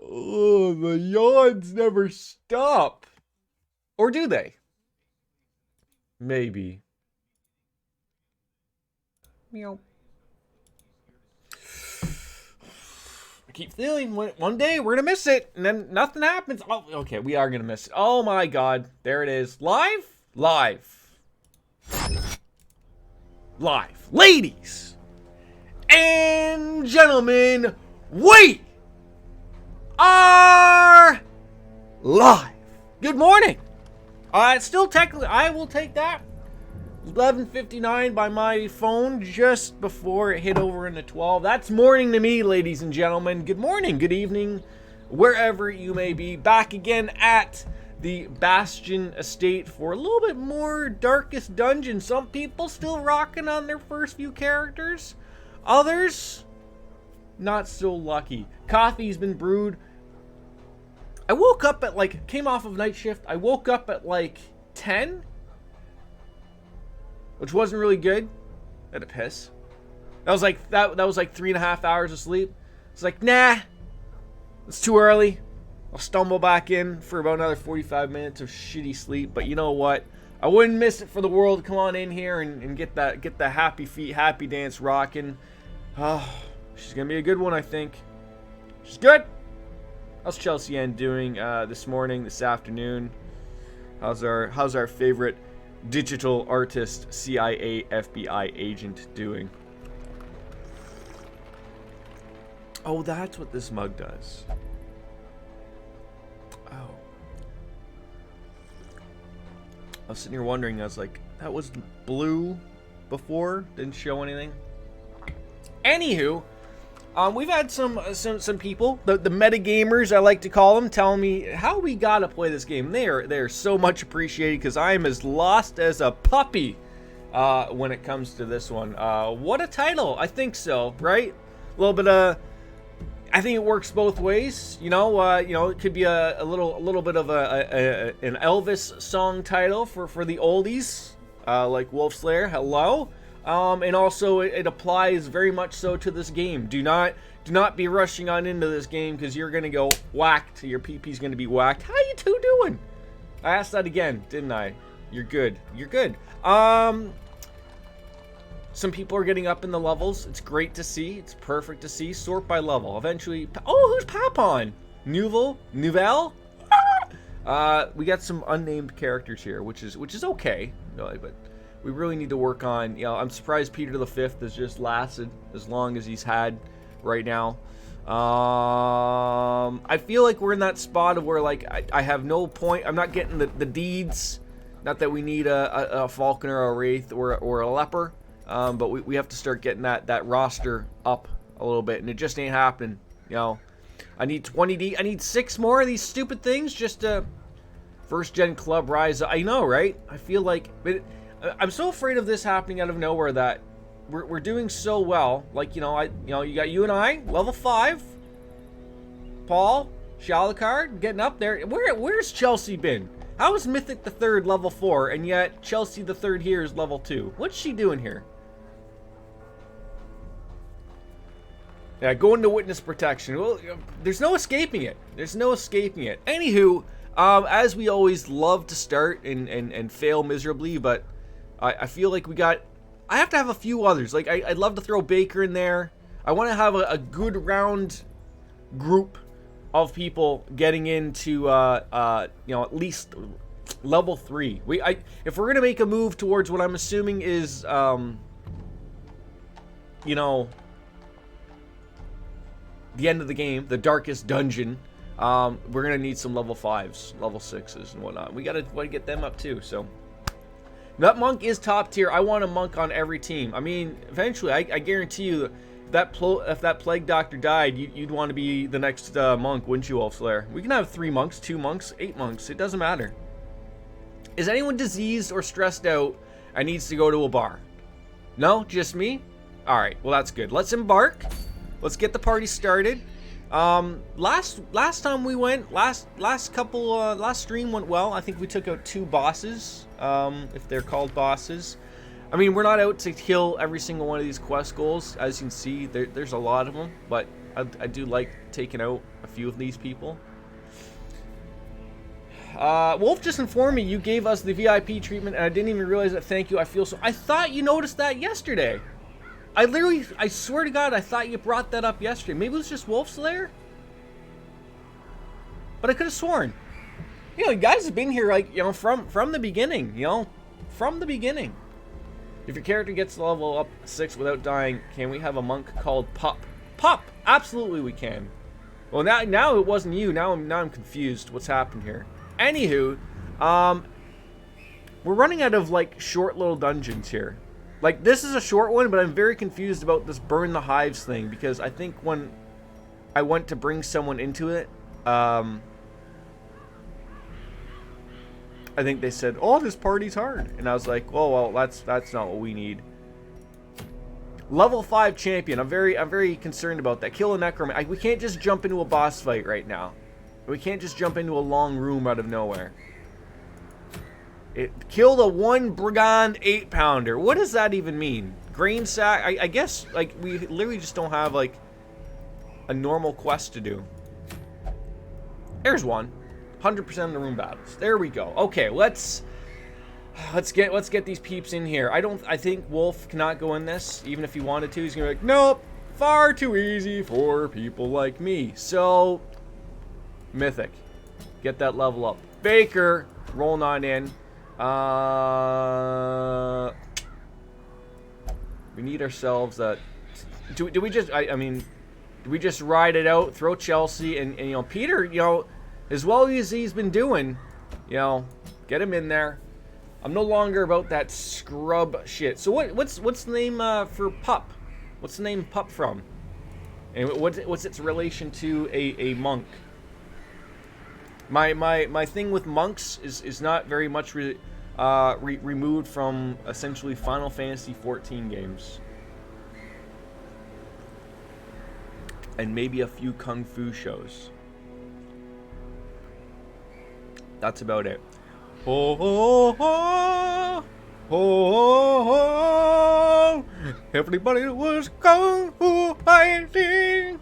Oh, the yawns never stop. Or do they? Maybe. Meow. I keep feeling one day we're gonna miss it, and then nothing happens. Oh, okay, we are gonna miss it. Oh my god, there it is. Live? Live. Live. Ladies and gentlemen, we are live. Good morning. It's still technically, I will take that. 11:59 by my phone, just before it hit over into 12. That's morning to me, ladies and gentlemen. Good morning, good evening, wherever you may be. Back again at the Bastion Estate for a little bit more Darkest Dungeon. Some people still rocking on their first few characters. Others, not so lucky. Coffee's been brewed. I woke up at came off of night shift. I woke up at 10, which wasn't really good. I had to piss. That was that was 3.5 hours of sleep. It's nah, it's too early. I'll stumble back in for about another 45 minutes of shitty sleep. But you know what? I wouldn't miss it for the world to come on in here and get the happy feet, happy dance rocking. Oh, she's gonna be a good one, I think. She's good. How's Chelsea Ann doing this morning, this afternoon? How's our favorite digital artist, CIA, FBI agent doing? Oh, that's what this mug does. Oh. I was sitting here wondering, I was like, that was blue before? Didn't show anything? Anywho, we've had some people, the metagamers I like to call them, telling me how we gotta play this game. They're so much appreciated because I am as lost as a puppy when it comes to this one. What a title! I think so, right? A little bit of, I think it works both ways. You know, it could be a little bit of an Elvis song title for the oldies, like Wolf Slayer. Hello. And also it applies very much so to this game. Do not be rushing on into this game because you're gonna go whacked. Your PP is gonna be whacked. How you two doing? I asked that again, didn't I? You're good. You're good. Some people are getting up in the levels. It's great to see. It's perfect to see. Sort by level. Eventually. Oh, who's Papon? Nouvelle? We got some unnamed characters here, which is okay. Really, but we really need to work on, I'm surprised Peter the Fifth has just lasted as long as he's had right now. I feel like we're in that spot of where, I have no point. I'm not getting the deeds. Not that we need a Falconer or a Wraith or a Leper. But we have to start getting that roster up a little bit. And it just ain't happening, I need 20D. I need 6 more of these stupid things just to first gen club rise. I know, right? I feel like... I'm so afraid of this happening out of nowhere that we're doing so well. You got you and I, level 5. Paul, Shalakard, getting up there. Where's Chelsea been? How is Mythic the Third level 4, and yet Chelsea the Third here is level 2? What's she doing here? Yeah, go into witness protection. Well, there's no escaping it. There's no escaping it. Anywho, as we always love to start and fail miserably, but I feel like I have to have a few others. I'd love to throw Baker in there. I want to have a good round group of people getting into, at least level 3. If we're going to make a move towards what I'm assuming is, the end of the game, the Darkest Dungeon, we're going to need some level 5s, level 6s, and whatnot. We got to get them up too, so... That monk is top tier. I want a monk on every team. I mean, eventually, I guarantee you, if that plague doctor died, you'd want to be the next monk, wouldn't you, Wolfslayer? We can have 3 monks, 2 monks, 8 monks. It doesn't matter. Is anyone diseased or stressed out and needs to go to a bar? No? Just me? Alright, well that's good. Let's embark. Let's get the party started. Last time we went, last stream went well. I think we took out 2 bosses, if they're called bosses. I mean, we're not out to kill every single one of these quest goals. As you can see, there's a lot of them, but I do like taking out a few of these people. Wolf just informed me you gave us the VIP treatment, and I didn't even realize it. Thank you. I feel so. I thought you noticed that yesterday. I swear to God, I thought you brought that up yesterday. Maybe it was just Wolf Slayer? But I could have sworn. You know, you guys have been here, like, you know, from the beginning, you know? From the beginning. If your character gets to level up 6 without dying, can we have a monk called Pup? Pup! Absolutely we can. Well, now it wasn't you. Now I'm confused. What's happened here? Anywho, we're running out of, like, short little dungeons here. Like, this is a short one, but I'm very confused about this burn the hives thing, because I think when I went to bring someone into it, I think they said, "Oh, this party's hard," and I was like, "Oh well, that's not what we need." Level 5 champion. I'm very concerned about that. Kill a necromancer. We can't just jump into a boss fight right now. We can't just jump into a long room out of nowhere. It killed a 1 brigand 8-pounder. What does that even mean? Grain sack? I guess, like, we literally just don't have, like, a normal quest to do. There's one. 100% of the room battles. There we go. Okay, let's get these peeps in here. I think Wolf cannot go in this, even if he wanted to. He's gonna be like, nope, far too easy for people like me. So, Mythic, get that level up. Baker, rolling on in. We need ourselves a. Do we just? I mean, do we just ride it out? Throw Chelsea and you know, Peter. You know, as well as he's been doing, you know, get him in there. I'm no longer about that scrub shit. So what's the name for Pup? What's the name Pup from? And what's its relation to a monk? My thing with monks is not very much removed from essentially Final Fantasy 14 games. And maybe a few kung fu shows. That's about it. Ho ho ho! Ho ho ho! Everybody was kung fu fighting!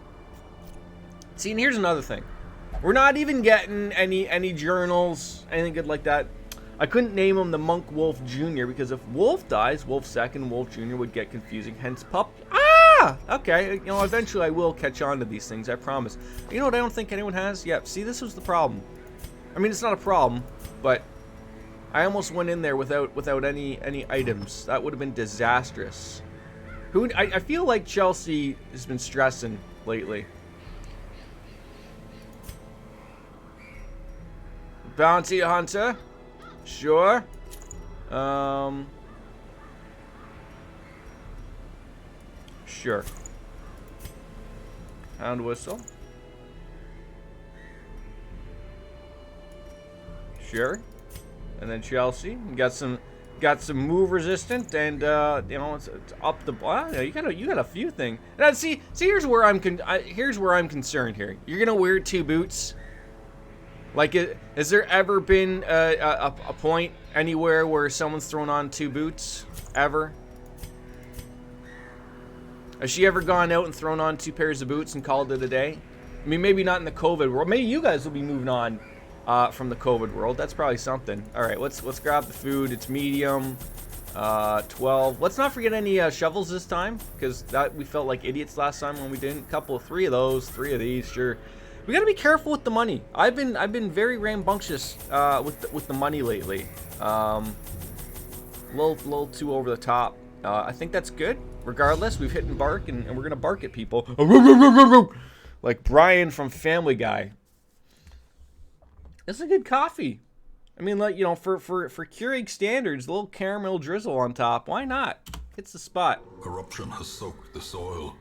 See, and here's another thing. We're not even getting any journals, anything good like that. I couldn't name him the Monk Wolf Jr. because if Wolf dies, Wolf Second, Wolf Jr. would get confusing. Hence, Pup. Ah! Okay, you know, eventually I will catch on to these things, I promise. You know what I don't think anyone has? Yeah, see, this was the problem. I mean, it's not a problem, but I almost went in there without any items. That would have been disastrous. I feel like Chelsea has been stressing lately. Bounty hunter, sure. Sure. Hound whistle. Sure. And then Chelsea got some move resistant, and you know, it's up the. You got a few things. Now see here's where I'm concerned here. You're gonna wear 2 boots. Like, has there ever been a point anywhere where someone's thrown on 2 boots? Ever? Has she ever gone out and thrown on 2 pairs of boots and called it a day? I mean, maybe not in the COVID world. Maybe you guys will be moving on from the COVID world. That's probably something. All right, let's grab the food. It's medium. 12. Let's not forget any shovels this time, because that we felt like idiots last time when we didn't. Three of those, 3 of these. Sure. We gotta be careful with the money. I've been very rambunctious with the money lately. Little too over the top. I think that's good. Regardless, we've hit and bark, and we're gonna bark at people like Brian from Family Guy. It's a good coffee. I mean, like, you know, for Keurig standards, a little caramel drizzle on top. Why not? Hits the spot. Corruption has soaked the soil.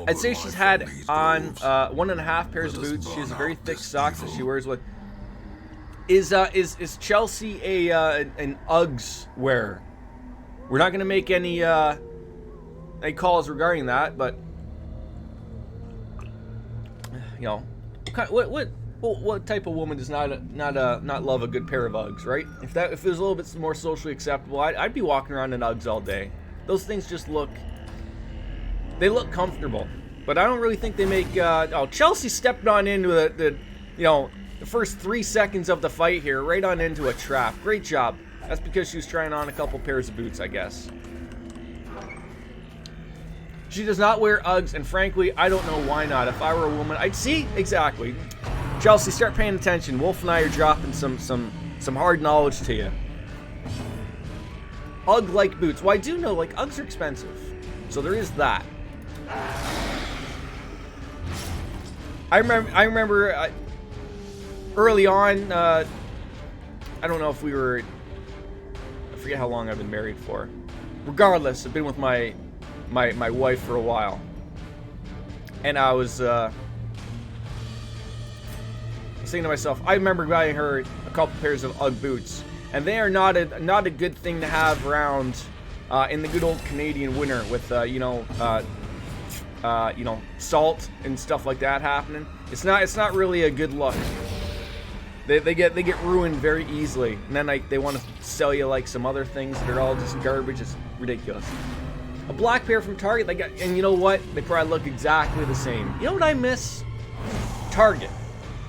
I'd say she's had on 1.5 pairs of boots. She has very thick socks that she wears with. Is Chelsea an Uggs wearer? We're not gonna make any calls regarding that, but you know, what type of woman does not love a good pair of Uggs, right? If it was a little bit more socially acceptable, I'd be walking around in Uggs all day. Those things just look. They look comfortable. But I don't really think they make... oh, Chelsea stepped on into the first 3 seconds of the fight here, right on into a trap. Great job. That's because she was trying on a couple pairs of boots, I guess. She does not wear Uggs, and frankly, I don't know why not. If I were a woman, I'd see exactly. Chelsea, start paying attention. Wolf and I are dropping some hard knowledge to you. Ugg-like boots. Well, I do know, like, Uggs are expensive. So there is that. I remember early on, I don't know if we were, I forget how long I've been married for. Regardless, I've been with my wife for a while. And I was saying to myself, I remember buying her a couple pairs of Ugg boots. And they are not a good thing to have around in the good old Canadian winter with salt and stuff like that happening. It's not really a good look. They get ruined very easily, and then they want to sell you like some other things that are all just garbage. It's ridiculous. A black pair from Target, and you know what? They probably look exactly the same. You know what I miss? Target.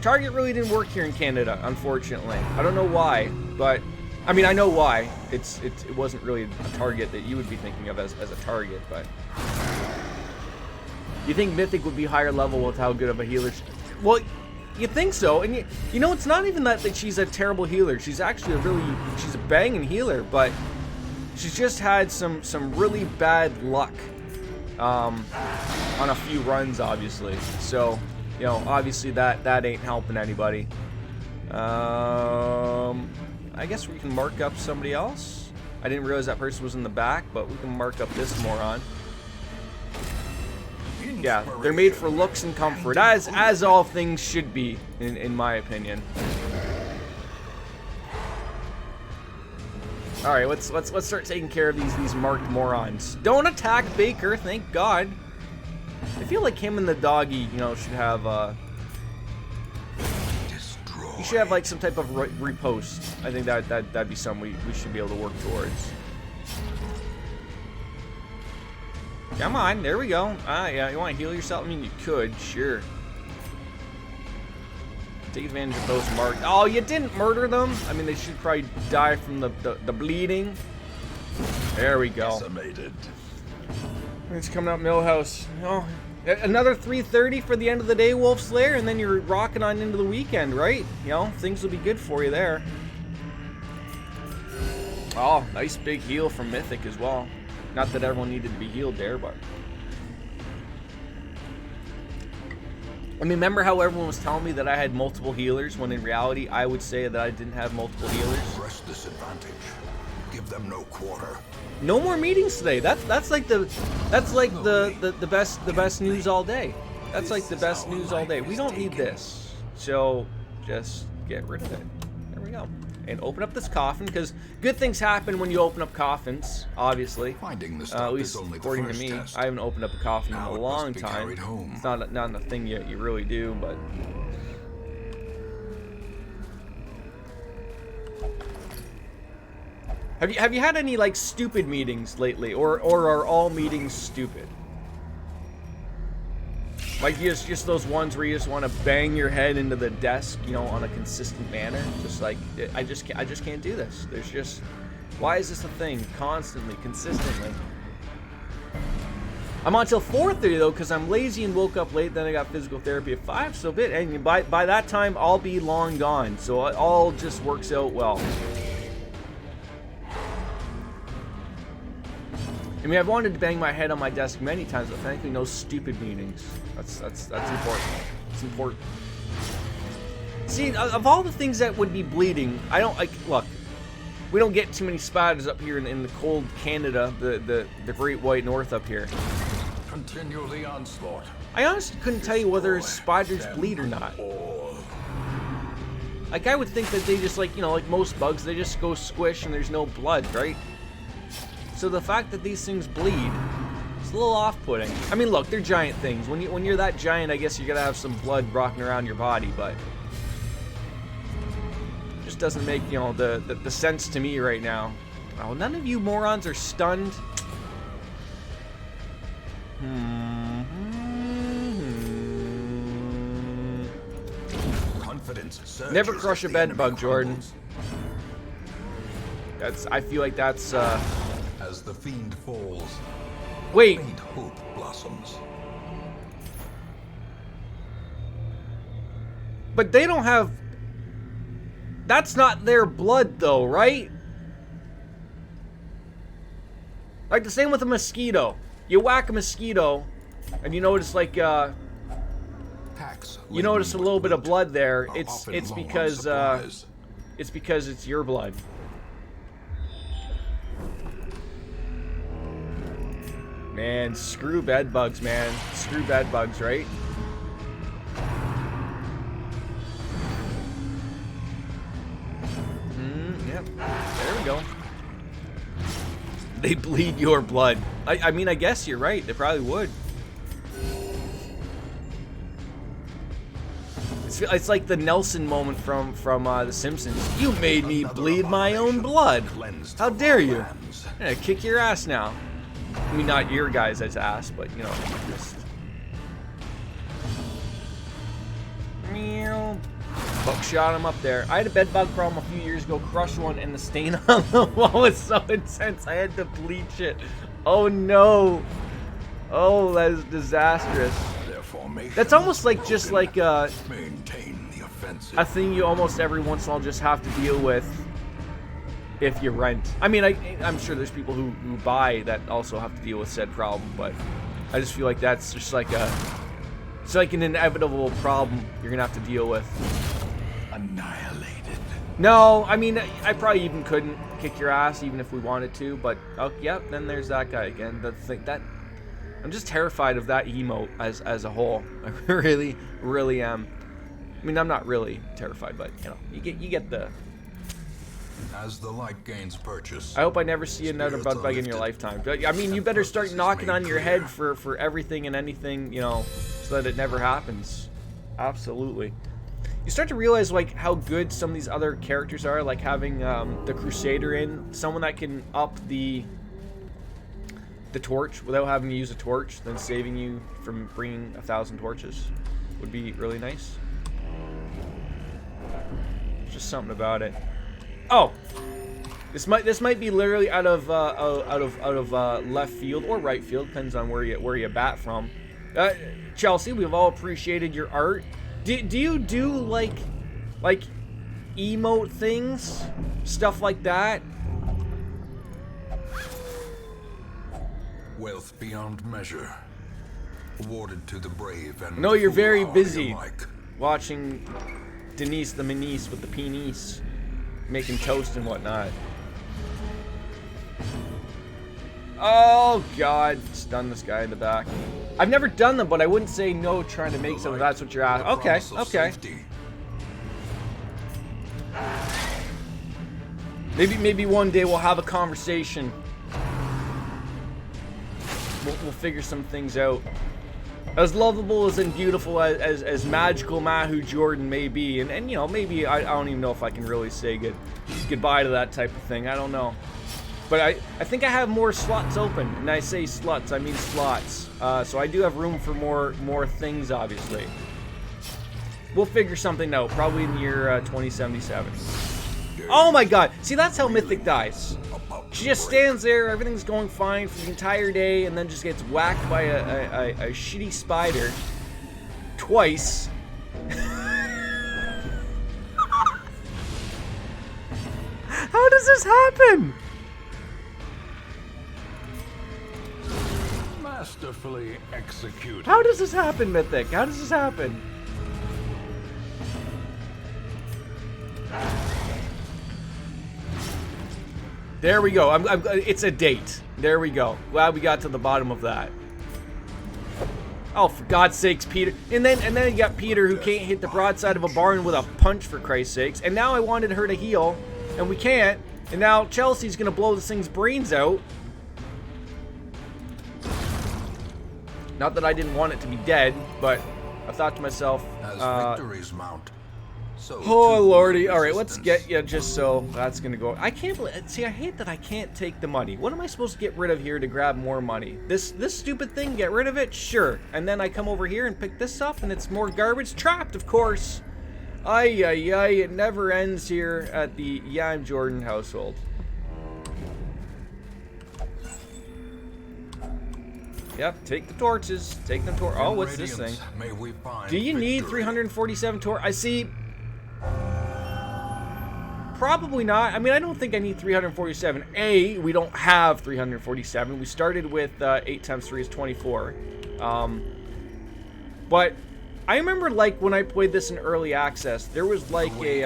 Target really didn't work here in Canada, unfortunately. I don't know why, but I mean I know why. It wasn't really a Target that you would be thinking of as a Target, but you think Mythic would be higher level with how good of a healer? Well, you think so, and you know it's not even that she's a terrible healer. She's actually she's a banging healer, but she's just had some really bad luck on a few runs, obviously. So, obviously that ain't helping anybody. I guess we can mark up somebody else. I didn't realize that person was in the back, but we can mark up this moron. Yeah, they're made for looks and comfort, as all things should be, in my opinion. All right, let's start taking care of these marked morons. Don't attack Baker, thank God. I feel like him and the doggy, should have you should have like some type of repost. I think that'd be something we should be able to work towards. Come on, there we go. Yeah, you want to heal yourself? I mean, you could, sure. Take advantage of those marks. Oh, you didn't murder them? I mean, they should probably die from the bleeding. There we go. Decimated. It's coming up Millhouse. Oh, another 3:30 for the end of the day, Wolf Slayer, and then you're rocking on into the weekend, right? Things will be good for you there. Oh, nice big heal from Mythic as well. Not that everyone needed to be healed there, but I mean, remember how everyone was telling me that I had multiple healers, when in reality I would say that I didn't have multiple healers? Press this advantage. Give them no quarter. No more meetings today. That's like the best news all day. That's like the best news all day. We don't need this. So just get rid of it. There we go. And open up this coffin, because good things happen when you open up coffins, obviously. Finding the at least according to me. I haven't opened up a coffin in a long time. It's not a thing you really do, but have you had any like stupid meetings lately, or are all meetings stupid? Like just those ones where you just want to bang your head into the desk, on a consistent manner. Just like I just can't do this. There's just, why is this a thing constantly, consistently? I'm on till 4:30 though, because I'm lazy and woke up late. Then I got physical therapy at 5. So bit, and by that time I'll be long gone. So it all just works out well. I mean, I've wanted to bang my head on my desk many times, but thankfully no stupid meetings. That's important. It's important. See, of all the things that would be bleeding, I don't like. Look, we don't get too many spiders up here in the cold Canada, the Great White North up here. Continue the onslaught. I honestly couldn't tell you whether spiders bleed or not. Like, I would think that they just like most bugs, they just go squish and there's no blood, right? So the fact that these things bleed, it's a little off-putting. I mean, look, they're giant things. When you're that giant, I guess you're gonna have some blood rocking around your body, but it just doesn't make the sense to me right now. Oh, none of you morons are stunned. evidence surges Never crush a as the bed enemy bug, Jordan. crumbles. I feel like that's, As the fiend falls, wait. faint hope blossoms. But they don't have... That's not their blood, though, right? Like, the same with a mosquito. You whack a mosquito, and you notice, like, Packs you notice a laden little with bit of loot blood there. are It's often it's low on because, supplies. it's because it's your blood. Man, screw bed bugs, man. Screw bed bugs, right? Yep. There we go. They bleed your blood. I mean, I guess you're right. They probably would. It's like the Nelson moment from The Simpsons. You made me bleed my own blood. How dare you? I'm gonna kick your ass now. I mean, not your guys' ass, but, you know, just... Buckshot him up there. I had a bed bug problem a few years ago, crushed one, and the stain on the wall was so intense I had to bleach it. Oh no. Oh, that is disastrous. That's almost like just like maintain the offensive. a thing you almost every once in a while just have to deal with if you rent. I mean, I'm sure there's people who buy that also have to deal with said problem, but I just feel like that's just like it's like an inevitable problem you're gonna have to deal with. Annihilated. No, I mean, I probably even couldn't kick your ass even if we wanted to, but oh, yep, then there's that guy again. That I'm just terrified of that emote as a whole. I really am. I mean, I'm not really terrified, but you know, you get the... As the light gains purchase, I hope I never see another bug bug in your lifetime. I mean, you better start knocking on your head for everything and anything, you know, so that it never happens. Absolutely. You start to realize, like, how good some of these other characters are, like having the Crusader in, someone that can up the torch without having to use a torch, then saving you from bringing 1,000 torches would be really nice. Just something about it. Oh, this might be literally out of left field or right field, depends on where you bat from. Chelsea, we've all appreciated your art. Do you do like emote things, stuff like that? wealth beyond measure, awarded to the brave and No, you're very foolhardy busy alike. watching Denise the Manice with the penis, making toast and whatnot. Oh God, stun this guy in the back. I've never done them, but I wouldn't say no trying to make some if that's what you're asking. Okay, okay. Maybe one day we'll have a conversation. We'll figure some things out. As lovable as and beautiful as magical Mahu Jordan may be, and you know, maybe I don't even know if I can really say goodbye to that type of thing. I don't know. But I think I have more slots open, and I say sluts, I mean slots. So I do have room for more things, obviously. We'll figure something out, probably in the year 2077. Oh my God! See, that's how Mythic dies. She just stands there, everything's going fine for the entire day, and then just gets whacked by a shitty spider twice. How does this happen? Masterfully executed. How does this happen, Mythic? How does this happen? There we go. It's a date. There we go. Glad we got to the bottom of that. Oh, for God's sakes, Peter. And then you got Peter who can't hit the broadside of a barn with a punch, for Christ's sakes. And now I wanted her to heal, and we can't. And now Chelsea's gonna blow this thing's brains out. Not that I didn't want it to be dead, but I thought to myself, As victories mount, so oh too lordy! All right, let's resistance. get you just so that's gonna go. I can't believe. See, I hate that I can't take the money. What am I supposed to get rid of here to grab more money? This stupid thing. Get rid of it, sure. And then I come over here and pick this up, and it's more garbage. Trapped, of course. Ay, ay, ay, it never ends here at the Yeah, I'm Jordan household. Yep, take the torches. Take them torch. Oh, what's this thing? Do you need 347 torch? I see. Probably not. I mean, I don't think I need 347. A, we don't have 347. We started with 8 times 3 is 24. But I remember, like, when I played this in early access, there was like a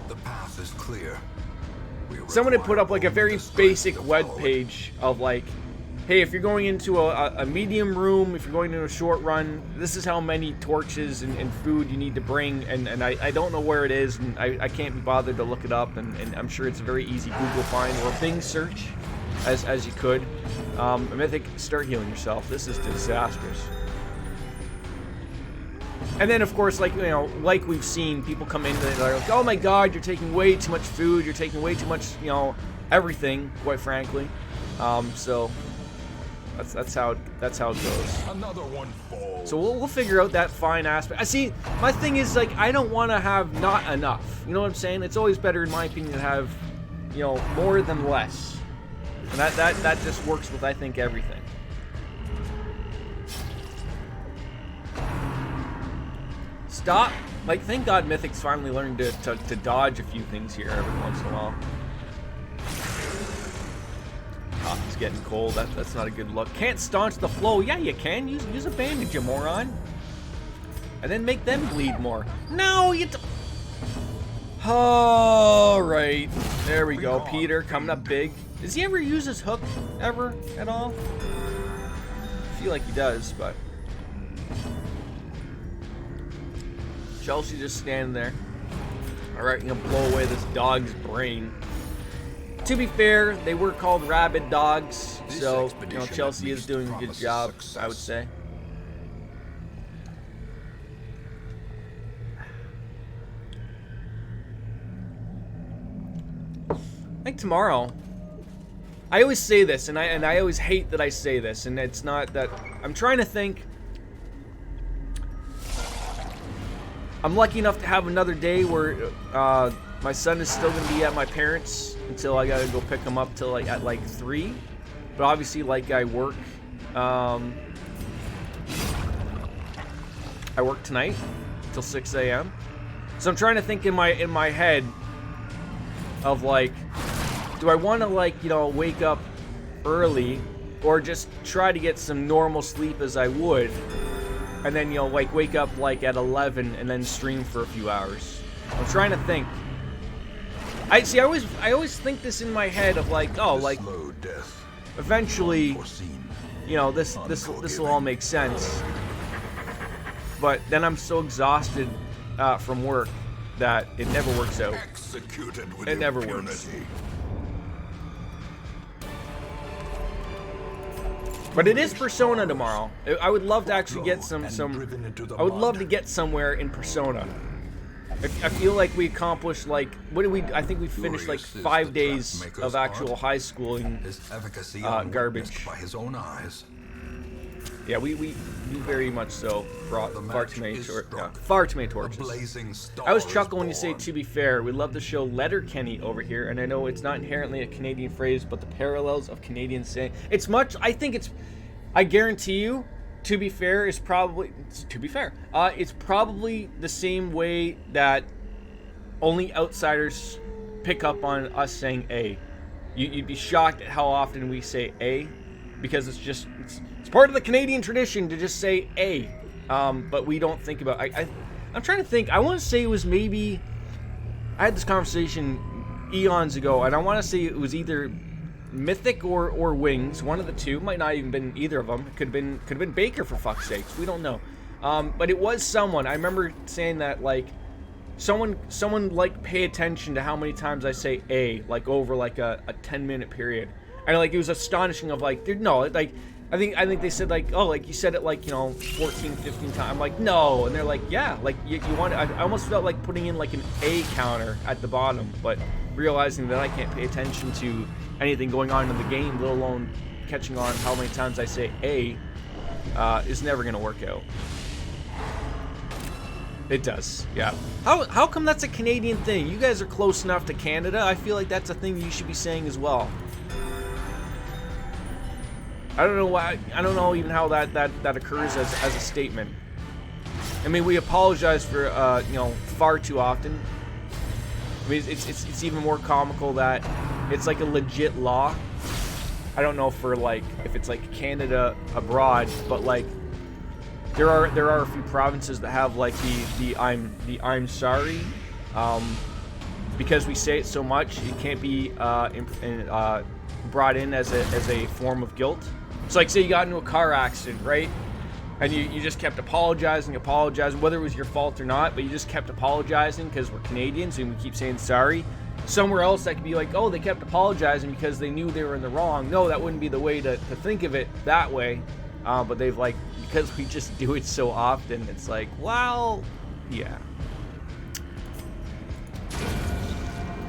The path is clear. someone had put up like a very basic web page of like, hey, if you're going into a medium room, if you're going into a short run, this is how many torches and food you need to bring, and I don't know where it is, and I can't be bothered to look it up, and I'm sure it's a very easy Google find or Bing search, as you could. Mythic, start healing yourself. This is disastrous. And then, of course, like, you know, like we've seen, people come in and they're like, oh my god, you're taking way too much food, you're taking way too much, you know, everything, quite frankly. So... That's how it goes. Another one falls. So we'll figure out that fine aspect. I see. My thing is, like, I don't want to have not enough. You know what I'm saying? It's always better, in my opinion, to have, you know, more than less. And that just works with, I think, everything. Stop. Like, thank God Mythic's finally learning to dodge a few things here every once in a while. Coffee's getting cold. That's not a good look. Can't staunch the flow. Yeah, you can. Use a bandage, you moron. And then make them bleed more. No, you... Alright. There we go. Peter coming up big. Does he ever use his hook? Ever? At all? I feel like he does, but... Chelsea just standing there. Alright, I'm gonna blow away this dog's brain. To be fair, they were called rabid dogs, so, you know, Chelsea is doing a good job, I would say. I think tomorrow, I always say this, and I always hate that I say this, and it's not that, I'm trying to think. I'm lucky enough to have another day where my son is still going to be at my parents' until I gotta go pick him up till like at like 3. But obviously, like, I work tonight till 6 a.m. So I'm trying to think in my head of like, do I want to, like, you know, wake up early or just try to get some normal sleep as I would, and then, you know, like, wake up like at 11 and then stream for a few hours. I'm trying to think. I always think this in my head of like, oh, like, eventually, you know, this will all make sense. But then I'm so exhausted from work that it never works out. It never works. But it is Persona tomorrow. I would love to actually get some. I would love to get somewhere in Persona. I feel like we accomplished, like, what did we? I think we finished like 5 days of actual high schooling garbage. Yeah, we very much so brought far too many torches. I was chuckling when you say, to be fair. We love the show Letterkenny over here, and I know it's not inherently a Canadian phrase, but the parallels of Canadian saying. It's much, I guarantee you, to be fair is probably, it's probably the same way that only outsiders pick up on us saying A. You'd be shocked at how often we say A, because it's part of the Canadian tradition to just say A, but we don't think about. I'm trying to think. I want to say it was maybe. I had this conversation eons ago, and I want to say it was either Mythic or Wings, one of the two. Might not even been either of them. It could have been Baker, for fuck's sakes. We don't know. But it was someone. I remember saying that, like, someone like, pay attention to how many times I say A, like, over like a 10-minute period. And like, it was astonishing of like, dude, no, like, I think they said, like, oh, like, you said it like, you know, 14, 15 times. I'm like, no. And they're like, yeah, like, you want it. I almost felt like putting in like an A counter at the bottom, but realizing that I can't pay attention to anything going on in the game, let alone catching on how many times I say A, is never going to work out. It does, yeah. How come that's a Canadian thing? You guys are close enough to Canada. I feel like that's a thing you should be saying as well. I don't know why. I don't know even how that occurs as a statement. I mean, we apologize for you know, far too often. I mean, it's even more comical that it's like a legit law. I don't know for like if it's like Canada abroad, but like there are a few provinces that have like the I'm sorry, because we say it so much, it can't be brought in as a form of guilt. So like, say you got into a car accident, right? And you just kept apologizing, whether it was your fault or not, but you just kept apologizing because we're Canadians and we keep saying sorry. Somewhere else that could be like, oh, they kept apologizing because they knew they were in the wrong. No, that wouldn't be the way to think of it that way. But they've like, because we just do it so often, it's like, well, yeah.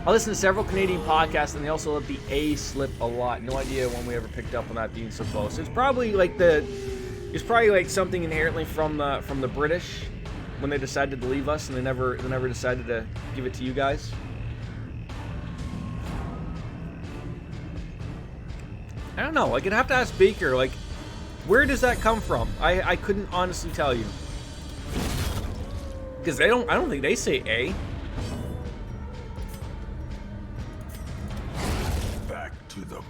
I listen to several Canadian podcasts, and they also let the A slip a lot. No idea when we ever picked up on that being so close. It's probably like something inherently from the British when they decided to leave us, and they never decided to give it to you guys. I don't know. Like, I'd have to ask Baker. Like, where does that come from? I couldn't honestly tell you, because I don't think they say A.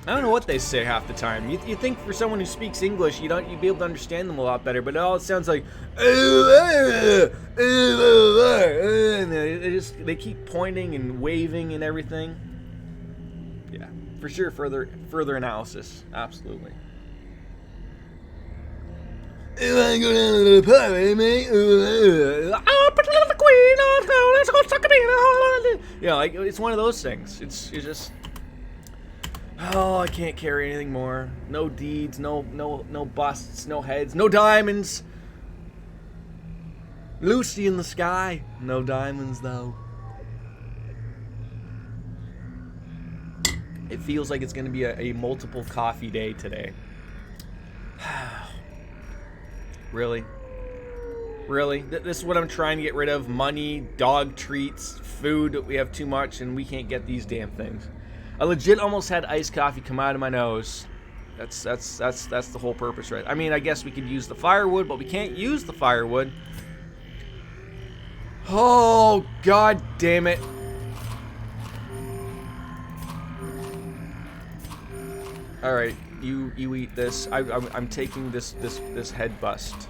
I don't know what they say half the time. You think for someone who speaks English, you'd be able to understand them a lot better, but it sounds like they keep pointing and waving and everything. Yeah, for sure. Further analysis, absolutely. You wanna go down to the party, mate? Oh, put the queen on, let's go suck a bean. Yeah, like it's one of those things. It's just. Oh, I can't carry anything more. No deeds, no busts, no heads, no diamonds. Lucy in the sky. No diamonds, though. It feels like it's going to be a multiple coffee day today. Really? Really? This is what I'm trying to get rid of. Money, dog treats, food. We have too much, and we can't get these damn things. I legit almost had iced coffee come out of my nose. That's the whole purpose, right? I mean, I guess we could use the firewood, but we can't use the firewood. Oh, god damn it. All right, you eat this. I'm taking this head bust.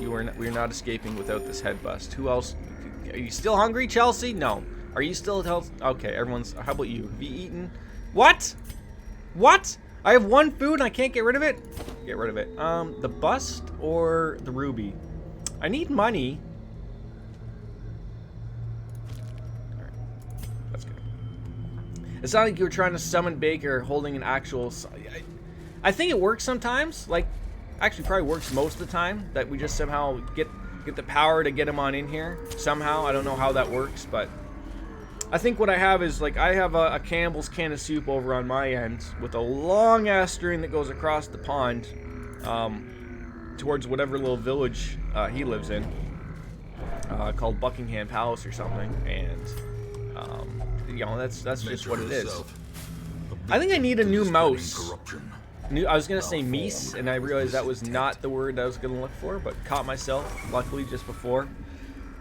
We're not escaping without this head bust. Who else? Are you still hungry, Chelsea? No. Are you still health? Okay, everyone's. How about you? Have you eaten? What? What? I have one food and I can't get rid of it? Get rid of it. The bust or the ruby? I need money. Alright. That's good. It's not like you were trying to summon Baker holding an actual... I think it works sometimes. Like, actually probably works most of the time. That we just somehow get the power to get him on in here. Somehow. I don't know how that works, but... I think what I have is, like, I have a Campbell's can of soup over on my end with a long-ass string that goes across the pond towards whatever little village he lives in called Buckingham Palace or something, and, you know, that's just what it is. I think I need a new mouse. I was going to say meese, and I realized that was not the word I was going to look for, but caught myself, luckily, just before.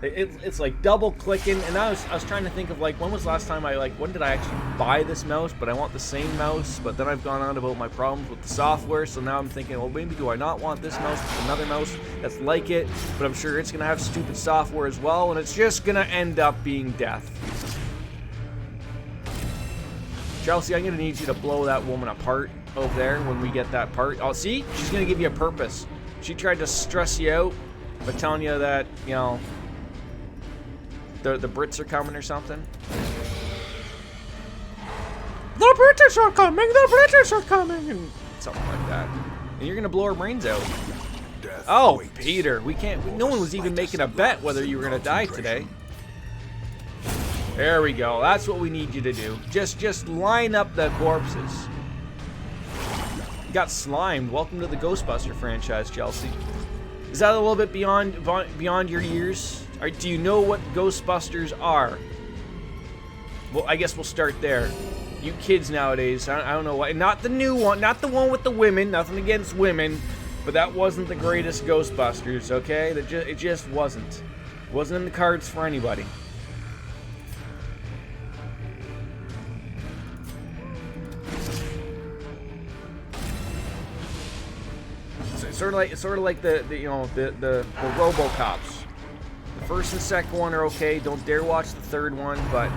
It's like double clicking, and I was trying to think of like when was the last time when did I actually buy this mouse, but I want the same mouse, but then I've gone on about my problems with the software, so now I'm thinking, well, maybe do I not want this mouse, but another mouse that's like it, but I'm sure it's gonna have stupid software as well, and it's just gonna end up being death. Chelsea, I'm gonna need you to blow that woman apart over there when we get that part. Oh, see, she's gonna give you a purpose. She tried to stress you out by telling you that, you know, the Brits are coming or something. The British are coming! The British are coming! And something like that. And you're gonna blow our brains out. Oh, Peter, we can't. No one was even making a bet whether you were gonna die today. There we go. That's what we need you to do. Just line up the corpses. You got slimed. Welcome to the Ghostbuster franchise, Chelsea. Is that a little bit beyond your years? Alright, do you know what Ghostbusters are? Well, I guess we'll start there. You kids nowadays, I don't know why. Not the new one, not the one with the women, nothing against women, but that wasn't the greatest Ghostbusters, okay? It just wasn't. It wasn't in the cards for anybody. So it's sort of like the RoboCops. The first and second one are okay. Don't dare watch the third one, but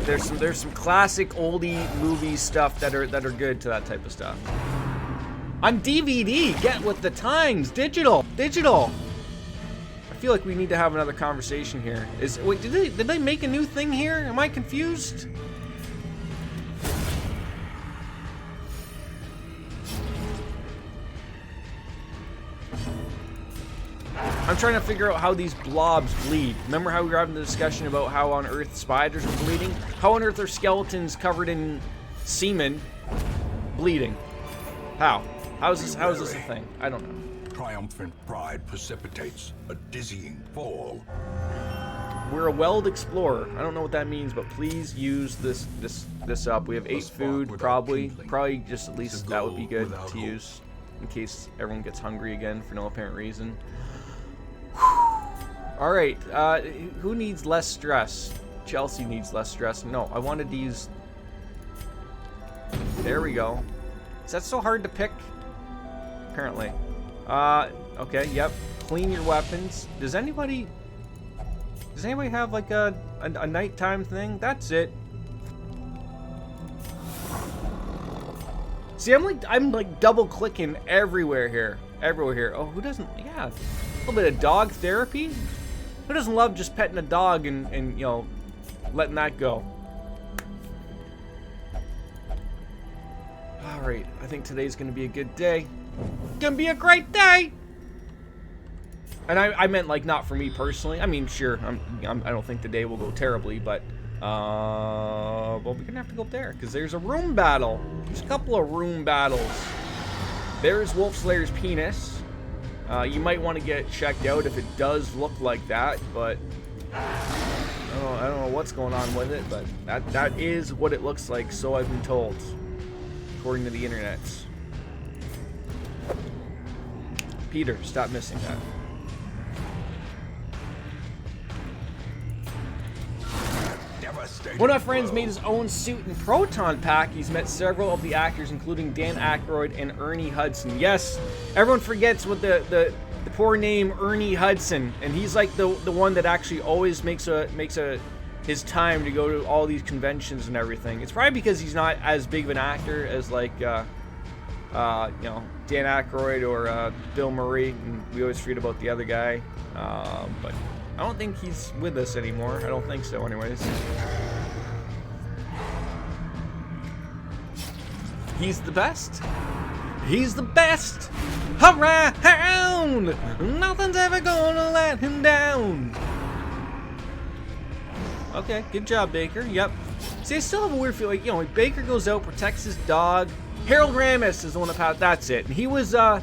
there's some classic oldie movie stuff that are good to that type of stuff. On DVD, get with the times, digital. I feel like we need to have another conversation here. Wait, did they make a new thing here? Am I confused? I'm trying to figure out how these blobs bleed. Remember how we were having the discussion about how on Earth spiders are bleeding? How on Earth are skeletons covered in semen bleeding? How? How is this a thing? I don't know. Triumphant pride precipitates a dizzying fall. We're a weld explorer. I don't know what that means, but please use this up. We have 8 food, probably just at least that would be good to use in case everyone gets hungry again for no apparent reason. All right, who needs less stress? Chelsea needs less stress. No, I wanted to use. There we go. Is that so hard to pick? Apparently. Okay, yep. Clean your weapons. Does anybody have like a nighttime thing? That's it. See, I'm like double clicking everywhere here. Oh, who doesn't? Yeah, a little bit of dog therapy. Who doesn't love just petting a dog and you know, letting that go? All right, I think today's gonna be a good day. Gonna be a great day. And I meant like not for me personally. I mean, sure, I don't think the day will go terribly, but well, we're gonna have to go up there because there's a room battle. There's a couple of room battles. There's Wolf Slayer's penis. You might want to get checked out if it does look like that, but I don't know what's going on with it, but that is what it looks like, so I've been told, according to the internet. Peter, stop missing that. One of my friends made his own suit and proton pack. He's met several of the actors, including Dan Aykroyd and Ernie Hudson. Yes, everyone forgets what the poor name Ernie Hudson, and he's like the one that actually always makes his time to go to all these conventions and everything. It's probably because he's not as big of an actor as like you know, Dan Aykroyd or Bill Murray, and we always forget about the other guy. But I don't think he's with us anymore. I don't think so, anyways. He's the best. He's the best around. Nothing's ever gonna let him down. Okay, good job, Baker. Yep. See, I still have a weird feeling. You know, when Baker goes out, protects his dog. Harold Ramis is the one that passed. That's it. And he was the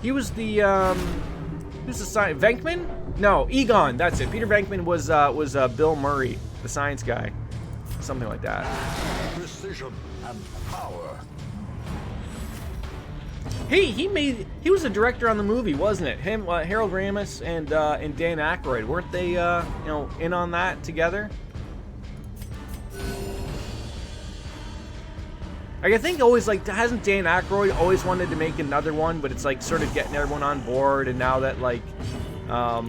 who's the science? Venkman? No, Egon. That's it. Peter Venkman was Bill Murray, the science guy, something like that. Precision and power. He was a director on the movie, wasn't it? Him, Harold Ramis, and Dan Aykroyd, weren't they you know, in on that together? Like, I think always, like, hasn't Dan Aykroyd always wanted to make another one, but it's like sort of getting everyone on board, and now that like now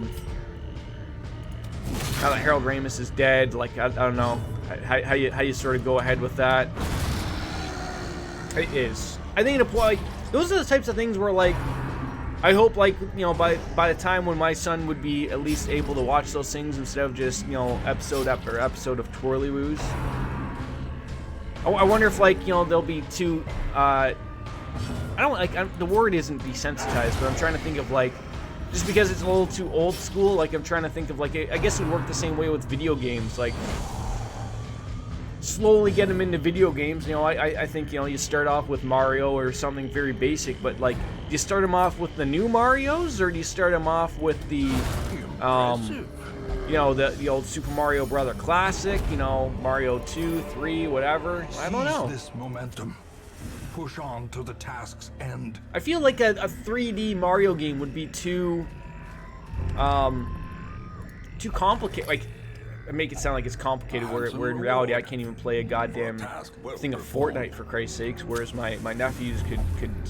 that Harold Ramis is dead, like I don't know how you sort of go ahead with that. It is. I think like those are the types of things where like I hope, like, you know, by the time when my son would be at least able to watch those things instead of just, you know, episode after episode of Twirly-Woos. I wonder if, like, you know, there'll be two, I don't, like, the word isn't desensitized, but I'm trying to think of, like, just because it's a little too old school, like, I'm trying to think of, like, I guess it would work the same way with video games, like, slowly get him into video games. You know, I think, you know, you start off with Mario or something very basic, but like, do you start him off with the new Marios, or do you start him off with the, you know, the old Super Mario Brother Classic, you know, Mario 2, 3, whatever? I don't know. Seize this momentum. Push on to the task's end. I feel like a 3D Mario game would be too complicated. Like, I make it sound like it's complicated, where in reality I can't even play a goddamn thing of Fortnite, for Christ's sakes, whereas my nephews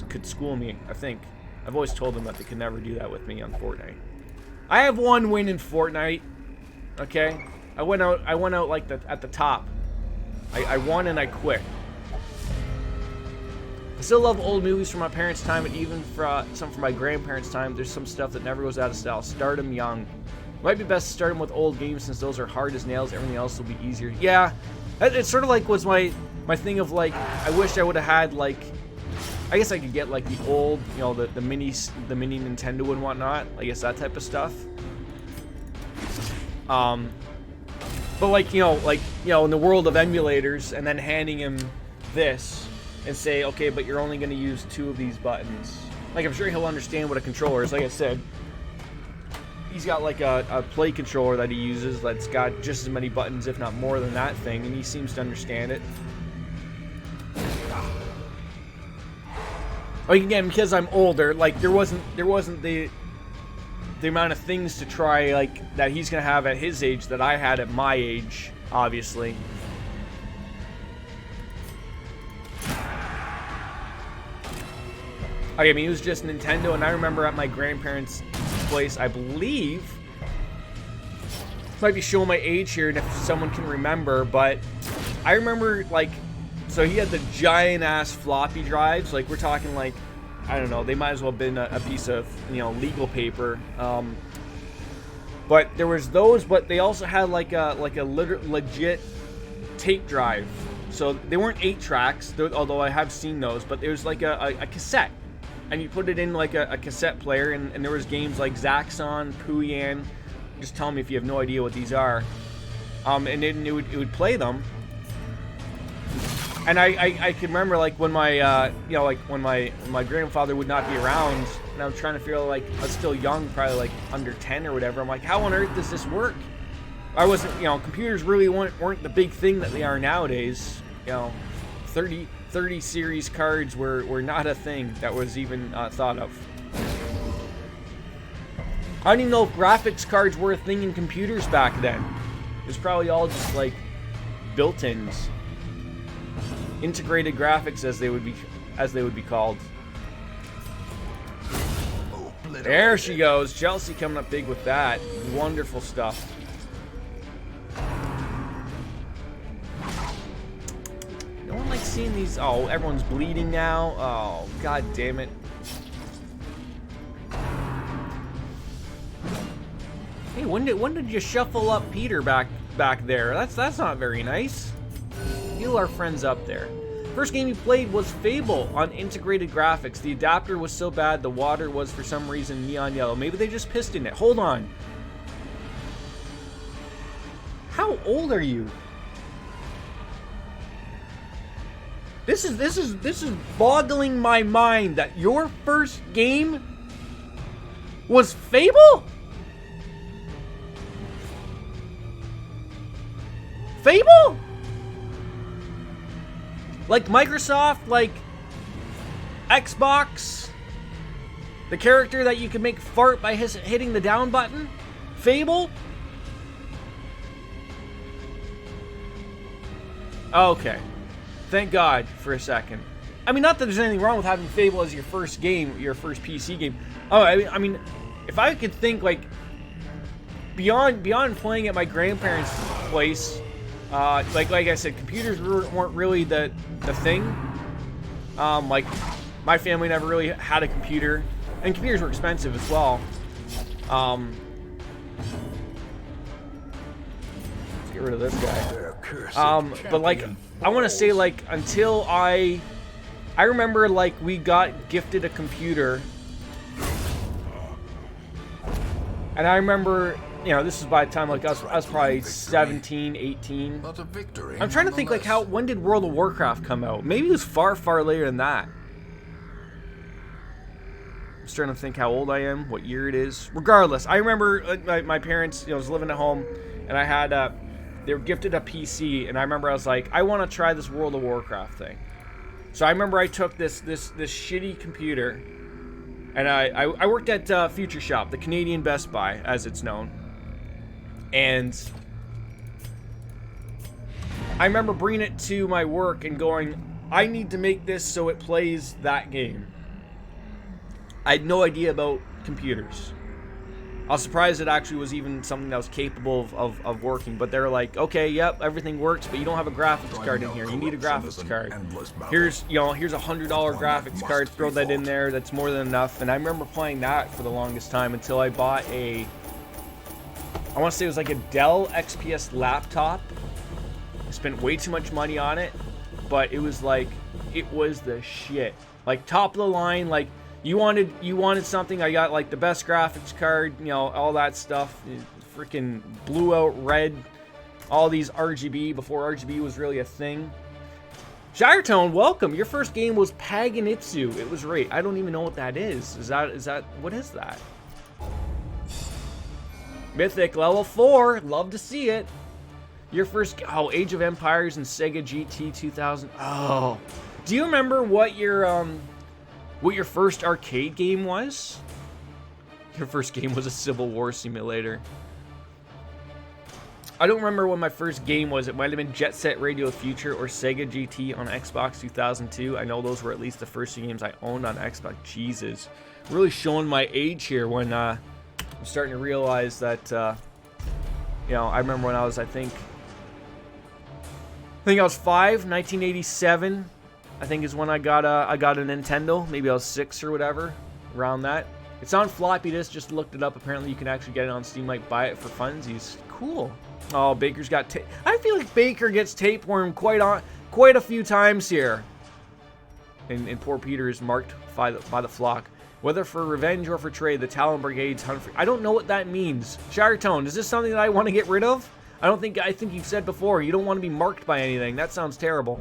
could school me, I think. I've always told them that they could never do that with me on Fortnite. I have one win in Fortnite, okay? I went out like at the top. I won and I quit. I still love old movies from my parents' time, and even for some from my grandparents' time. There's some stuff that never goes out of style. Start them young. Might be best to start them with old games, since those are hard as nails. Everything else will be easier. Yeah, it sort of like was my thing of like, I wish I would have had like, I guess I could get like the old, you know, the mini Nintendo and whatnot. I guess that type of stuff. But like, you know, in the world of emulators, and then handing him this and say, okay, but you're only going to use 2 of these buttons. Like, I'm sure he'll understand what a controller is. Like I said, he's got like a play controller that he uses that's got just as many buttons, if not more than that thing, and he seems to understand it. Like, again, because I'm older, like there wasn't the amount of things to try like that he's gonna have at his age that I had at my age, obviously. I mean, it was just Nintendo, and I remember at my grandparents' place, I believe, might be showing my age here, and if someone can remember, but I remember, like, so he had the giant ass floppy drives. Like, we're talking like, I don't know, they might as well have been a piece of, you know, legal paper. But there was those, but they also had like a legit tape drive. So they weren't 8 tracks, although I have seen those, but there was like a cassette. And you put it in like a cassette player, and there was games like Zaxxon, Puyan. Just tell me if you have no idea what these are. And then it would play them. And I can remember like when my you know, like when my grandfather would not be around, and I was trying to feel like I was still young, probably like under 10 or whatever. I'm like, how on earth does this work? I wasn't, you know, computers really weren't the big thing that they are nowadays. You know, 30 series cards were not a thing that was even thought of. I don't even know if graphics cards were a thing in computers back then. It was probably all just like built-ins. Integrated graphics, as they would be called. There she goes. Chelsea coming up big with that. Wonderful stuff. No one likes seeing these. Oh, everyone's bleeding now. Oh, god damn it. Hey, when did you shuffle up Peter back there? That's not very nice. Heal our friends up there. First game he played was Fable on integrated graphics. The adapter was so bad the water was for some reason neon yellow. Maybe they just pissed in it. Hold on. How old are you? This is boggling my mind that your first game was Fable? Fable? Like Microsoft, like Xbox, the character that you can make fart by hitting the down button? Fable? Okay. Thank God for a second. I mean, not that there's anything wrong with having Fable as your first game, your first PC game. Oh, I mean, if I could think like beyond playing at my grandparents' place, like I said, computers weren't really the thing. Like my family never really had a computer, and computers were expensive as well. Let's get rid of this guy. But like, I want to say like until I remember like we got gifted a computer, and I remember you know, this is by the time like I was probably 17, 18. But a victory. I'm trying to think like when did World of Warcraft come out? Maybe it was far, far later than that. I'm just trying to think how old I am, what year it is. Regardless, I remember my parents, you know, was living at home, and I had they were gifted a PC, and I remember I was like, I want to try this World of Warcraft thing. So I remember I took this shitty computer, and I worked at Future Shop, the Canadian Best Buy, as it's known. And I remember bringing it to my work and going, I need to make this so it plays that game. I had no idea about computers. I was surprised it actually was even something that was capable of working. But they're like, okay, yep, everything works, but you don't have a graphics card in here. You need a graphics card. Here's a $100 graphics card. Throw that in there. That's more than enough. And I remember playing that for the longest time until I bought I want to say it was like a Dell XPS laptop. I spent way too much money on it, but it was like, it was the shit. Like top of the line, like you wanted something, I got like the best graphics card, you know, all that stuff. Freaking blew out red, all these RGB before RGB was really a thing. Shiretone, welcome. Your first game was Paganitsu. It was great. I don't even know what that is. Is that what is that? Mythic level 4. Love to see it. Your first, Age of Empires and Sega GT 2000. Oh, do you remember what your first arcade game was? Your first game was a Civil War simulator. I don't remember what my first game was. It might have been Jet Set Radio Future or Sega GT on Xbox 2002. I know those were at least the first two games I owned on Xbox. Jesus, really showing my age here when I'm starting to realize that, you know, I remember when I was, I think I was 5, 1987. I think is when I got a Nintendo. Maybe I was 6 or whatever, around that. It's on floppy disk. Just looked it up. Apparently, you can actually get it on Steam. Might buy it for funsies. Cool. Oh, Baker's got. I feel like Baker gets tapeworm quite a few times here. And poor Peter is marked by the flock. Whether for revenge or for trade, the Talon Brigade's hunt for. I don't know what that means. Shiretone, is this something that I want to get rid of? I think you've said before, you don't want to be marked by anything. That sounds terrible.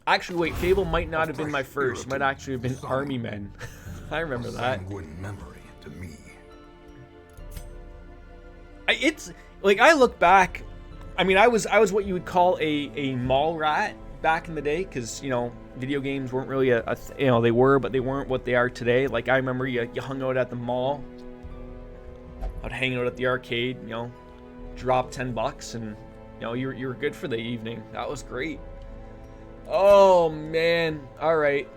Actually, wait, Fable might not have been my first. It might actually have been Army Men. I remember that. Memory to me. It's like I look back. I mean, I was what you would call a mall rat back in the day, because you know, video games weren't really you know, they were, but they weren't what they are today. Like I remember you hung out at the mall. I'd hang out at the arcade, you know, drop $10 and, you know, you were good for the evening. That was great. Oh, man. All right.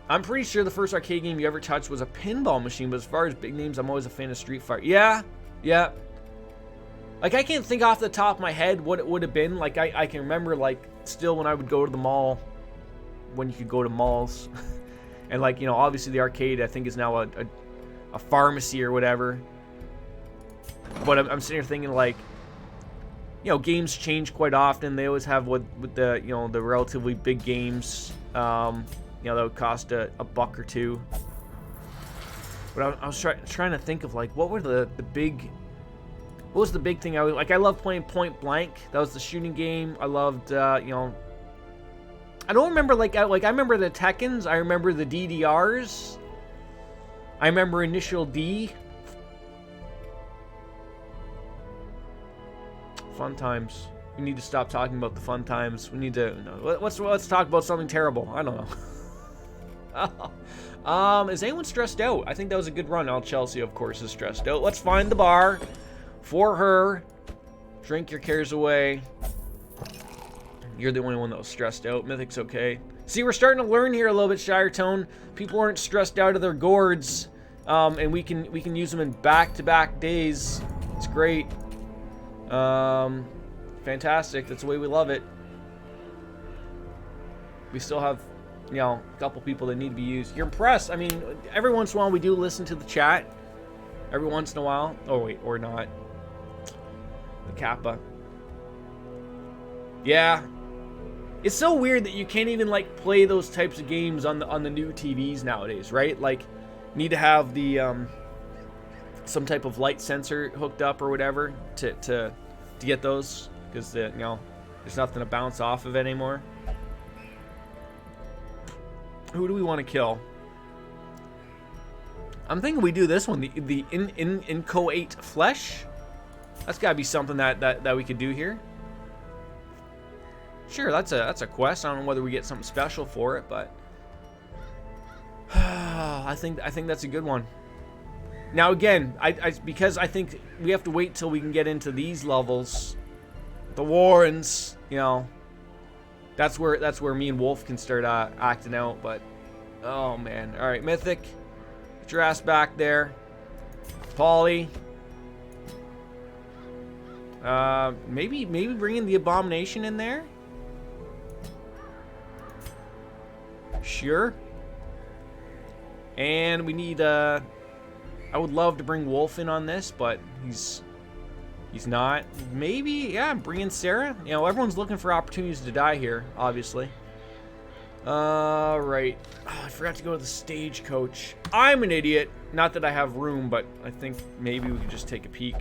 I'm pretty sure the first arcade game you ever touched was a pinball machine, but as far as big names, I'm always a fan of Street Fighter. Yeah. Like, I can't think off the top of my head what it would have been. Like, I can remember, like, still when I would go to the mall, when you could go to malls. And, like, you know, obviously the arcade, I think, is now a pharmacy or whatever. But I'm sitting here thinking, like, you know, games change quite often. They always have with the, you know, the relatively big games, you know, that would cost a buck or two. But I was trying to think of, like, what were the big, what was the big thing I loved playing Point Blank. That was the shooting game. I loved, you know, I don't remember, like I remember the Tekkens. I remember the DDRs. I remember Initial D. Fun times. We need to stop talking about the fun times. We need to. No, let's talk about something terrible. I don't know. Is anyone stressed out? I think that was a good run. Chelsea, of course, is stressed out. Let's find the bar for her. Drink your cares away. You're the only one that was stressed out. Mythic's okay. See, we're starting to learn here a little bit, Shiretone. People aren't stressed out of their gourds, and we can use them in back-to-back days. It's great. Fantastic. That's the way we love it. We still have, you know, a couple people that need to be used. You're impressed. I mean, every once in a while we do listen to the chat. Every once in a while. Oh wait, or not. The Kappa. Yeah. It's so weird that you can't even like play those types of games on the new TVs nowadays, right? Like, you need to have the some type of light sensor hooked up or whatever to get those, because you know, there's nothing to bounce off of it anymore. Who do we want to kill? I'm thinking we do this one, the inchoate flesh. That's got to be something that we could do here. Sure, that's a quest. I don't know whether we get something special for it, but I think that's a good one. Now again, because I think we have to wait till we can get into these levels. The Warrens, you know, that's where me and Wolf can start acting out. But oh man, all right, Mythic, get your ass back there. Polly, maybe bringing the Abomination in there. Sure. And we need I would love to bring Wolf in on this, but he's not. Maybe, yeah, bring in Sarah. You know, everyone's looking for opportunities to die here, obviously. Right. Oh, I forgot to go to the stagecoach. I'm an idiot. Not that I have room, but I think maybe we could just take a peek.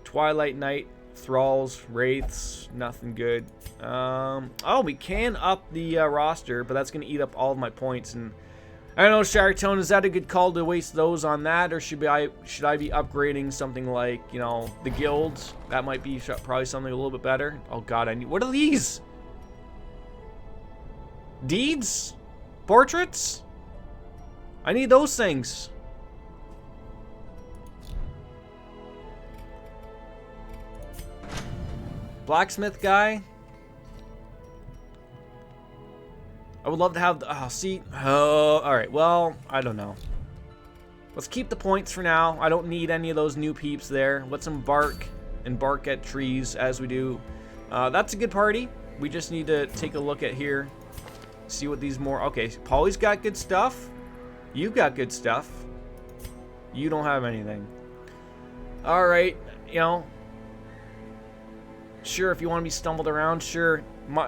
Twilight Night, Thralls, Wraiths, nothing good. Oh, we can up the roster, but that's going to eat up all of my points. And I don't know, Sharktone, is that a good call to waste those on that, or should I be upgrading something like, you know, the guilds? That might be probably something a little bit better. Oh God, what are these? Deeds? Portraits? I need those things. Blacksmith guy. I would love to have the, alright, well, I don't know. Let's keep the points for now. I don't need any of those new peeps there. Let's embark and bark at trees as we do. That's a good party. We just need to take a look at here. See what these more, okay, Polly's got good stuff. You've got good stuff. You don't have anything. Alright, you know. Sure, if you want to be stumbled around, sure.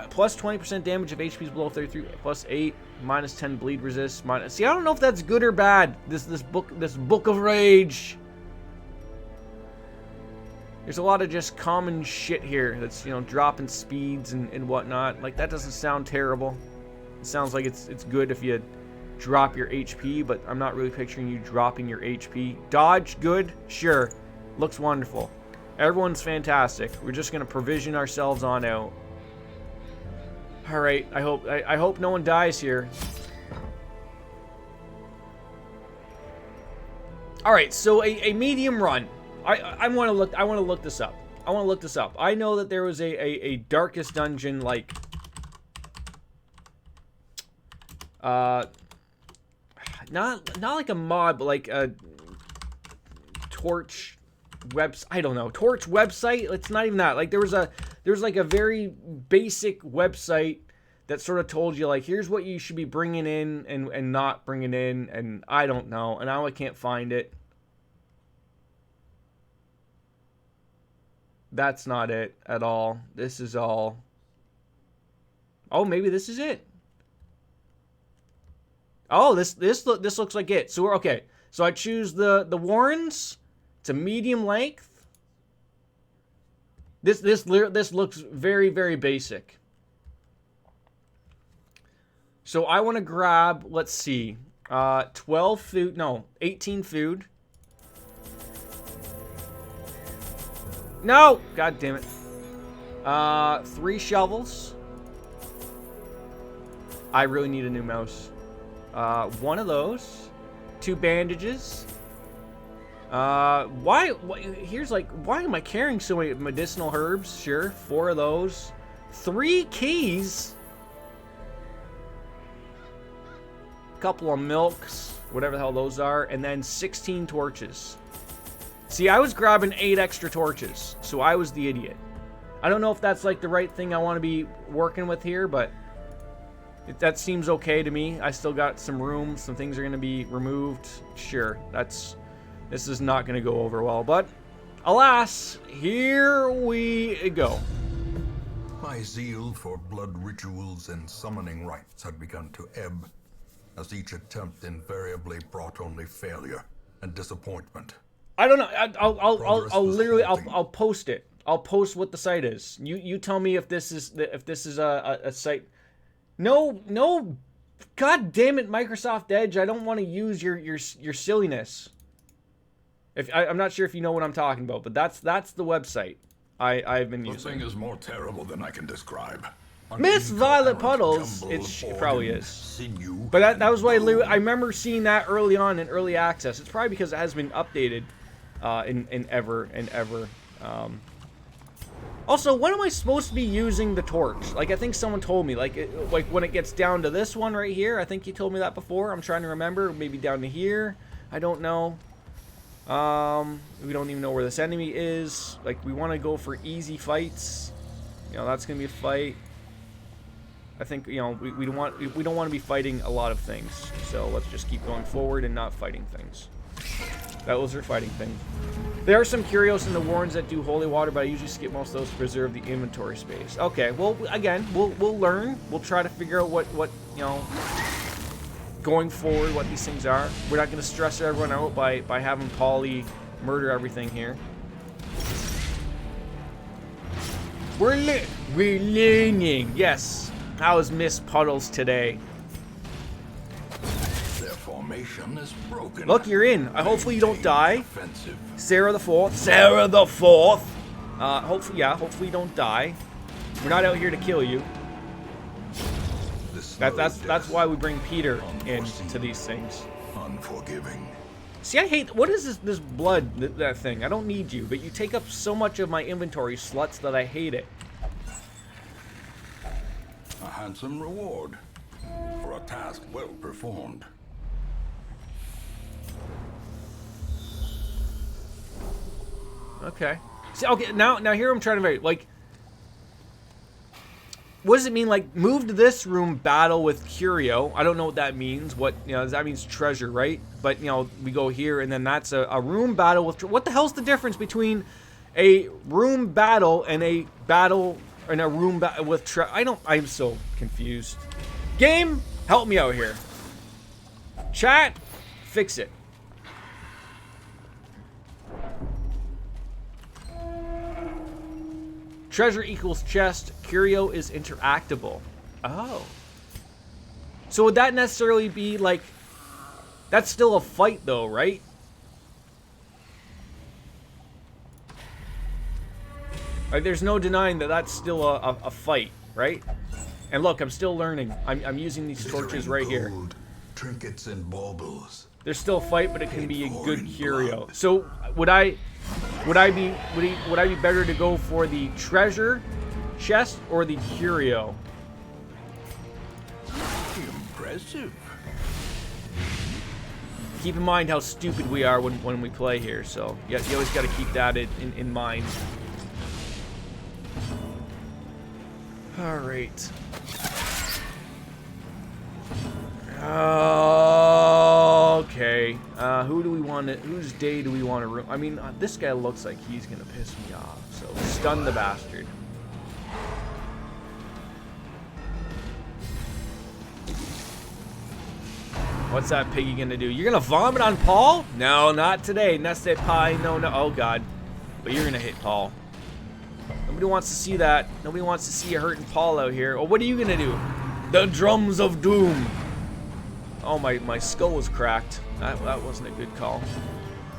Plus 20% damage if HP is below 33. Plus 8. Minus 10 bleed resist. See, I don't know if that's good or bad. This book of rage. There's a lot of just common shit here. That's, you know, dropping speeds and whatnot. Like, that doesn't sound terrible. It sounds like it's good if you drop your HP, but I'm not really picturing you dropping your HP. Dodge, good, sure. Looks wonderful. Everyone's fantastic. We're just gonna provision ourselves on out. All right. I hope no one dies here. All right. So a medium run. I want to look this up. I know that there was a darkest dungeon like not like a mod, but like a Torch website. I don't know, Torch website. It's not even that. Like there was like a very basic website that sort of told you like, here's what you should be bringing in and not bringing in, and I don't know, and now I can't find it. That's not it at all. This is all. Oh, maybe this is it. Oh, this looks like it. So we're okay. So I choose the Warrens. It's a medium length. This looks very, very basic. So I want to grab, let's see, 12 food, no, 18 food. No, god damn it. 3 shovels. I really need a new mouse. 1 of those. 2 bandages. Here's like, why am I carrying so many medicinal herbs? Sure, 4 of those. 3 keys. Couple of milks, whatever the hell those are, and then 16 torches. See, I was grabbing 8 extra torches, so I was the idiot. I don't know if that's like the right thing I want to be working with here, but that seems okay to me. I still got some room, some things are going to be removed. Sure, this is not going to go over well, but alas, here we go. My zeal for blood rituals and summoning rites had begun to ebb, as each attempt invariably brought only failure and disappointment. I don't know. I'll literally halting. I'll post it. I'll post what the site is. You tell me if this is a site. No. God damn it, Microsoft Edge! I don't want to use your silliness. I'm not sure if you know what I'm talking about, but that's the website I've been The using. thing is more terrible than I can describe. Miss Violet Puddles. Jumble It of probably organ, is. sinew, But that was why bone. I remember seeing that early on in early access. It's probably because it has been updated in ever and ever. Also, when am I supposed to be using the torch? Like, I think someone told me, like when it gets down to this one right here. I think you told me that before. I'm trying to remember. Maybe down to here. I don't know. We don't even know where this enemy is. Like, we want to go for easy fights. You know, that's gonna be a fight. I think, you know, we don't want to be fighting a lot of things. So let's just keep going forward and not fighting things. Those are fighting things. There are some curios in the warrens that do holy water, but I usually skip most of those to preserve the inventory space. Okay, well, again, we'll learn. We'll try to figure out what you know, going forward, what these things are. We're not going to stress everyone out by having Polly murder everything here. We're learning. Yes. How's Miss Puddles today? Their formation is broken. Look, you're in. Hopefully you don't die. Offensive. Sarah the Fourth. Sarah the Fourth. Hopefully you don't die. We're not out here to kill you. That's why we bring Peter into these things. Unforgiving. See, I hate. What is this blood? That thing? I don't need you, but you take up so much of my inventory, sluts, that I hate it. A handsome reward for a task well performed. Okay. See, okay. Now here I'm trying to very like. What does it mean? Like, move to this room, battle with Curio. I don't know what that means. What, you know, that means treasure, right? But, you know, we go here, and then that's a room battle with... What the hell's the difference between a room battle and a battle... And a room battle with treasure? I'm so confused. Game, help me out here. Chat, fix it. Treasure equals chest. Curio is interactable. Oh. So would that necessarily be like... That's still a fight though, right? Like, there's no denying that that's still a fight, right? And look, I'm still learning. I'm using these torches right here. Gold, trinkets and baubles. There's still a fight, but it can be a good curio. So would I be better to go for the treasure chest or the curio? Impressive. Keep in mind how stupid we are when we play here, so you always got to keep that in mind. All right. Okay. Who do we want to? Whose day do we want to? I mean, this guy looks like he's gonna piss me off. So stun the bastard. What's that piggy gonna do? You're gonna vomit on Paul? No, not today. Neste pie. No. Oh God. But you're gonna hit Paul. Nobody wants to see that. Nobody wants to see you hurting Paul out here. Oh, what are you gonna do? The drums of doom. Oh, my skull was cracked. That wasn't a good call.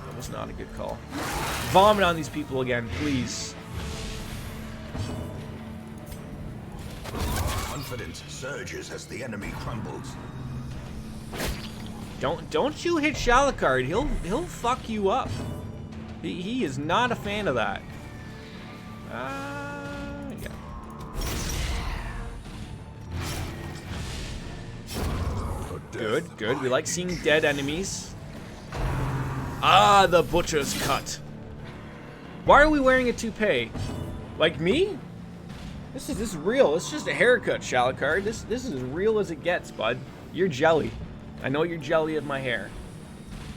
That was not a good call. Vomit on these people again, please. Confidence surges as the enemy crumbles. Don't you hit Shalakard. He'll fuck you up. He is not a fan of that. Yeah. Good. We like seeing dead enemies. Ah, the butcher's cut. Why are we wearing a toupee? Like me? This is real. It's just a haircut, Shalakard. This is as real as it gets, bud. You're jelly. I know you're jelly of my hair.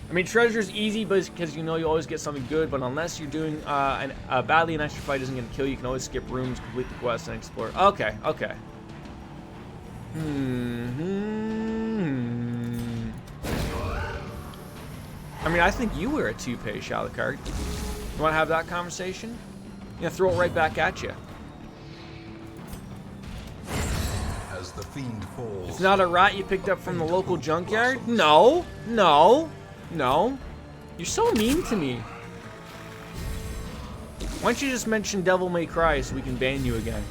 I mean, treasure's easy, but because you know you always get something good. But unless you're doing badly, an extra fight isn't going to kill you. You can always skip rooms, complete the quest, and explore. Okay. I mean, I think you wear a toupee, Shalakard. You want to have that conversation? Yeah, throw it right back at you. As the fiend falls, It's not a rat you picked up from the local junkyard? No, no, no. You're so mean to me. Why don't you just mention Devil May Cry so we can ban you again?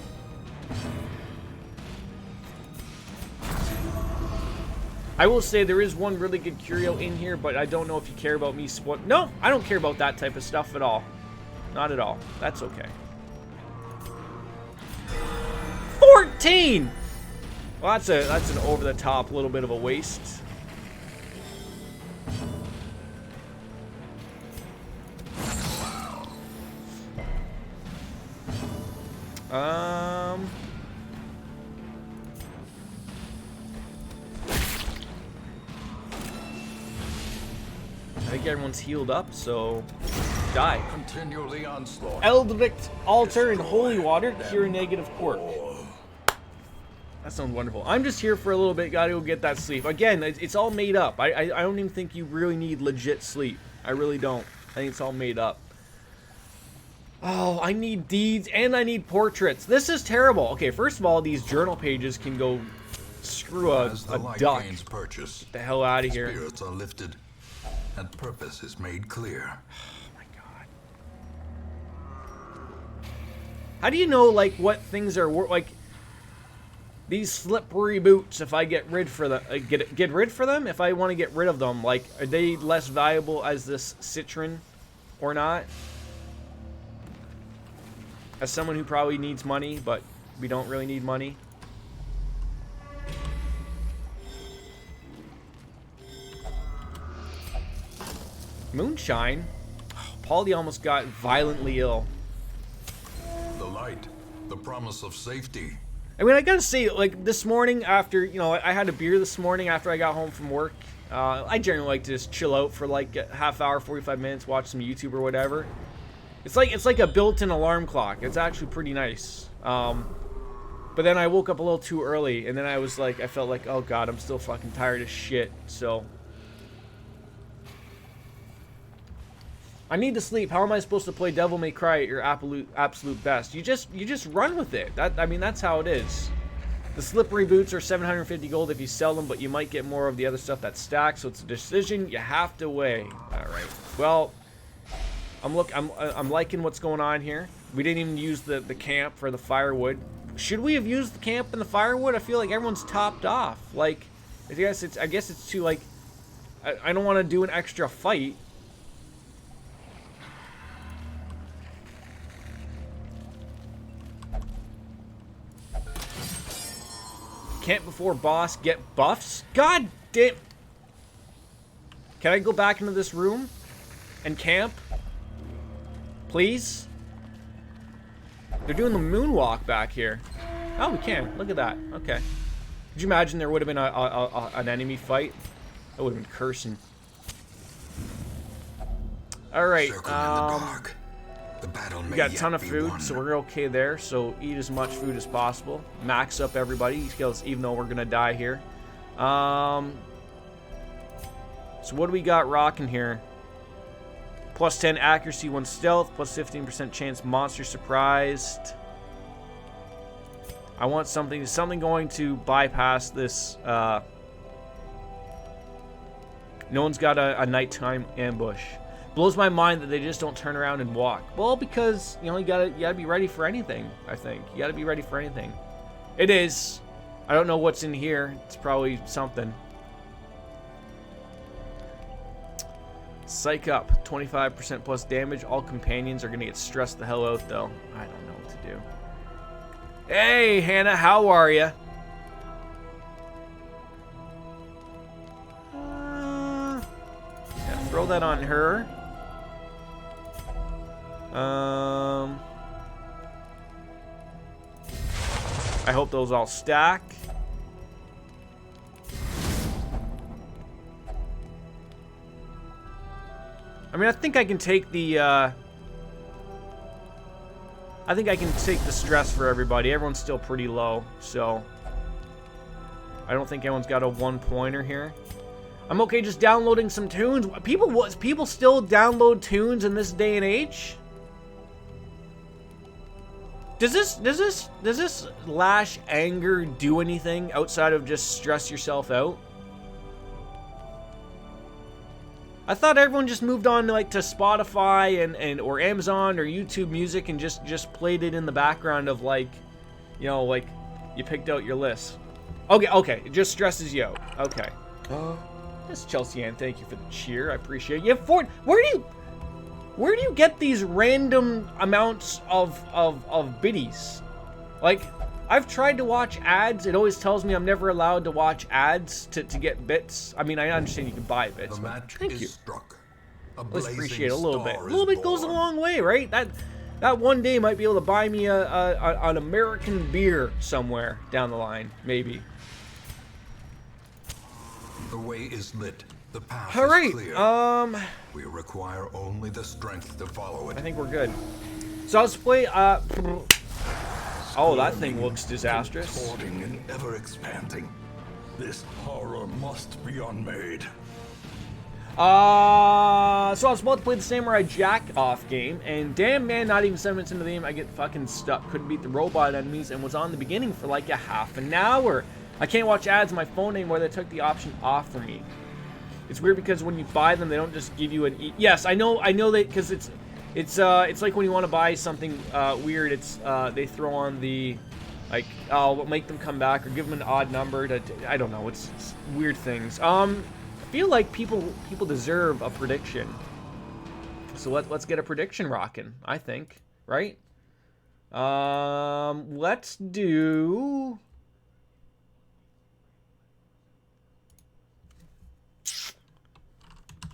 I will say there is one really good curio in here, but I don't know if you care about me No, I don't care about that type of stuff at all. Not at all. That's okay. 14! Well, that's an over-the-top little bit of a waste. I think everyone's healed up, so die. continue the onslaught. Eldritch Altar and Holy Water, cure negative quirk. That sounds wonderful. I'm just here for a little bit, gotta go get that sleep. Again, it's all made up. I don't even think you really need legit sleep. I really don't. I think it's all made up. Oh, I need deeds and I need portraits. This is terrible. Okay, first of all, these journal pages can go screw a duck. Purchase, Get the hell out of here. spirits are lifted, and purpose is made clear. Oh my god. How do you know, like, what things are like these slippery boots? If I get rid for them, get rid for them. If I want to get rid of them, like, are they less valuable as this citron or not? As someone who probably needs money, but we don't really need money. Moonshine? Oh, Paulie almost got violently ill. The light, the promise of safety. I mean, I gotta say, like, this morning after, you know, I had a beer this morning after I got home from work. I generally like to just chill out for like a half hour, 45 minutes, watch some YouTube or whatever. It's like a built-in alarm clock. It's actually pretty nice. But then I woke up a little too early, and then I was like, I felt like, oh god, I'm still fucking tired as shit. So I need to sleep. How am I supposed to play Devil May Cry at your absolute best? You just run with it. I mean, that's how it is. The slippery boots are 750 gold if you sell them, but you might get more of the other stuff that stacks. So it's a decision you have to weigh. All right. Well, I'm liking what's going on here. We didn't even use the camp for the firewood. Should we have used the camp and the firewood? I feel like everyone's topped off. Like, I guess it's too, like, I don't want to do an extra fight. Camp before boss, get buffs? God damn. Can I go back into this room and camp? Please? They're doing the moonwalk back here. Oh, we can. Look at that. Okay. Could you imagine there would have been an enemy fight? That would have been cursing. Alright, we got a ton of food, so we're okay there. So eat as much food as possible. Max up everybody, even though we're gonna die here. So what do we got rocking here? Plus 10 accuracy when stealth, plus 15% chance monster surprised. I want something going to bypass this. No one's got a nighttime ambush. Blows my mind that they just don't turn around and walk. Well, because you know you gotta be ready for anything. I think you gotta be ready for anything. It is. I don't know what's in here. It's probably something. Psych up, 25% plus damage. All companions are gonna get stressed the hell out, though. I don't know what to do. Hey, Hannah, how are ya? Yeah, throw that on her. I hope those all stack. I mean, I think I can take the, I think I can take the stress for everybody. Everyone's still pretty low, so I don't think anyone's got a one-pointer here. I'm okay just downloading some tunes. People still download tunes in this day and age? Does this lash anger do anything outside of just stress yourself out? I thought everyone just moved on to, like, to Spotify and or Amazon or YouTube Music and just played it in the background of, like, you know, like you picked out your list. Okay, it just stresses you out. Okay. Yes, Chelsea Ann, thank you for the cheer. I appreciate it. You have where do you get these random amounts of biddies? Like, I've tried to watch ads. It always tells me I'm never allowed to watch ads to get bits. I mean, I understand you can buy bits. The match thank you. is struck. Let's appreciate it a little bit. A little bit goes a long way, right? That one day might be able to buy me an American beer somewhere down the line, maybe. The way is lit. The path All right. is clear. We require only the strength to follow it. I think we're good. So let's play. Oh, that thing looks disastrous. Contorting and ever expanding. This horror must be unmade. So I was about to play the Samurai Jack off game, and damn man, not even 7 minutes into the game, I get fucking stuck. Couldn't beat the robot enemies, and was on the beginning for like a half an hour. I can't watch ads on my phone anymore. They took the option off for me. It's weird because when you buy them, they don't just give you an yes, I know that, because it's like when you want to buy something weird, it's they throw on the, like, oh, make them come back or give them an odd number to, I don't know, it's weird things. I feel like people deserve a prediction, so let's get a prediction rocking, I think, right? Let's do,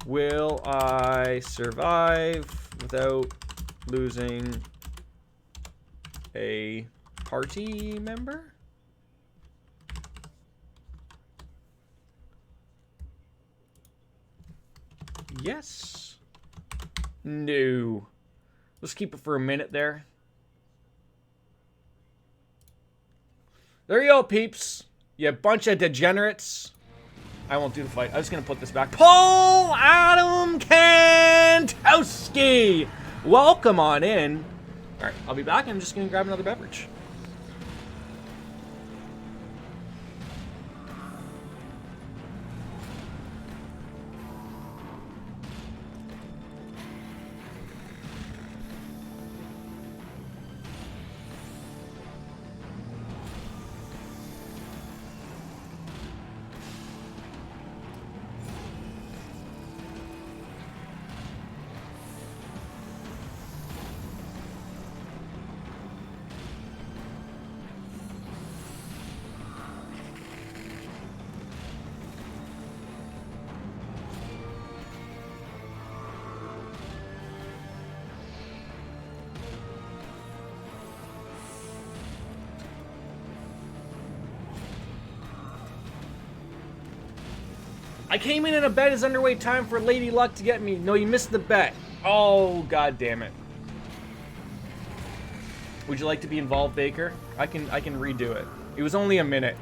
will I survive without losing a party member? Yes. No. Let's keep it for a minute there. There you go, peeps. You bunch of degenerates. I won't do the fight. I'm just going to put this back. Paul Adam Kantowski! Welcome on in. All right, I'll be back. I'm just going to grab another beverage. I came in a bet is underway. Time for Lady Luck to get me. No, you missed the bet. Oh, god damn it. Would you like to be involved, Baker? I can redo it. It was only a minute.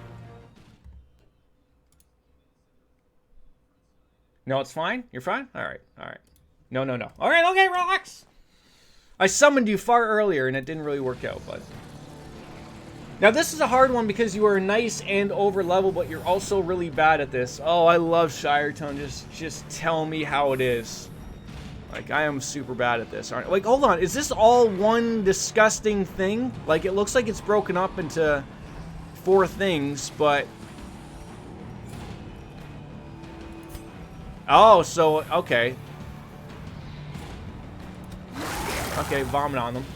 No, it's fine? You're fine? Alright, alright. No. Alright, okay, relax. I summoned you far earlier and it didn't really work out, but... Now this is a hard one because you are nice and over level, but you're also really bad at this. Oh, I love Shiretone. Just tell me how it is. Like, I am super bad at this, aren't I? Like, hold on. Is this all one disgusting thing? Like, it looks like it's broken up into 4 things, but... Oh, so, okay. Okay, vomit on them.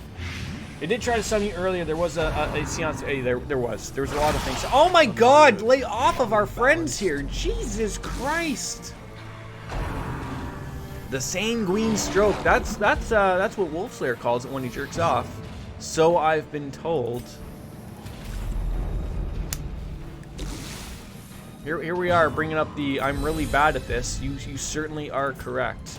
It did try to summon you earlier. There was a seance. Hey, there was a lot of things. Oh my god, lay off of our friends here. Jesus Christ. The sanguine stroke. That's what Wolfslayer calls it when he jerks off. So I've been told. Here we are bringing up the I'm really bad at this. You certainly are correct.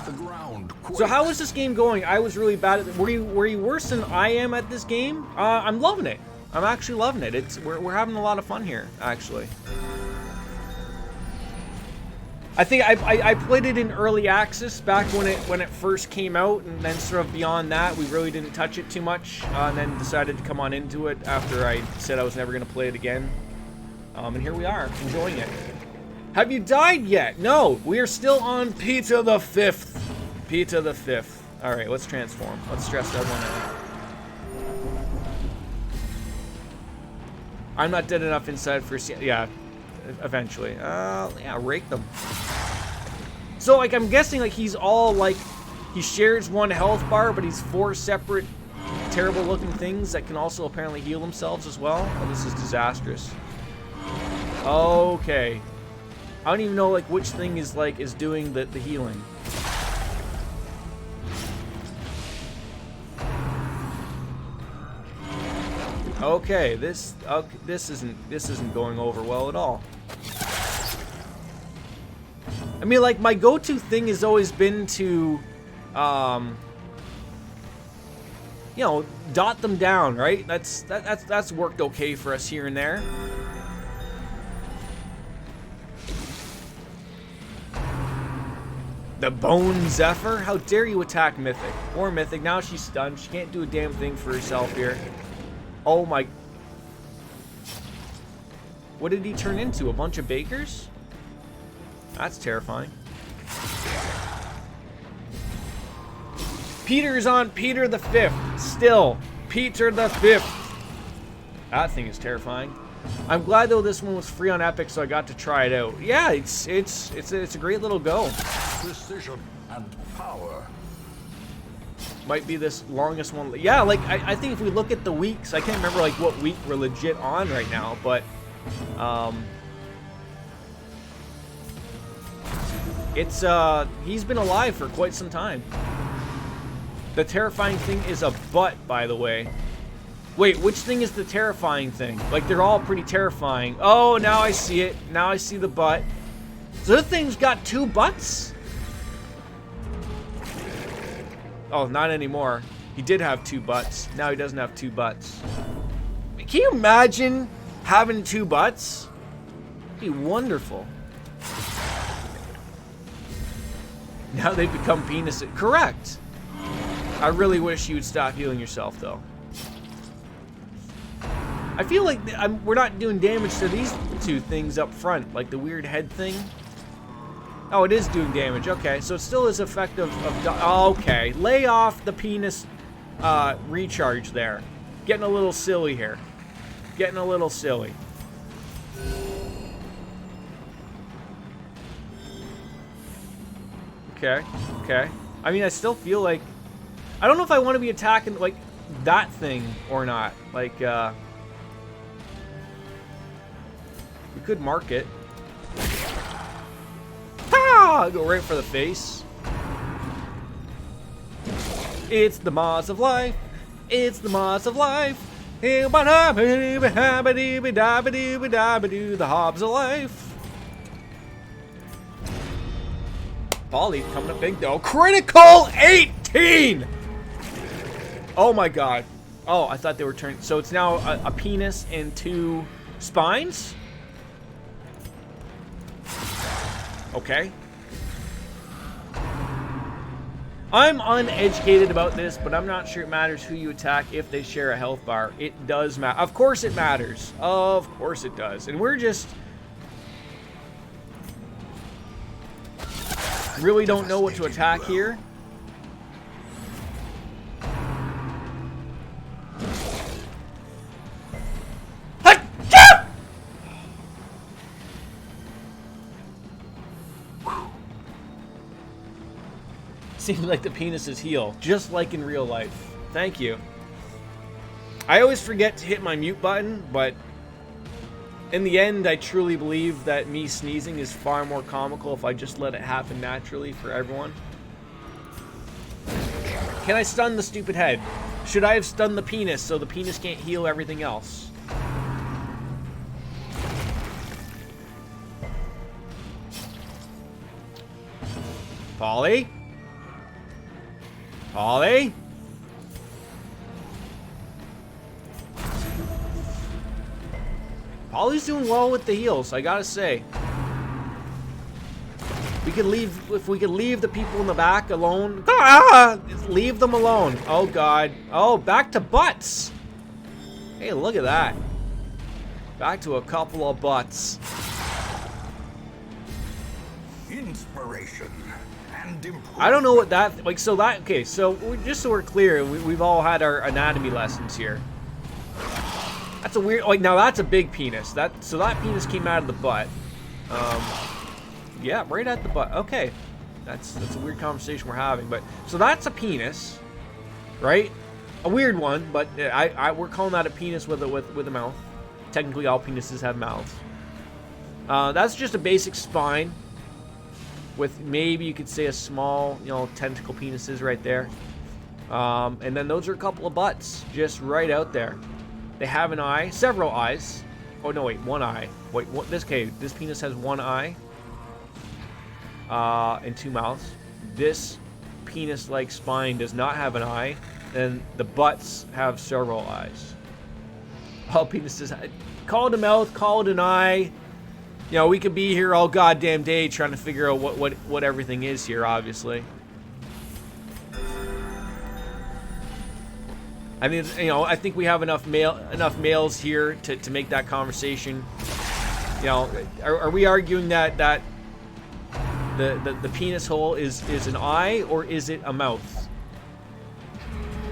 The ground quakes. So how is this game going? I was really bad at it. Were you worse than I am at this game? I'm loving it. I'm actually loving it. We're having a lot of fun here, actually. I think I played it in early access back when it first came out, and then sort of beyond that, we really didn't touch it too much, and then decided to come on into it after I said I was never going to play it again. And here we are, enjoying it. Have you died yet? No, we are still on Peter the 5th. Peter the 5th. All right, let's transform. Let's stress that one out. I'm not dead enough inside for... Yeah, eventually. Yeah, rake them. So, like, I'm guessing, like, he's all, like... He shares one health bar, but he's 4 separate terrible-looking things that can also apparently heal themselves as well. Oh, this is disastrous. Okay. I don't even know, like, which thing is, like, is doing the healing. Okay, this isn't going over well at all. I mean, like, my go-to thing has always been to, you know, dot them down, right? That's worked okay for us here and there. The Bone Zephyr? How dare you attack Mythic? Or Mythic. Now she's stunned. She can't do a damn thing for herself here. Oh my... What did he turn into? A bunch of bakers? That's terrifying. Peter's on Peter the 5th. Still. Peter the 5th. That thing is terrifying. I'm glad though this one was free on Epic, so I got to try it out. Yeah, it's a great little go. Precision and power. Might be this longest one. Yeah, like I think if we look at the weeks, I can't remember like what week we're legit on right now, but it's he's been alive for quite some time. The terrifying thing is a butt, by the way. Wait, which thing is the terrifying thing? Like, they're all pretty terrifying. Oh, now I see it. Now I see the butt. So the thing's got 2 butts? Oh, not anymore. He did have 2 butts. Now he doesn't have 2 butts. Can you imagine having 2 butts? It'd be wonderful. Now they've become penises. Correct. I really wish you would stop healing yourself, though. I feel like we're not doing damage to these 2 things up front, like the weird head thing. Oh, it is doing damage. Okay, so it still is effective. Okay, lay off the penis recharge there. Getting a little silly here. Getting a little silly. Okay, okay. I mean, I still feel like... I don't know if I want to be attacking, like, that thing or not. Like, we could mark it. Ha! Go right for the face. It's the Moss of Life. It's the Moss of Life. The Hobbs of Life. Polly coming up big though. Critical 18! Oh my god. Oh, I thought they were turning. So it's now a penis and 2 spines? Okay. I'm uneducated about this, but I'm not sure it matters who you attack if they share a health bar. It does matter. Of course it matters. Of course it does. And we're just... really don't know what to attack here. Seems like the penises heal, just like in real life. Thank you. I always forget to hit my mute button, but in the end, I truly believe that me sneezing is far more comical if I just let it happen naturally for everyone. Can I stun the stupid head? Should I have stunned the penis so the penis can't heal everything else? Polly? Polly? Polly's doing well with the heals, I gotta say. We could leave, if we could leave the people in the back alone. Ah! Leave them alone. Oh God. Oh, back to butts. Hey, look at that. Back to a couple of butts. Inspiration and improvement. I don't know what that, like, so that, okay, so just so we're clear, we've all had our anatomy lessons here. That's a weird, like, now that's a big penis. So that penis came out of the butt. Yeah, right at the butt. Okay. That's a weird conversation we're having, but, so that's a penis, right? A weird one, but we're calling that a penis with a mouth. Technically, all penises have mouths. That's just a basic spine with maybe you could say a small, you know, tentacle penises right there. And then those are a couple of butts just right out there. They have an eye, several eyes. Oh no, wait, one eye. Wait, what? This penis has one eye and two mouths. This penis-like spine does not have an eye, and the butts have several eyes. All penises, call it a mouth, call it an eye. You know, we could be here all goddamn day trying to figure out what everything is here, obviously. I mean, you know, I think we have enough males here to make that conversation. You know, are we arguing that the penis hole is an eye, or is it a mouth?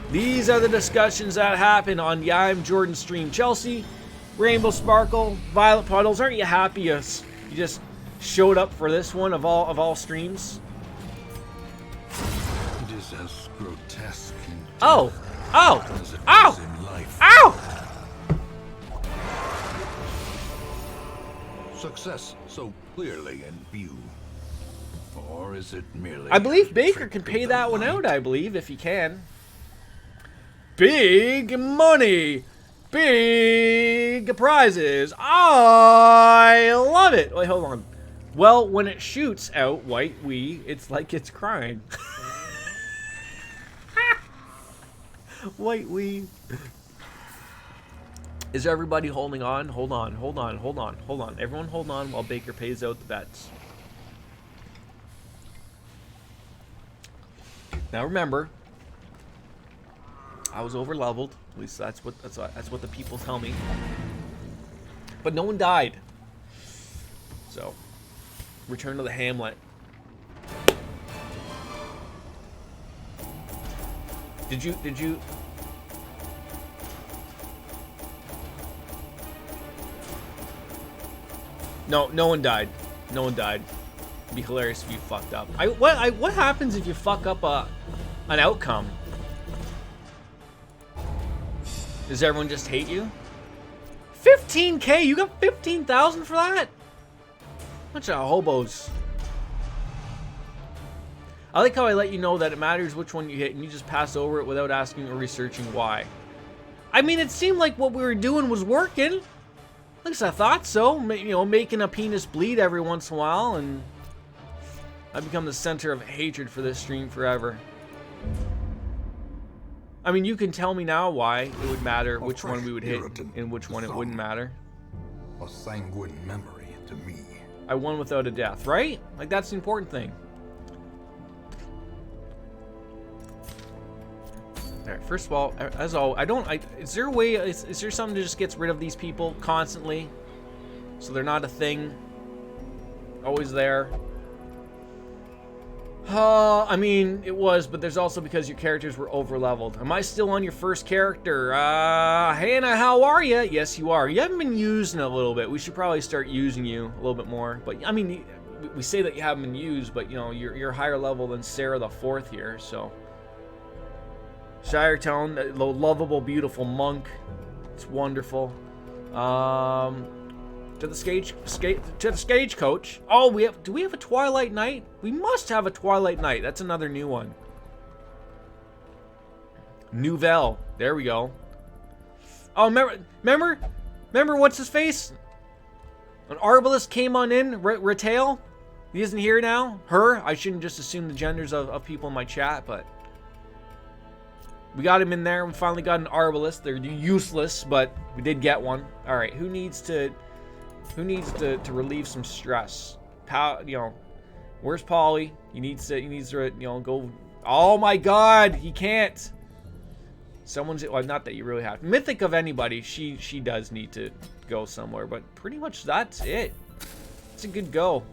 These are the discussions that happen on the I'm Jordan stream. Chelsea, Rainbow Sparkle, Violet Puddles, aren't you happy you just showed up for this one of all streams? It is as grotesque in Oh! Oh! as it Ow! is in life. Ow! Success so clearly in view. Or is it merely I believe a Baker trick can of pay the that one mind? out, I believe, if he can. Big money! Big prizes! I love it! Wait, hold on. Well, when it shoots out white wee, it's like it's crying. White wee. Is everybody holding on? Hold on, hold on, hold on, hold on. Everyone hold on while Baker pays out the bets. Now remember, I was over leveled. At least that's what the people tell me. But no one died. So, return to the Hamlet. Did you? No one died. No one died. It'd be hilarious if you fucked up. What happens if you fuck up an outcome? Does everyone just hate you? 15K? You got 15,000 for that? Bunch of hobos. I like how I let you know that it matters which one you hit and you just pass over it without asking or researching why. I mean, it seemed like what we were doing was working. At least I thought so. You know, making a penis bleed every once in a while, and I become the center of hatred for this stream forever. I mean, you can tell me now why it would matter which one we would hit and which one it wouldn't matter. A sanguine memory to me. I won without a death, right? Like, that's the important thing. Alright, first of all, as always, is there a way, is there something that just gets rid of these people constantly? So they're not a thing? Always there? I mean, it was, but there's also because your characters were over-leveled. Am I still on your first character? Hannah, how are you? Yes, you are. You haven't been used in a little bit. We should probably start using you a little bit more. But, I mean, we say that you haven't been used, but, you know, you're higher level than Sarah the Fourth here, so. Shiretown, the lovable, beautiful monk. It's wonderful. To the stagecoach. Oh, do we have a Twilight Night? We must have a Twilight Night. That's another new one. Nouvelle. There we go. Oh, remember what's his face? An Arbalest came on in, Retail. He isn't here now. Her. I shouldn't just assume the genders of people in my chat, but we got him in there. We finally got an Arbalest. They're useless, but we did get one. All right, who needs to relieve some stress? You know, Where's Polly? He needs to, you know, go. Oh my God, he can't. Someone's, well, not that you really have. Mythic of anybody, she does need to go somewhere, but pretty much that's it. It's a good go.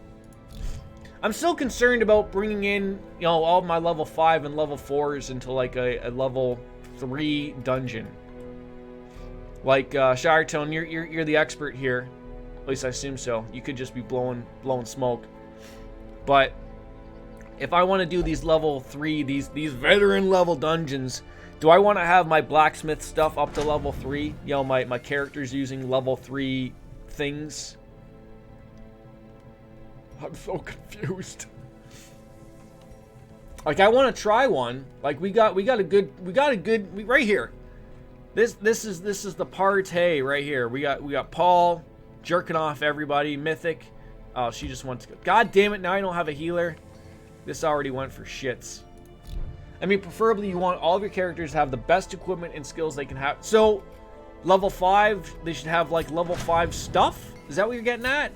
I'm still concerned about bringing in, you know, all my level 5 and level 4s into like a level 3 dungeon. Like Shiretone, you're the expert here. At least I assume so. You could just be blowing smoke. But if I want to do these level 3, these veteran level dungeons, do I want to have my blacksmith stuff up to level 3? You know, my characters using level 3 things? I'm so confused. Like, I want to try one. Like, we got a good right here. This is the party right here. We got Paul jerking off everybody. Mythic. Oh, she just wants to go. God damn it! Now I don't have a healer. This already went for shits. I mean, preferably you want all of your characters to have the best equipment and skills they can have. So, level 5, they should have like level 5 stuff. Is that what you're getting at?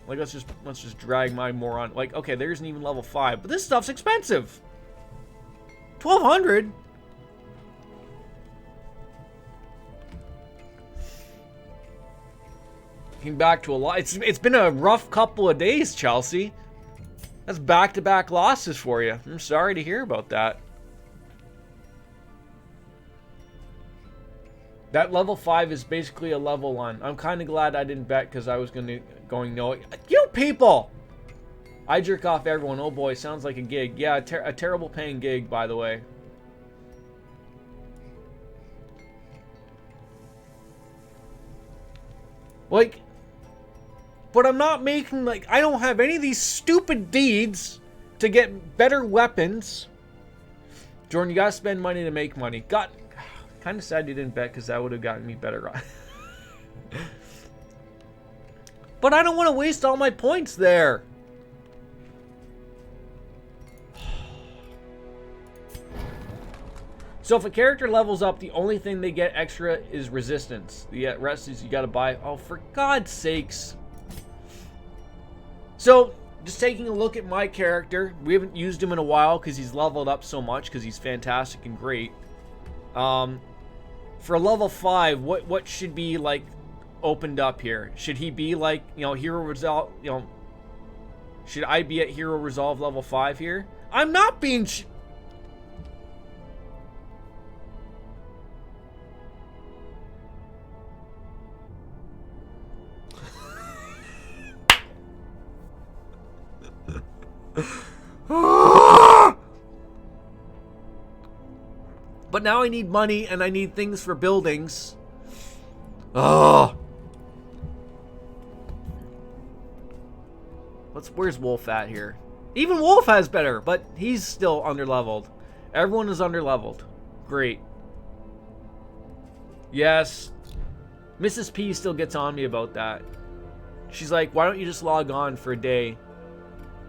Like, let's just drag my moron. Like, okay, there isn't even level 5, but this stuff's expensive. 1,200. Came back to a lot. It's been a rough couple of days, Chelsea. That's back-to-back losses for you. I'm sorry to hear about that. That level 5 is basically a level 1. I'm kind of glad I didn't bet because I was going no. You people! I jerk off everyone. Oh boy, sounds like a gig. Yeah, a terrible paying gig, by the way. Like, but I'm not making, like, I don't have any of these stupid deeds to get better weapons. Jordan, you gotta spend money to make money. Kind of sad you didn't bet because that would have gotten me better. But I don't want to waste all my points there. So if a character levels up, the only thing they get extra is resistance. The rest is you gotta buy. Oh, for God's sakes. So, just taking a look at my character. We haven't used him in a while because he's leveled up so much because he's fantastic and great. For level 5, what should be, like, opened up here? Should he be, like, you know, Hero Resolve, you know... Should I be at Hero Resolve level 5 here? I'm not being... But now I need money and I need things for buildings. Oh. Where's Wolf at here? Even Wolf has better, but he's still underleveled. Everyone is underleveled. Great. Yes. Mrs. P still gets on me about that. She's like, why don't you just log on for a day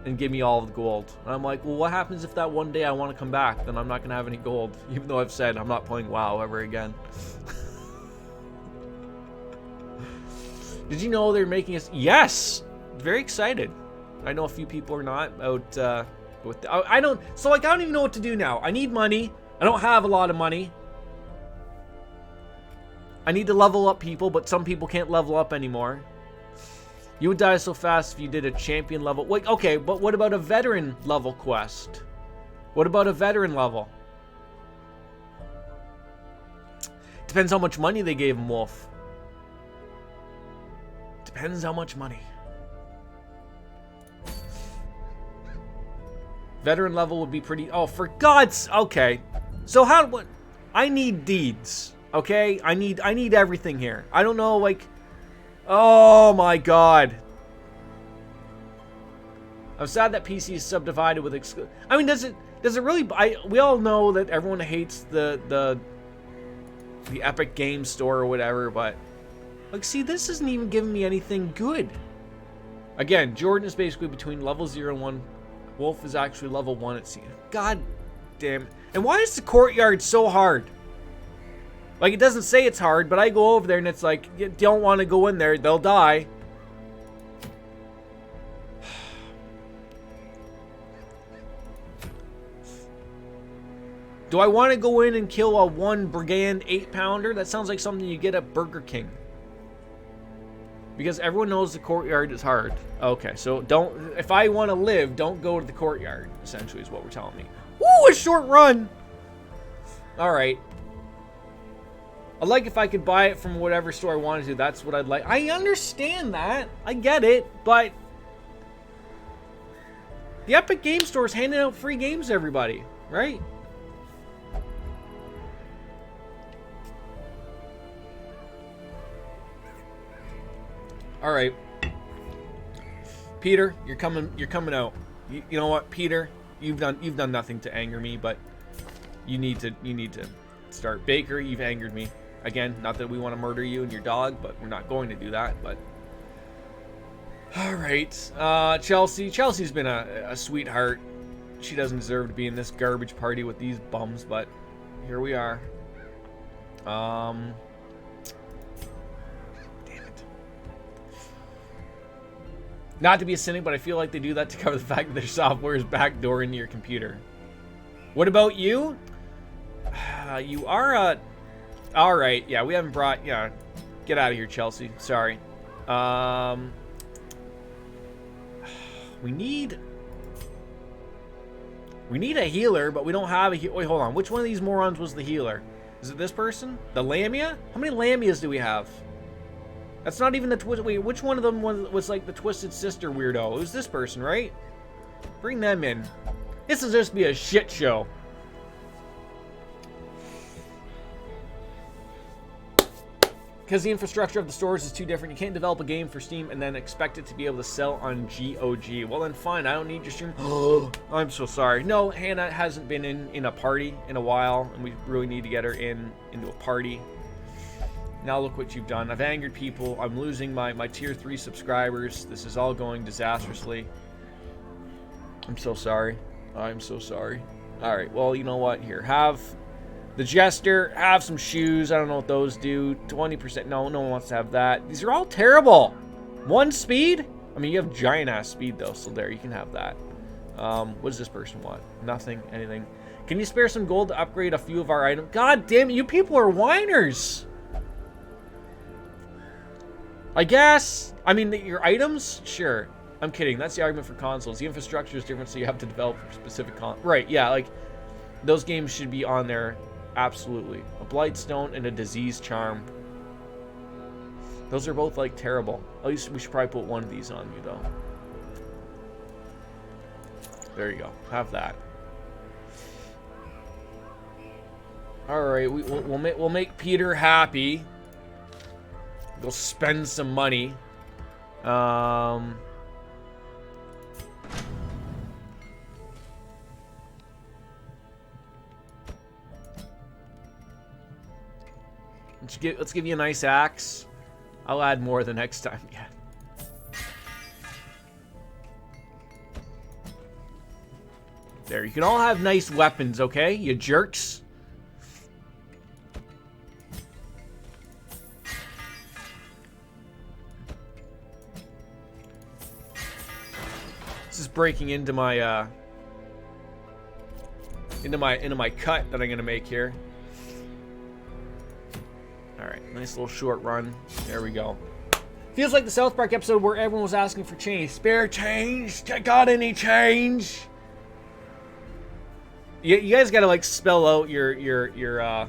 and give me all of the gold? And I'm like, well, what happens if that one day I want to come back? Then I'm not going to have any gold. Even though I've said I'm not playing WoW ever again. Did you know they're making us... Yes! Very excited. I know a few people are not out with... I don't... So, like, I don't even know what to do now. I need money. I don't have a lot of money. I need to level up people, but some people can't level up anymore. You would die so fast if you did a champion level. Wait, okay, but what about a veteran level quest? What about a veteran level? Depends how much money they gave him, Wolf. Depends how much money. Veteran level would be pretty... Oh, for God's... Okay. So how... What? I need deeds. Okay? I need everything here. I don't know, like... Oh my God. I'm sad that PC is subdivided with I mean, does it really... we all know that everyone hates the Epic Games Store or whatever, but... Like, see, this isn't even giving me anything good. Again, Jordan is basically between level 0 and 1. Wolf is actually level 1 at sea. God damn. And why is the courtyard so hard? Like, it doesn't say it's hard, but I go over there and it's like, you don't want to go in there, they'll die. Do I want to go in and kill a 1 brigand 8-pounder? That sounds like something you get at Burger King. Because everyone knows the courtyard is hard. Okay, so don't... If I want to live, don't go to the courtyard, essentially, is what we're telling me. Woo, a short run! Alright. I'd like if I could buy it from whatever store I wanted to. That's what I'd like. I understand that. I get it, but... The Epic Game Store is handing out free games to everybody, right? All right, Peter, you're coming out. You know what, Peter? You've done nothing to anger me, but you need to start. Baker, you've angered me again. Not that we want to murder you and your dog, but we're not going to do that. But all right, Chelsea's been a sweetheart. She doesn't deserve to be in this garbage party with these bums, but here we are. Not to be a cynic, but I feel like they do that to cover the fact that their software is backdoor into your computer. What about you? You are a... Alright, yeah, we haven't brought... Yeah, get out of here, Chelsea. Sorry. We need a healer, but we don't have a healer. Wait, hold on. Which one of these morons was the healer? Is it this person? The Lamia? How many Lamias do we have? That's not even the twist. Wait, which one of them was like the Twisted Sister weirdo? It was this person, right? Bring them in. This will just be a shit show. Because the infrastructure of the stores is too different. You can't develop a game for Steam and then expect it to be able to sell on GOG. Well, then fine. I don't need your stream. I'm so sorry. No, Hannah hasn't been in a party in a while, and we really need to get her into a party. Now look what you've done. I've angered people. I'm losing my tier 3 subscribers. This is all going disastrously. I'm so sorry. I'm so sorry. All right. Well, you know what? Here, have the Jester. Have some shoes. I don't know what those do. 20%. No one wants to have that. These are all terrible. 1 speed? I mean, you have giant ass speed though. So there, you can have that. What does this person want? Nothing. Anything. Can you spare some gold to upgrade a few of our items? God damn it! You people are whiners. I guess. I mean, your items? Sure. I'm kidding. That's the argument for consoles. The infrastructure is different, so you have to develop for specific Right, yeah, like, those games should be on there. Absolutely. A Blightstone and a Disease Charm. Those are both, like, terrible. At least we should probably put one of these on you, though. There you go. Have that. Alright, we'll make Peter happy. Go spend some money. Let's give you a nice axe. I'll add more the next time. Yeah. There, you can all have nice weapons, okay? You jerks. This is breaking into my cut that I'm gonna make here. All right, nice little short run. There we go. Feels like the South Park episode where everyone was asking for change. Spare change? Got any change? You guys gotta like spell out your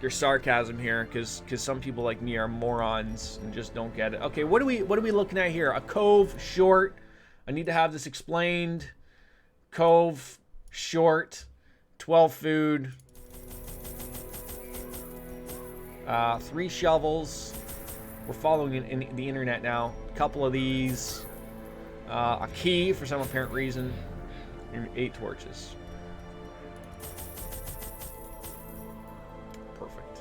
sarcasm here, because some people like me are morons and just don't get it. Okay, what are we looking at here? A cove, short. I need to have this explained. Cove, short, 12 food, 3 shovels. We're following in the internet now. A couple of these, a key for some apparent reason, and 8 torches. Perfect.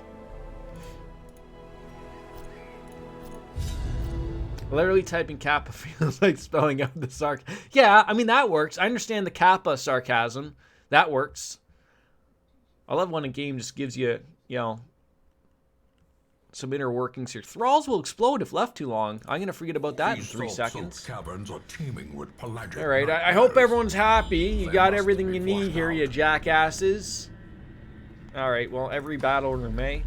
Literally typing Kappa feels like spelling out the sarc. Yeah, I mean, that works. I understand the Kappa sarcasm. That works. I love when a game just gives you, you know, some inner workings here. Thralls will explode if left too long. I'm going to forget about that in 3 seconds. Caverns are teeming with pelagic all right, I hope everyone's happy. You got everything you need here, you jackasses. Alright, well, every battle in May.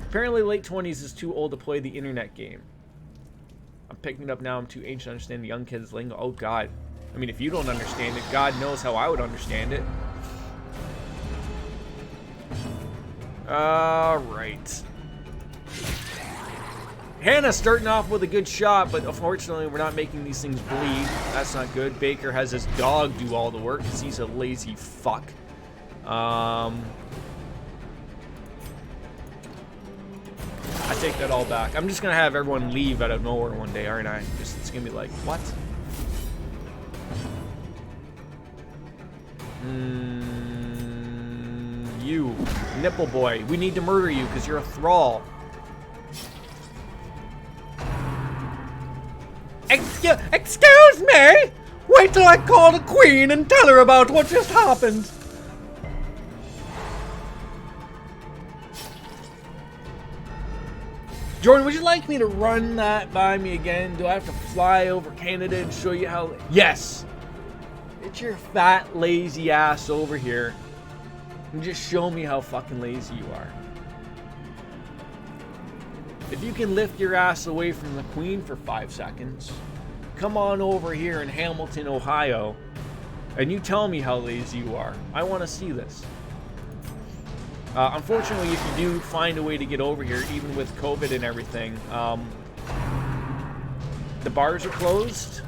Apparently late 20s is too old to play the internet game. I'm picking it up now. I'm too ancient to understand the young kids' lingo. Oh, God. I mean, if you don't understand it, God knows how I would understand it. Alright. Hannah starting off with a good shot, but unfortunately we're not making these things bleed. That's not good. Baker has his dog do all the work because he's a lazy fuck. I take that all back. I'm just gonna have everyone leave out of nowhere one day, aren't I? Just, it's gonna be like, what? You, nipple boy. We need to murder you because you're a thrall. Excuse me! Wait till I call the queen and tell her about what just happened. Jordan, would you like me to run that by me again? Do I have to fly over Canada and show you how? Yes! Get your fat, lazy ass over here and just show me how fucking lazy you are. If you can lift your ass away from the queen for 5 seconds, come on over here in Hamilton, Ohio, and you tell me how lazy you are. I want to see this. Unfortunately, if you do find a way to get over here, even with COVID and everything, the bars are closed.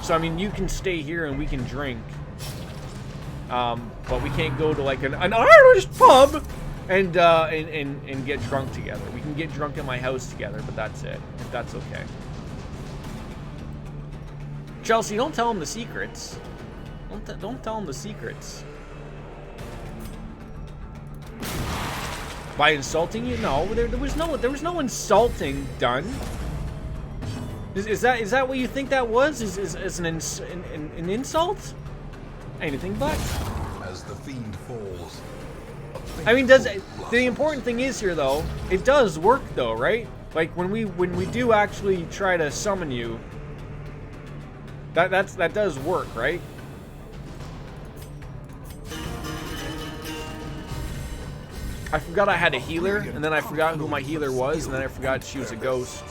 So, I mean, you can stay here and we can drink. But we can't go to, like, an Irish pub and get drunk together. We can get drunk in my house together, but that's it. If that's okay. Chelsea, don't tell him the secrets. Don't tell him the secrets. By insulting you? No, there was no insulting done. Is that what you think that was? Is an insult? Anything but. As the fiend falls. I mean, the important thing is here though, it does work though, right? Like when we do actually try to summon you, that does work, right? I forgot I had a healer, and then I forgot who my healer was, and then I forgot she was a ghost.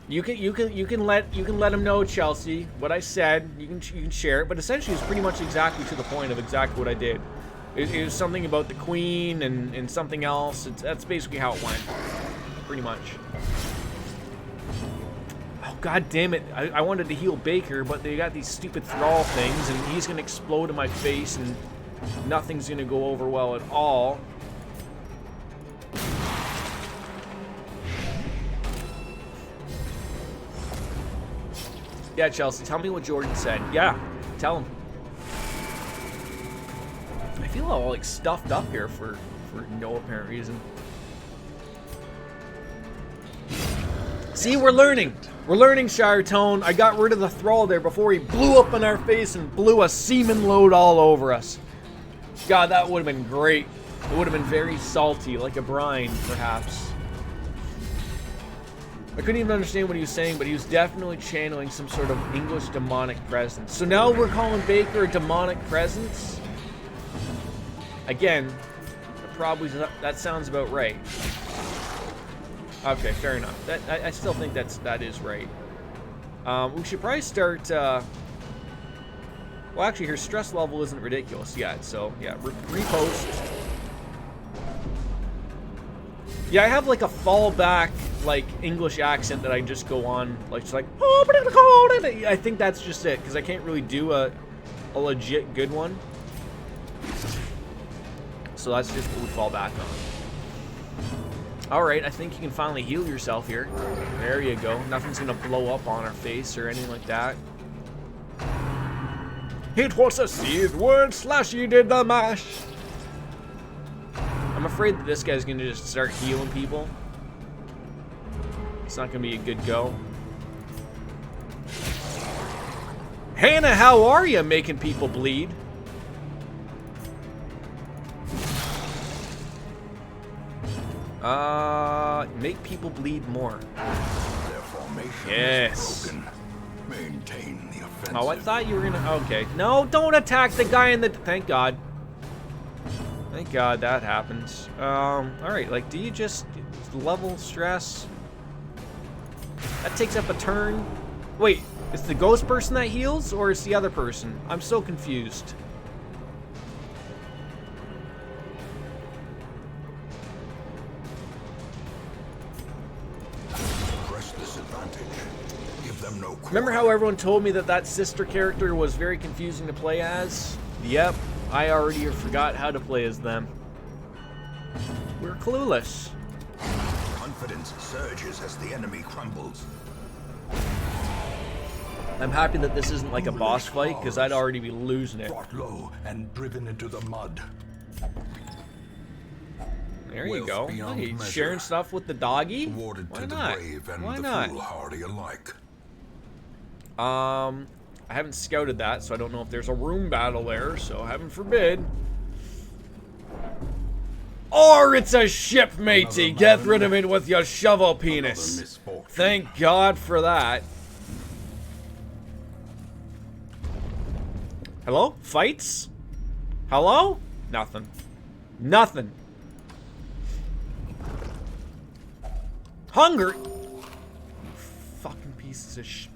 You can let him know, Chelsea, what I said. You can share it, but essentially it's pretty much exactly to the point of exactly what I did. It was something about the queen and something else. That's basically how it went, pretty much. Oh, god damn it! I wanted to heal Baker, but they got these stupid thrall things, and he's gonna explode in my face, and nothing's gonna go over well at all. Yeah, Chelsea, tell me what Jordan said. Yeah, tell him. I feel all like stuffed up here for no apparent reason. See, we're learning. We're learning, Shire Tone. I got rid of the thrall there before he blew up in our face and blew a semen load all over us. God, that would have been great. It would have been very salty, like a brine, perhaps. I couldn't even understand what he was saying, but he was definitely channeling some sort of English demonic presence. So now we're calling Baker a demonic presence? Again, that sounds about right. Okay, fair enough. I still think that is right. We should probably start... well, actually, her stress level isn't ridiculous yet, so yeah, repost. Yeah, I have like a fallback, like English accent that I just go on, like just like. I think that's just it, because I can't really do a legit good one. So that's just what we fall back on. All right, I think you can finally heal yourself here. There you go. Nothing's gonna blow up on our face or anything like that. It was a seed word Slashy did the mash. I'm afraid that this guy's gonna just start healing people. It's not gonna be a good go. Hannah, how are you making people bleed? Make people bleed more. Their formation Yes. is broken. Maintain the offensive. Oh, I thought you were gonna. Okay, no, don't attack the guy in the. Thank God. Thank God that happens. Alright, like, do you just level stress? That takes up a turn. Wait, it's the ghost person that heals, or it's the other person? I'm so confused. Press this advantage. Give them no Remember how everyone told me that that sister character was very confusing to play as? Yep, I already forgot how to play as them. We're clueless. confidence surges as the enemy crumbles. I'm happy that this isn't like a boss fight, because I'd already be losing it. Brought low and driven into the mud. There you Wealth go. beyond Hey, measure. sharing stuff with the doggy? Awarded Why to not? the brave and Why the not? foolhardy alike. I haven't scouted that, so I don't know if there's a room battle there, so heaven forbid. Or it's a ship, matey! Get rid of it with your shovel penis! Misfortune. Thank God for that. Hello? Fights? Hello? Nothing. Nothing. Hunger? You fucking pieces of sh...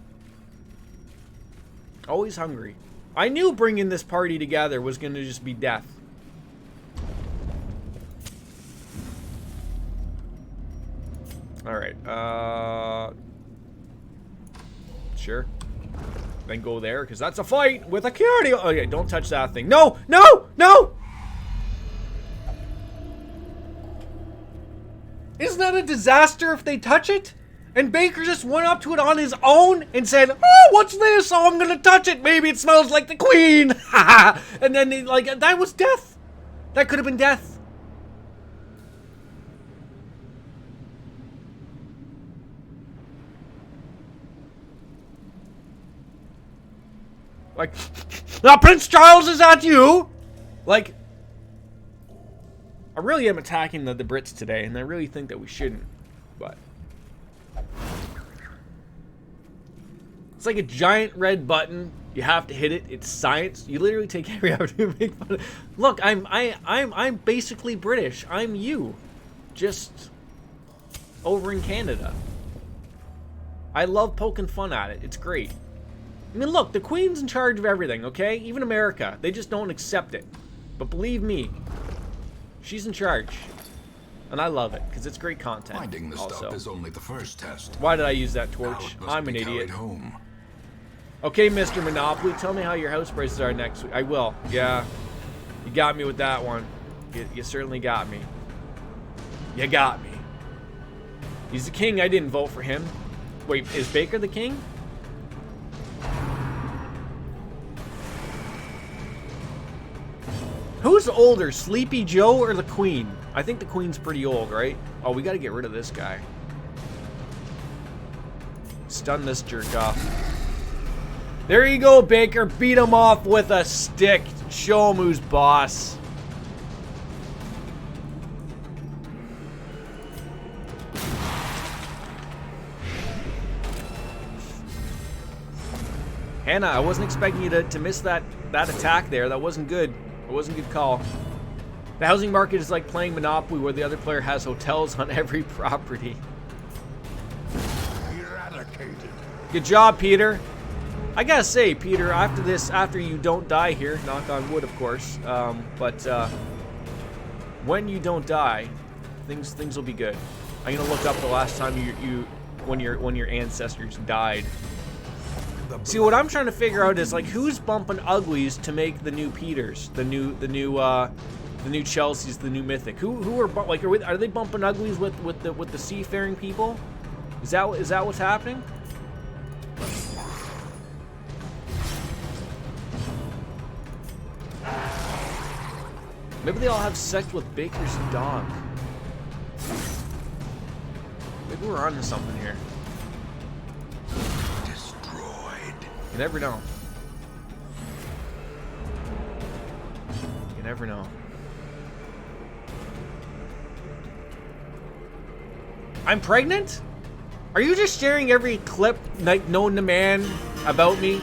Always hungry. I knew bringing this party together was gonna just be death. Alright, sure. Then go there, because that's a fight with a cardio. Okay, don't touch that thing. No! No! No! Isn't that a disaster if they touch it? And Baker just went up to it on his own and said, "Oh, what's this? Oh, I'm gonna touch it. Maybe it smells like the queen." And then, that was death. That could have been death. Like, now, Prince Charles, is that you? Like, I really am attacking the Brits today, and I really think that we shouldn't, but... It's like a giant red button. You have to hit it. It's science. You literally take every opportunity to make fun of... Look, I'm basically British. I'm you. Just over in Canada. I love poking fun at it. It's great. I mean, look, the Queen's in charge of everything, okay? Even America. They just don't accept it. But believe me, she's in charge. And I love it, because it's great content. Finding the also. stuff is only the first test. Why did I use that Now torch? it must I'm be an carried idiot. home. Okay, Mr. Monopoly, tell me how your house prices are next week. I will. Yeah. You got me with that one. You certainly got me. You got me. He's the king. I didn't vote for him. Wait, is Baker the king? Who's older, Sleepy Joe or the Queen? I think the Queen's pretty old, right? Oh, we gotta get rid of this guy. Stun this jerk off. There you go, Baker. Beat him off with a stick. Show him who's boss. Hannah, I wasn't expecting you to miss that attack there. That wasn't good. It wasn't a good call. The housing market is like playing Monopoly where the other player has hotels on every property. Eradicated. Good job, Peter. I gotta say, Peter, after this, after you don't die here, knock on wood, of course, when you don't die, things will be good. I'm gonna look up the last time when your ancestors died. See, what I'm trying to figure out is like who's bumping uglies to make the new Peters, the new Chelseas, the new Mythic. Who are like are they bumping uglies with the seafaring people? Is that what's happening? Maybe they all have sex with Baker's dog. Maybe we're onto something here. You never know. You never know. I'm pregnant? Are you just sharing every clip like known to man about me?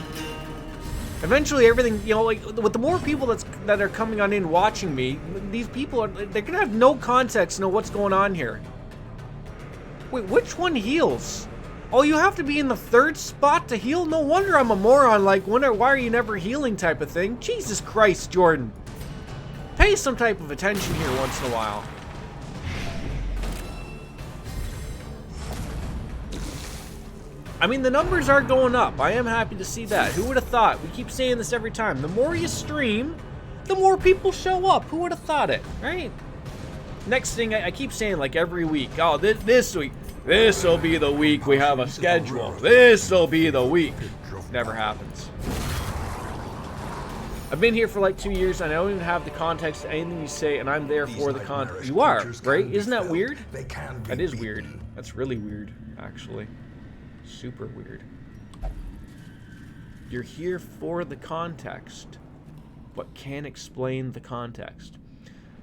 Eventually, everything, you know, like, with the more people that are coming on in watching me, these people, they're gonna have no context to know what's going on here. Wait, which one heals? Oh, you have to be in the 3rd spot to heal? No wonder I'm a moron, like, why are you never healing type of thing. Jesus Christ, Jordan. Pay some type of attention here once in a while. I mean, the numbers are going up. I am happy to see that. Who would have thought? We keep saying this every time. The more you stream, the more people show up. Who would have thought it, right? Next thing, I keep saying, like, every week. Oh, this week. This'll be the week we have a schedule. This'll be the week. Never happens. I've been here for like 2 years, and I don't even have the context to anything you say, and I'm there for the context. You are, right? Isn't that weird? That is weird. That's really weird, actually. Super weird. You're here for the context, but can't explain the context.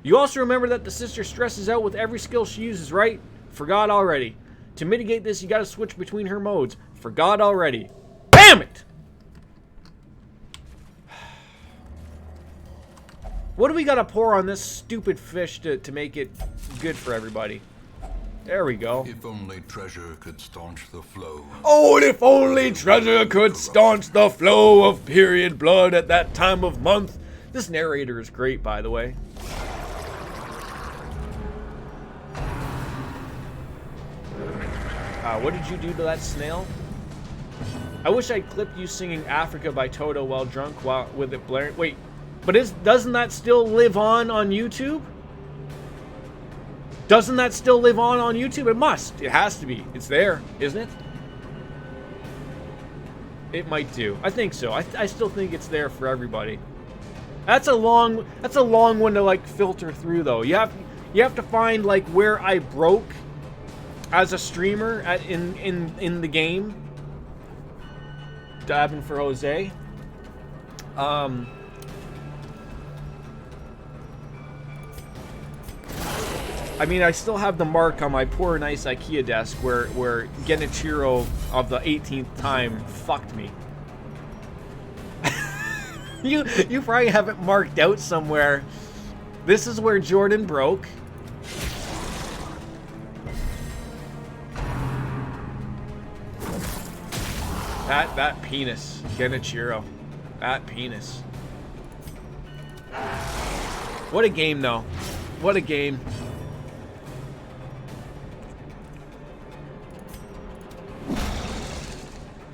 You also remember that the sister stresses out with every skill she uses, right? Forgot already. To mitigate this, you gotta switch between her modes. Forgot already. Damn it! What do we gotta pour on this stupid fish to make it good for everybody? There we go. If only treasure could staunch the flow. Oh, and if only treasure could staunch the flow of period blood at that time of month. This narrator is great, by the way. What did you do to that snail? I wish I'd clipped you singing Africa by Toto while drunk with it blaring. Wait, but doesn't that still live on YouTube? Doesn't that still live on YouTube? It must. It has to be. It's there, isn't it? It might do. I think so. I still think it's there for everybody. That's a long one to like filter through though. You have to find like where I broke as a streamer in the game. Dabbing for Jose. I mean, I still have the mark on my poor nice IKEA desk where Genichiro of the 18th time fucked me. You probably have it marked out somewhere. This is where Jordan broke. That penis, Genichiro. That penis. What a game, though. What a game.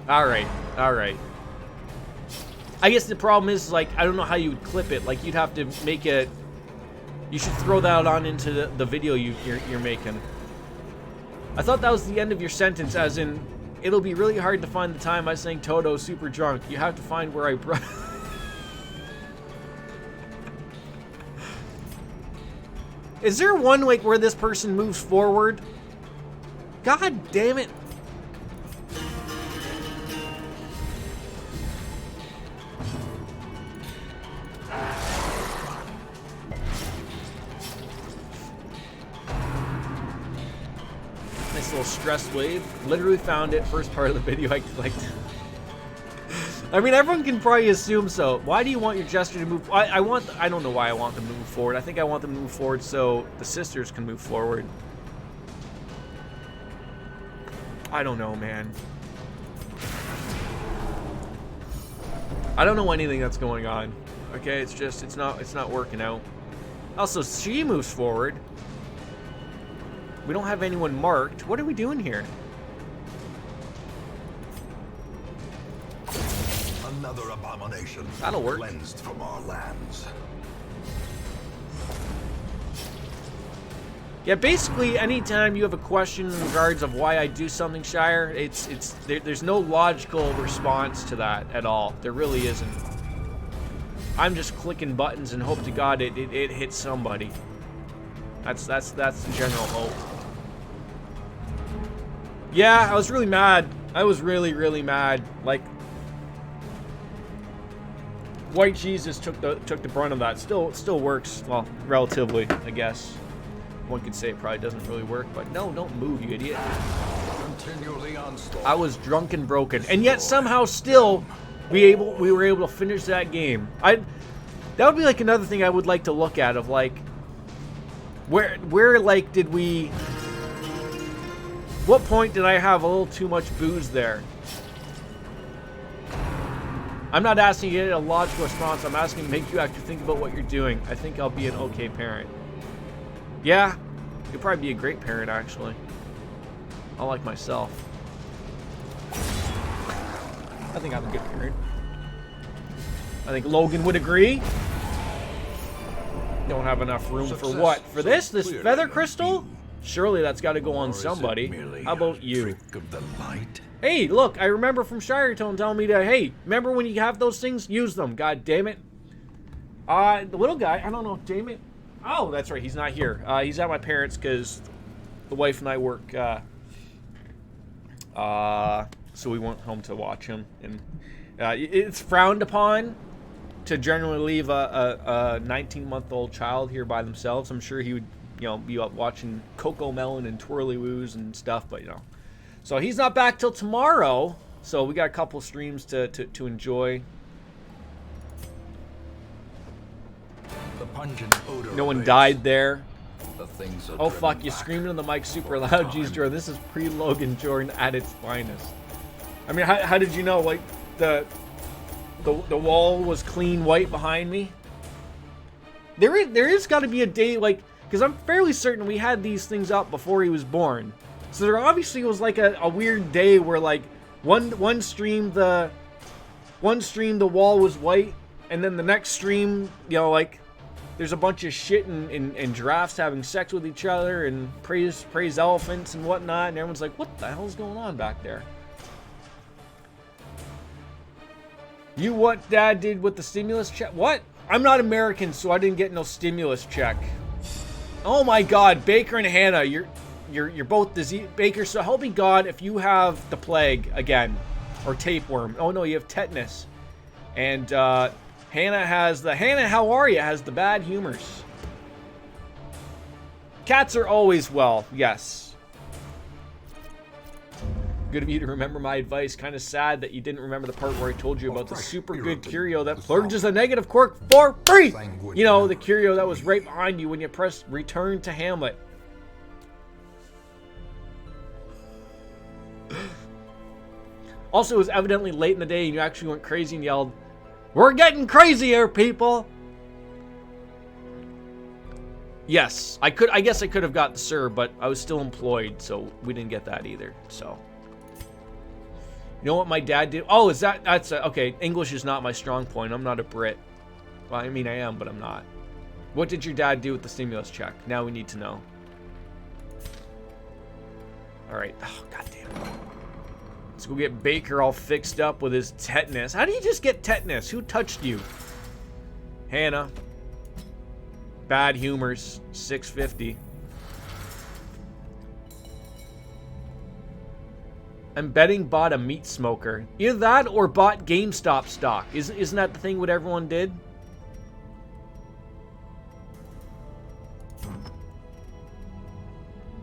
Alright. I guess the problem is, like, I don't know how you would clip it. Like, you'd have to make it... You should throw that on into the video you're making. I thought that was the end of your sentence, as in, it'll be really hard to find the time I sang Toto super drunk. You have to find where I brought... Is there one, like, where this person moves forward? God damn it. Little stress wave. Literally found it first part of the video I clicked. I mean, everyone can probably assume so. Why do you want your gesture to move? I don't know why I want them to move forward. I think I want them to move forward so the sisters can move forward. I don't know, man. I don't know anything that's going on. Okay, it's not working out. Also, she moves forward. We don't have anyone marked. What are we doing here? Another abomination. That'll work. Cleansed from our lands. Yeah, basically, anytime you have a question in regards of why I do something, Shire, there's no logical response to that at all. There really isn't. I'm just clicking buttons and hope to God it hits somebody. That's the general hope. Yeah, I was really mad. I was really mad. Like, White Jesus took the brunt of that. Still works, well, relatively, I guess. One could say it probably doesn't really work, but no, don't move, you idiot. Continually onslaught. I was drunk and broken, and yet somehow still we were able to finish that game. That would be like another thing I would like to look at of like where like did we, what point did I have a little too much booze there? I'm not asking you to get a logical response. I'm asking to make you actually think about what you're doing. I think I'll be an okay parent. Yeah, you'll probably be a great parent, actually. I like myself. I think I'm a good parent. I think Logan would agree. Don't have enough room for what? For this feather crystal? Surely that's got to go on somebody. How about you? Hey, look, I remember from Shiretone telling me to, hey, remember when you have those things? Use them. God damn it. The little guy, I don't know, damn it. Oh, that's right, he's not here. He's at my parents' because the wife and I work, so we went home to watch him. And it's frowned upon to generally leave a 19-month-old child here by themselves. I'm sure he would, you know, be up watching Coco Melon and Twirly Woos and stuff, but, you know. So he's not back till tomorrow, so we got a couple streams to enjoy. The pungent odor No one died there. The things are Oh fuck, driven you're back screaming in the mic super for loud. time. Jeez, Jordan, this is pre-Logan Jordan at its finest. I mean, how did you know, like, the wall was clean white behind me? There is got to be a day, like, because I'm fairly certain we had these things up before he was born. So there obviously was like a weird day where like one stream the wall was white, and then the next stream, you know, like there's a bunch of shit and giraffes having sex with each other and praise elephants and whatnot, and everyone's like, what the hell's going on back there? You what Dad did with the stimulus check? What? I'm not American, so I didn't get no stimulus check. Oh my God, Baker and Hannah, you're both disease. Baker, so help me God if you have the plague again, or tapeworm. Oh no, you have tetanus. And Hannah, how are you? Has the bad humors. Cats are always well, yes. Good of you to remember my advice. Kind of sad that you didn't remember the part where I told you about the super good curio that purges a negative quirk for free. You know, the curio that was right behind you when you pressed return to Hamlet. Also, it was evidently late in the day and you actually went crazy and yelled, "We're getting crazy here, people!" Yes, I guess I could have got the sir, but I was still employed, so we didn't get that either, so. You know what my dad did? Oh, okay, English is not my strong point. I'm not a Brit. Well, I mean, I am, but I'm not. What did your dad do with the stimulus check? Now we need to know. Alright. Oh, goddamn. Let's go get Baker all fixed up with his tetanus. How do you just get tetanus? Who touched you? Hannah. Bad humors. 650. I'm betting bought a meat smoker. Either that or bought GameStop stock. Isn't that the thing what everyone did?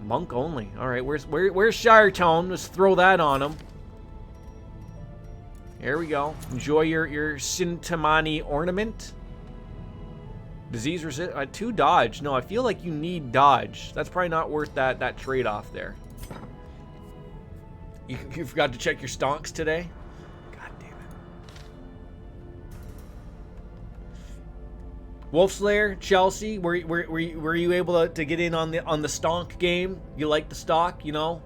Monk only. Alright, where's Shiretone? Let's throw that on him. Here we go. Enjoy your Sintamani ornament. Disease resist 2 dodge. No, I feel like you need dodge. That's probably not worth that trade-off there. You forgot to check your stonks today? God damn it. Wolfslayer, Chelsea, were you able to get in on the stonk game? You like the stock, you know?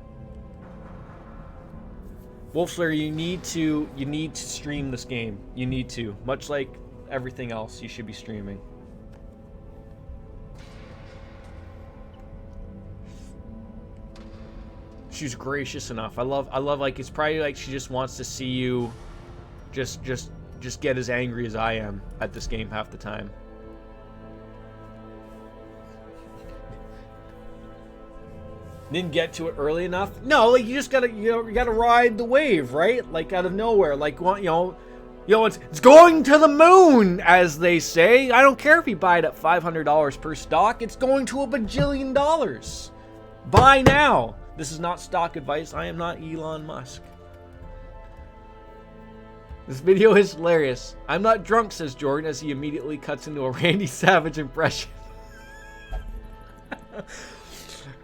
Wolfslayer, you need to stream this game. You need to. Much like everything else, you should be streaming. She's gracious enough. I love like it's probably like she just wants to see you just get as angry as I am at this game half the time. Didn't get to it early enough? No, like you just gotta you gotta ride the wave, right? Like out of nowhere. Like it's going to the moon, as they say. I don't care if you buy it at $500 per stock, it's going to $1 bajillion. Buy now. This is not stock advice. I am not Elon Musk. This video is hilarious. I'm not drunk, says Jordan as he immediately cuts into a Randy Savage impression.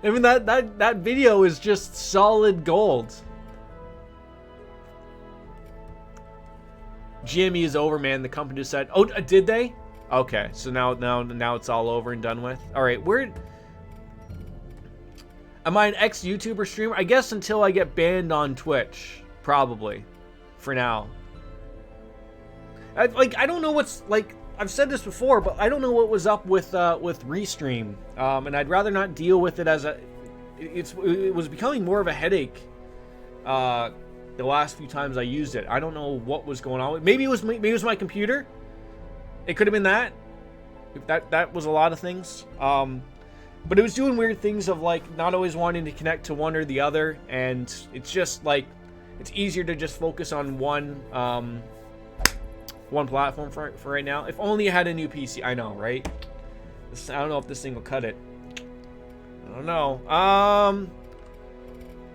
I mean, that video is just solid gold. GME is over, man. The company decided. Oh, did they? Okay, so now it's all over and done with. All right, am I an ex-YouTuber streamer? I guess until I get banned on Twitch, probably. For now. I don't know what's like. I've said this before, but I don't know what was up with Restream, and I'd rather not deal with it as it was becoming more of a headache. The last few times I used it, I don't know what was going on. Maybe it was my computer. It could have been that. That was a lot of things. But it was doing weird things of like not always wanting to connect to one or the other, and it's just like it's easier to just focus on one platform for right now. If only I had a new PC. I know, right? I don't know if this thing will cut it. I don't know.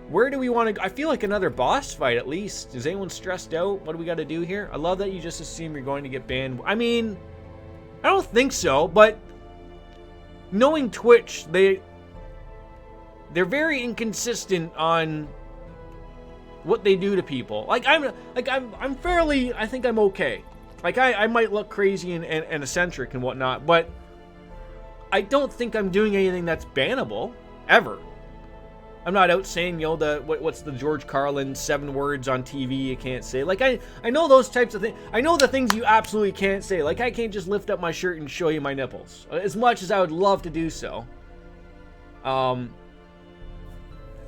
Where do we want to go? I feel like another boss fight at least. Is anyone stressed out? What do we got to do here? I love that you just assume you're going to get banned. I mean, I don't think so, but knowing Twitch, they're very inconsistent on what they do to people. I'm fairly, I think I'm okay. Like I might look crazy and eccentric and whatnot, but I don't think I'm doing anything that's bannable ever. I'm not out saying, you know, what's the George Carlin 7 words on TV you can't say. Like I know those types of things. I know the things you absolutely can't say. Like I can't just lift up my shirt and show you my nipples, as much as I would love to do so. I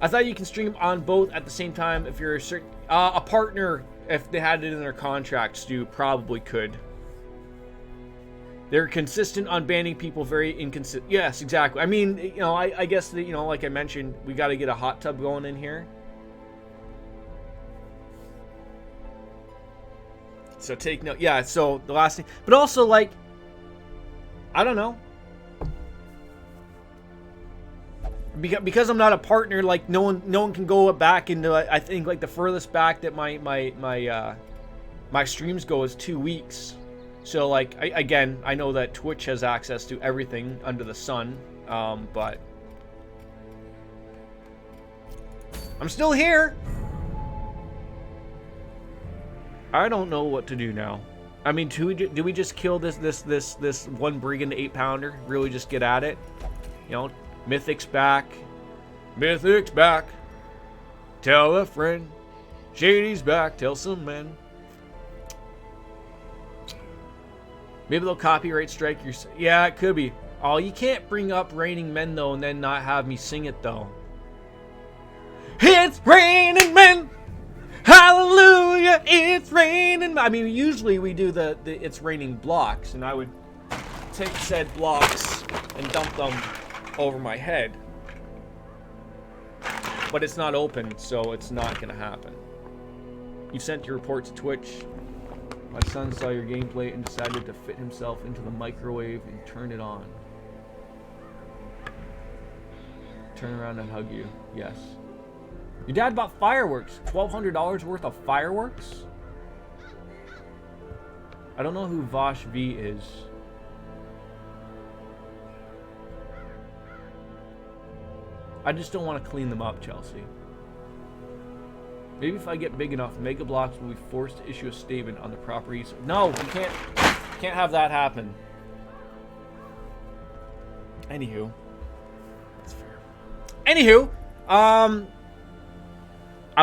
thought you can stream on both at the same time if you're a partner. If they had it in their contracts, you probably could. They're consistent on banning people, very inconsistent. Yes, exactly. I mean, you know, I guess that, you know, like I mentioned, we got to get a hot tub going in here. So take note. Yeah, so the last thing. But also, like, I don't know. Because I'm not a partner, like, no one can go back into, I think, like, the furthest back that my streams go is 2 weeks. So, like, again, I know that Twitch has access to everything under the sun, but I'm still here. I don't know what to do now. I mean, do we just kill this one brigand 8-pounder? Really just get at it? You know, Mythic's back. Mythic's back. Tell a friend. Shady's back. Tell some men. Maybe they'll copyright strike your... Yeah, it could be. Oh, you can't bring up Raining Men, though, and then not have me sing it, though. It's raining men! Hallelujah! It's raining men! I mean, usually we do the It's Raining blocks, and I would take said blocks and dump them over my head. But it's not open, so it's not going to happen. You've sent your report to Twitch. My son saw your gameplay and decided to fit himself into the microwave and turn it on. Turn around and hug you. Yes. Your dad bought fireworks. $1,200 worth of fireworks? I don't know who Vosh V is. I just don't want to clean them up, Chelsea. Maybe if I get big enough, Mega Bloks will be forced to issue a statement on the properties. No, you can't have that happen. Anywho. That's fair. Anywho, I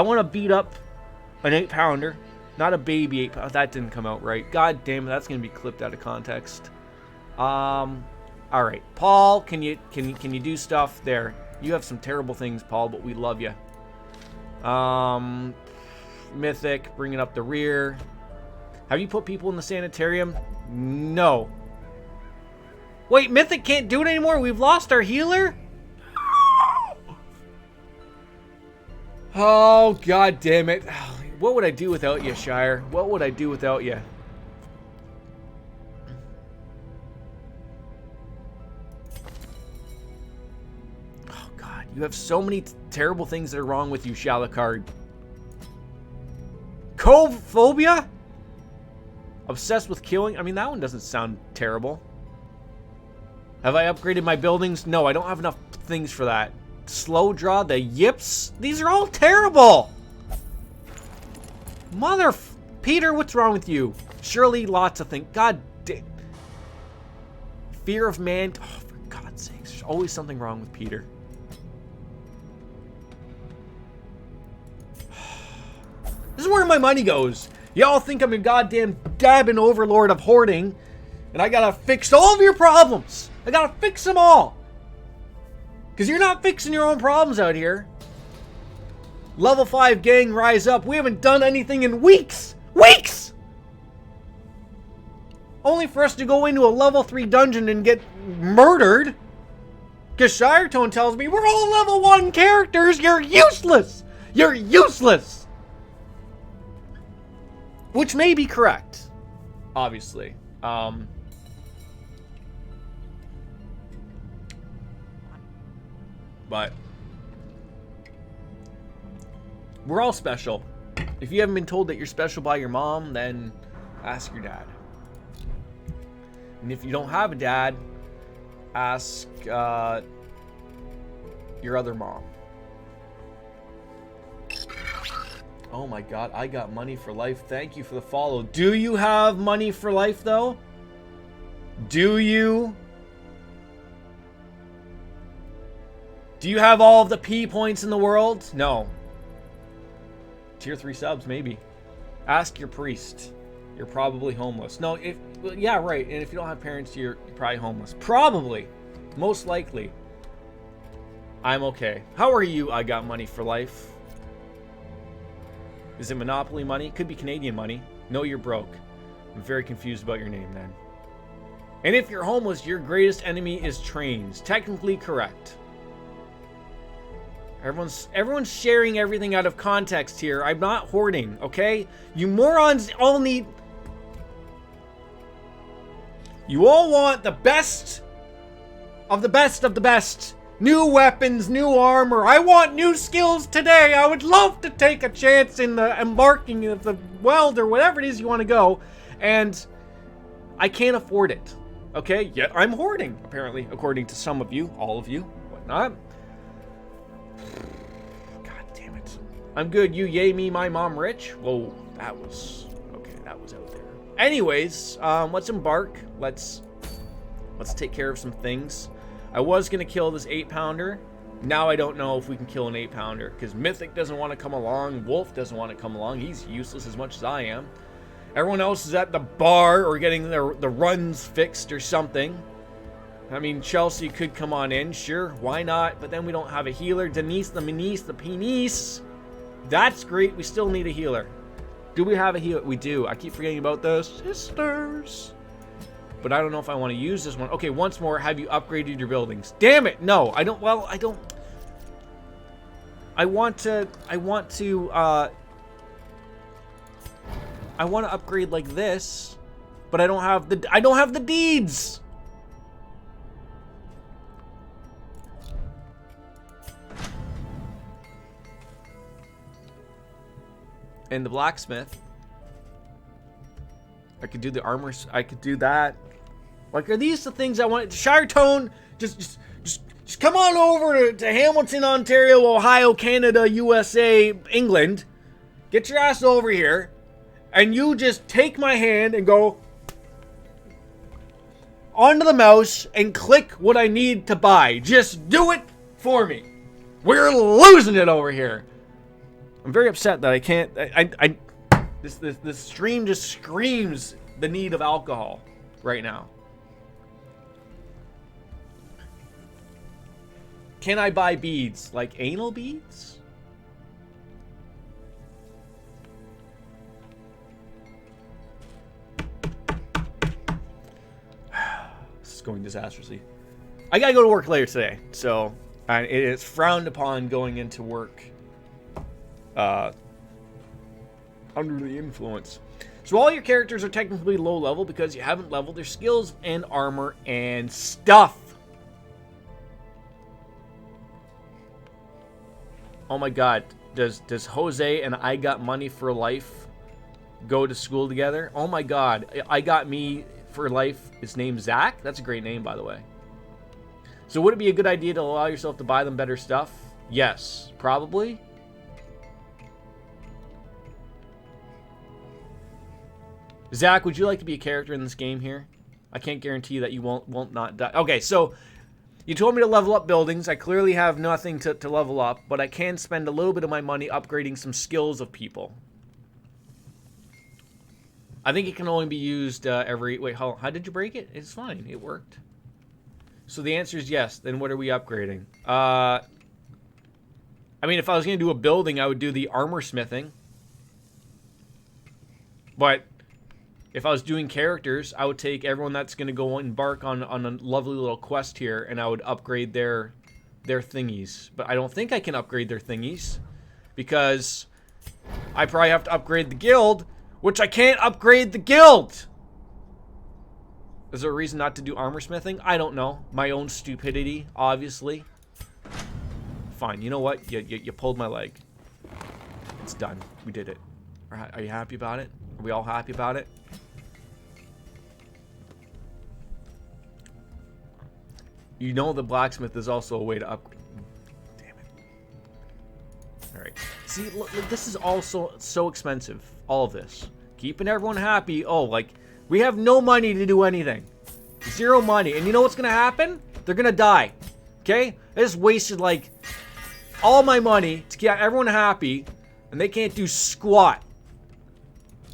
want to beat up an 8-pounder. Not a baby 8-pounder. That didn't come out right. God damn it, that's going to be clipped out of context. Alright. Paul, can you do stuff there? You have some terrible things, Paul, but we love you. Mythic, bringing up the rear. Have you put people in the sanitarium? No. Wait, Mythic can't do it anymore? We've lost our healer? Oh, god damn it. What would I do without you, Shire? What would I do without you? Oh, god. You have so many terrible things that are wrong with you, Shalakard. Cove phobia? Obsessed with killing? I mean, that one doesn't sound terrible. Have I upgraded my buildings? No, I don't have enough things for that. Slow draw, the yips? These are all terrible! Peter, what's wrong with you? Surely lots of things. God damn. Fear of man. Oh, for God's sakes. There's always something wrong with Peter. This is where my money goes. Y'all think I'm a goddamn dabbing overlord of hoarding, and I gotta fix all of your problems. I gotta fix them all. Because you're not fixing your own problems out here. Level 5 gang, rise up. We haven't done anything in weeks. Weeks! Only for us to go into a level 3 dungeon and get murdered. Because Shiretone tells me we're all level 1 characters. You're useless. You're useless. Which may be correct. Obviously. But we're all special. If you haven't been told that you're special by your mom, then ask your dad. And if you don't have a dad, ask your other mom. Oh my god, I got money for life. Thank you for the follow. Do you have money for life, though? Do you? Do you have all of the P points in the world? No. Tier 3 subs, maybe. Ask your priest. You're probably homeless. No, yeah, right. And if you don't have parents, you're probably homeless. Probably. Most likely. I'm okay. How are you? I got money for life. Is it Monopoly money? Could be Canadian money. No, you're broke. I'm very confused about your name then. And if you're homeless, your greatest enemy is trains. Technically correct. Everyone's sharing everything out of context here. I'm not hoarding, okay? You morons all need... You all want the best of the best of the best. New weapons, new armor. I want new skills today. I would love to take a chance in the embarking of the weld or whatever it is you want to go. And I can't afford it. Okay? Yet I'm hoarding, apparently, according to some of you, all of you, whatnot. God damn it. I'm good. You yay me, my mom rich? Whoa, that was... Okay, that was out there. Anyways, let's embark. Let's take care of some things. I was going to kill this 8-pounder. Now I don't know if we can kill an 8-pounder. Because Mythic doesn't want to come along. Wolf doesn't want to come along. He's useless as much as I am. Everyone else is at the bar or getting the runs fixed or something. I mean, Chelsea could come on in. Sure, why not? But then we don't have a healer. Denise, the Menice, the Penis. That's great. We still need a healer. Do we have a healer? We do. I keep forgetting about those sisters. But I don't know if I want to use this one. Okay, once more, have you upgraded your buildings? Damn it! No, I don't. Well, I don't. I want to upgrade like this, but I don't have the deeds. And the blacksmith. I could do the armor. I could do that. Like, are these the things I want? Shiretone, just come on over to Hamilton, Ontario, Ohio, Canada, USA, England. Get your ass over here. And you just take my hand and go onto the mouse and click what I need to buy. Just do it for me. We're losing it over here. I'm very upset that I can't. This stream just screams the need of alcohol right now. Can I buy beads? Like anal beads? This is going disastrously. I gotta go to work later today, so it is frowned upon going into work under the influence. So all your characters are technically low level because you haven't leveled their skills and armor and stuff. Oh my god, does Jose and I got money for life go to school together. Oh my god. I got me for life. His name's Zach. That's a great name, by the way. So would it be a good idea to allow yourself to buy them better stuff? Yes, probably. Zach, would you like to be a character in this game here? I can't guarantee that you won't not die. Okay, so you told me to level up buildings. I clearly have nothing to level up, but I can spend a little bit of my money upgrading some skills of people. I think it can only be used every... Wait, how did you break it? It's fine. It worked. So the answer is yes. Then what are we upgrading? I mean, if I was going to do a building, I would do the armor smithing. But if I was doing characters, I would take everyone that's going to go embark on a lovely little quest here, and I would upgrade their thingies. But I don't think I can upgrade their thingies, because I probably have to upgrade the guild, which I can't upgrade the guild! Is there a reason not to do armor smithing? I don't know. My own stupidity, obviously. Fine, you know what? You pulled my leg. It's done. We did it. Are you happy about it? Are we all happy about it? You know the blacksmith is also a way to upgrade. Damn it. Alright. See, look, this is also so expensive. All of this. Keeping everyone happy. Oh, like, we have no money to do anything. Zero money. And you know what's going to happen? They're going to die. Okay? I just wasted, like, all my money to get everyone happy, and they can't do squat.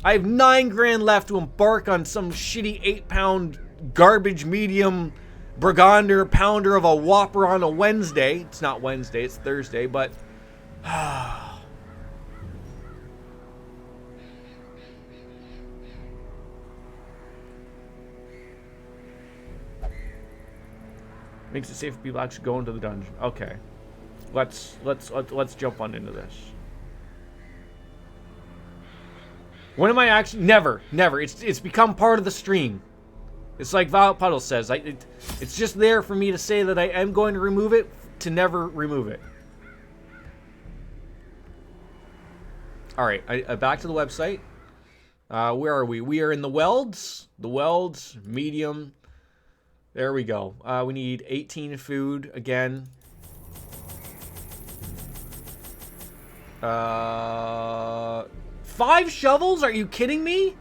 I have 9 grand left to embark on some shitty 8-pound garbage medium burgunder pounder of a Whopper on a Wednesday. It's not Wednesday, it's Thursday, but... Makes it safe for people to actually go into the dungeon. Okay. Let's jump on into this. When am I actually... Never. It's become part of the stream. It's like Violet Puddle says. It's just there for me to say that I am going to remove it, to never remove it. Alright, back to the website. Where are we? We are in the welds. The welds, medium. There we go. We need 18 food again. 5 shovels? Are you kidding me?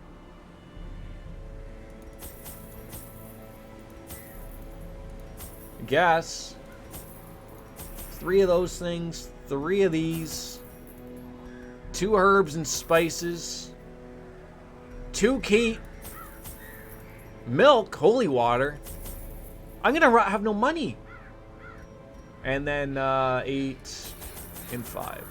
I guess. 3 of those things. 3 of these. 2 herbs and spices. 2 key. Milk. Holy water. I'm gonna have no money. And then 8 and 5.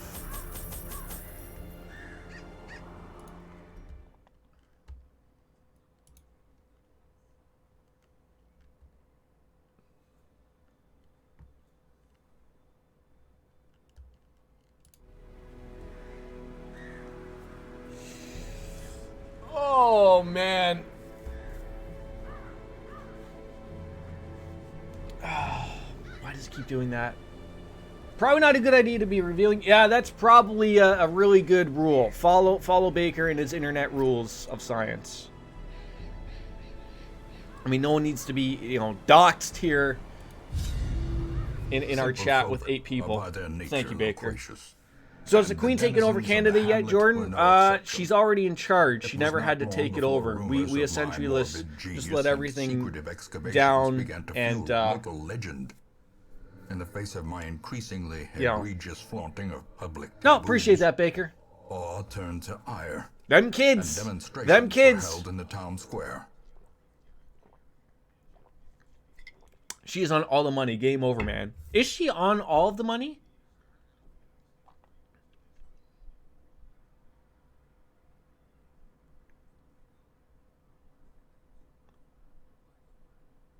Oh man. Why does it keep doing that? Probably not a good idea to be revealing. Yeah, that's probably a really good rule. Follow Baker and his internet rules of science. I mean, no one needs to be, you know, doxxed here in our chat with 8 people. Thank you, Baker. So has the Queen taken over Canada yet, Jordan? She's already in charge. She never had to take it over. We essentially just let everything down and legend in the face of my increasingly egregious flaunting of public. No, appreciate that, Baker. Awe turned to ire. Them kids. And demonstrations Them kids. were held in the town square. She is on all the money. Game over, man. Is she on all of the money?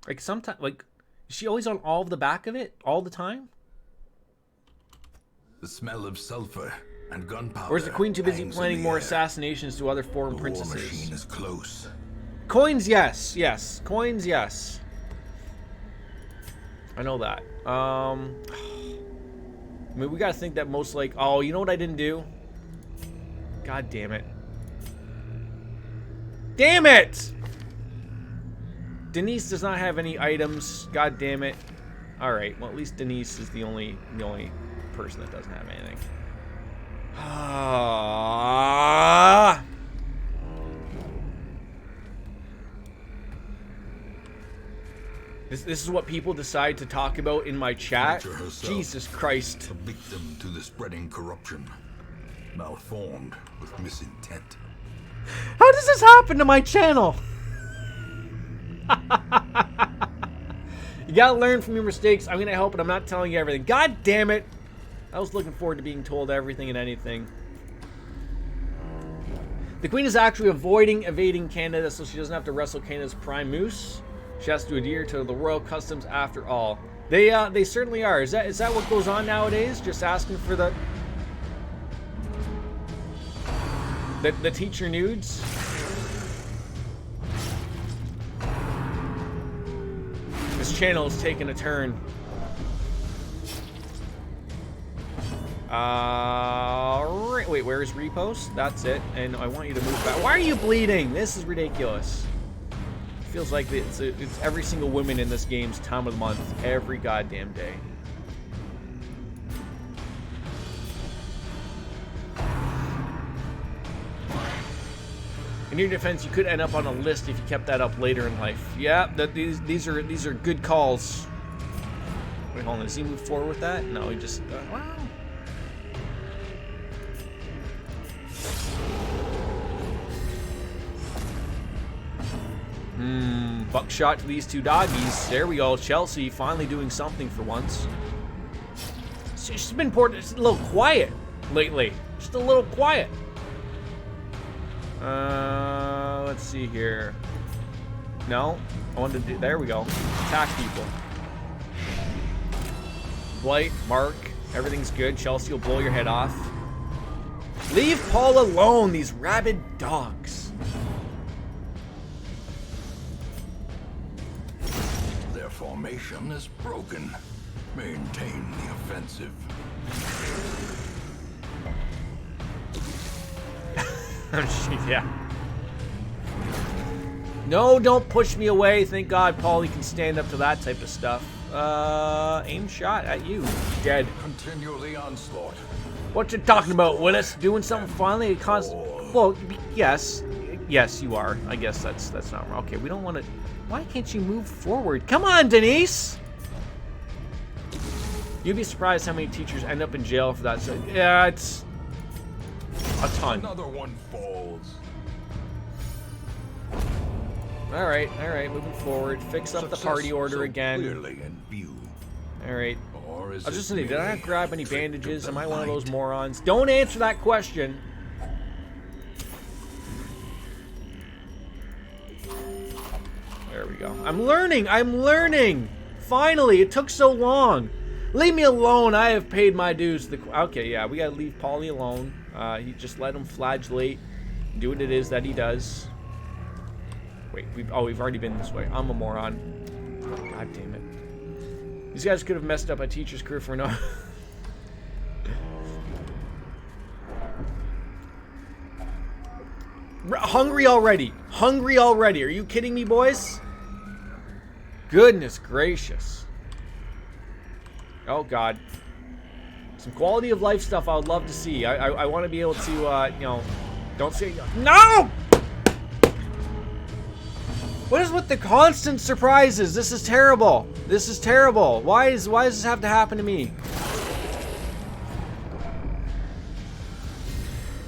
Like, sometimes, like, is she always on all of the back of it? All the time? The smell of sulfur and gunpowder. Or is the Queen too busy hangs planning in the more air. assassinations to other foreign The war princesses? machine is close. Coins, yes. Yes. Coins, yes. I know that. I mean, we gotta think that most, like... Oh, you know what I didn't do? God damn it. Damn it! Denise does not have any items. God damn it. Alright, well at least Denise is the only person that doesn't have anything. Ah. This is what people decide to talk about in my chat? Nature herself, Jesus Christ. a victim to the spreading corruption, malformed with misintent. How does this happen to my channel? You gotta learn from your mistakes. I'm gonna help, but I'm not telling you everything. God damn it! I was looking forward to being told everything and anything. The Queen is actually evading Canada so she doesn't have to wrestle Canada's prime moose. She has to adhere to the royal customs after all. They certainly are. Is that what goes on nowadays? Just asking for the teacher nudes? This channel is taking a turn. Wait, where's repost? That's it. And I want you to move back. Why are you bleeding? This is ridiculous. Feels like it's every single woman in this game's time of the month, every goddamn day. In your defense, you could end up on a list if you kept that up later in life. Yeah, these are good calls. Wait, hold on. Does he move forward with that? No, he just. Wow. Buckshot to these two doggies. There we go. Chelsea finally doing something for once. She's been just a little quiet lately. Just a little quiet. Let's see here. No, I wanted to do. There we go. Attack people. Blight, Mark, everything's good. Chelsea will blow your head off. Leave Paul alone. These rabid dogs. Formation is broken. Maintain the offensive. Yeah. No, don't push me away. Thank God Paulie can stand up to that type of stuff. Aim shot at you. Dead. Continue the onslaught. What you talking about, Willis? Doing something finally? Well, yes. Yes, you are. I guess that's not wrong. Okay, we don't want to... Why can't you move forward? Come on, Denise! You'd be surprised how many teachers end up in jail for that. So, yeah, it's a ton. Another one falls. Alright, moving forward. Fix up the party order again. Clearly in view. Alright. Or is I was just it thinking, did I merely not grab any a trick of bandages? the Am I one of those light? morons? Don't answer that question. There we go. I'm learning! Finally, it took so long. Leave me alone. I have paid my dues. Okay, yeah, we gotta leave Paulie alone. He just let him flagellate, do what it is that he does. Wait, we've already been this way. I'm a moron. God damn it. These guys could have messed up a teacher's career for no... Hungry already. Are you kidding me, boys? Goodness gracious. Oh, God. Some quality of life stuff I would love to see. I want to be able to, you know... Don't say... No! What is with the constant surprises? This is terrible. Why does this have to happen to me?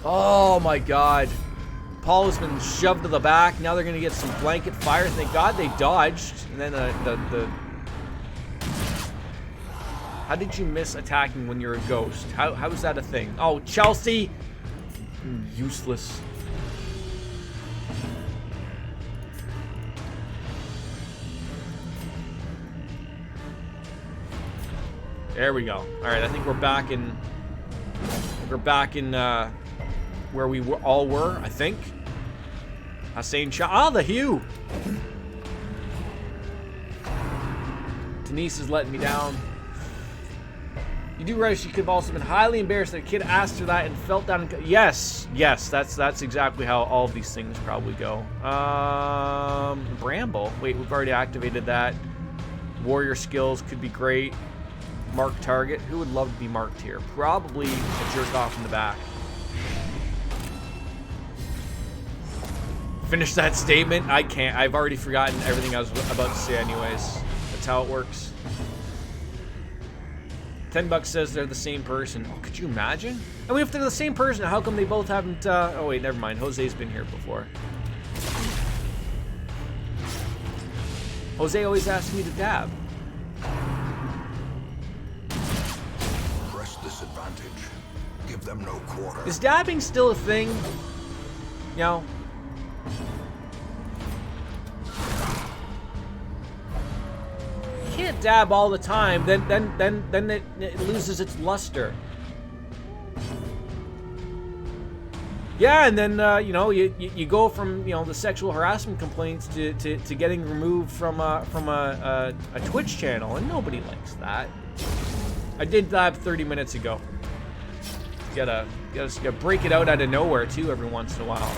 Oh, my God. Paul has been shoved to the back. Now they're going to get some blanket fire. Thank God they dodged. And then the... How did you miss attacking when you're a ghost? How is that a thing? Oh, Chelsea! Useless. There we go. Alright, I think we're back in... where we all were, I think. Hussein shot. Ah, the Hugh! Denise is letting me down. You do realize she could have also been highly embarrassed that a kid asked her that and felt down. Yes, that's exactly how all of these things probably go. Bramble. Wait, we've already activated that. Warrior skills could be great. Mark target. Who would love to be marked here? Probably a jerk off in the back. Finish that statement. I can't. I've already forgotten everything I was about to say anyways. That's how it works. $10 says they're the same person. Oh, could you imagine? I mean, if they're the same person, how come they both haven't... oh, wait, never mind. Jose's been here before. Jose always asks me to dab. Press this advantage. Give them no quarter. Is dabbing still a thing? You know? Can't dab all the time, then it loses its luster. Yeah, and then you know, you go from, you know, the sexual harassment complaints to getting removed from a Twitch channel, and nobody likes that. I did dab 30 minutes ago. You gotta break it out of nowhere too every once in a while.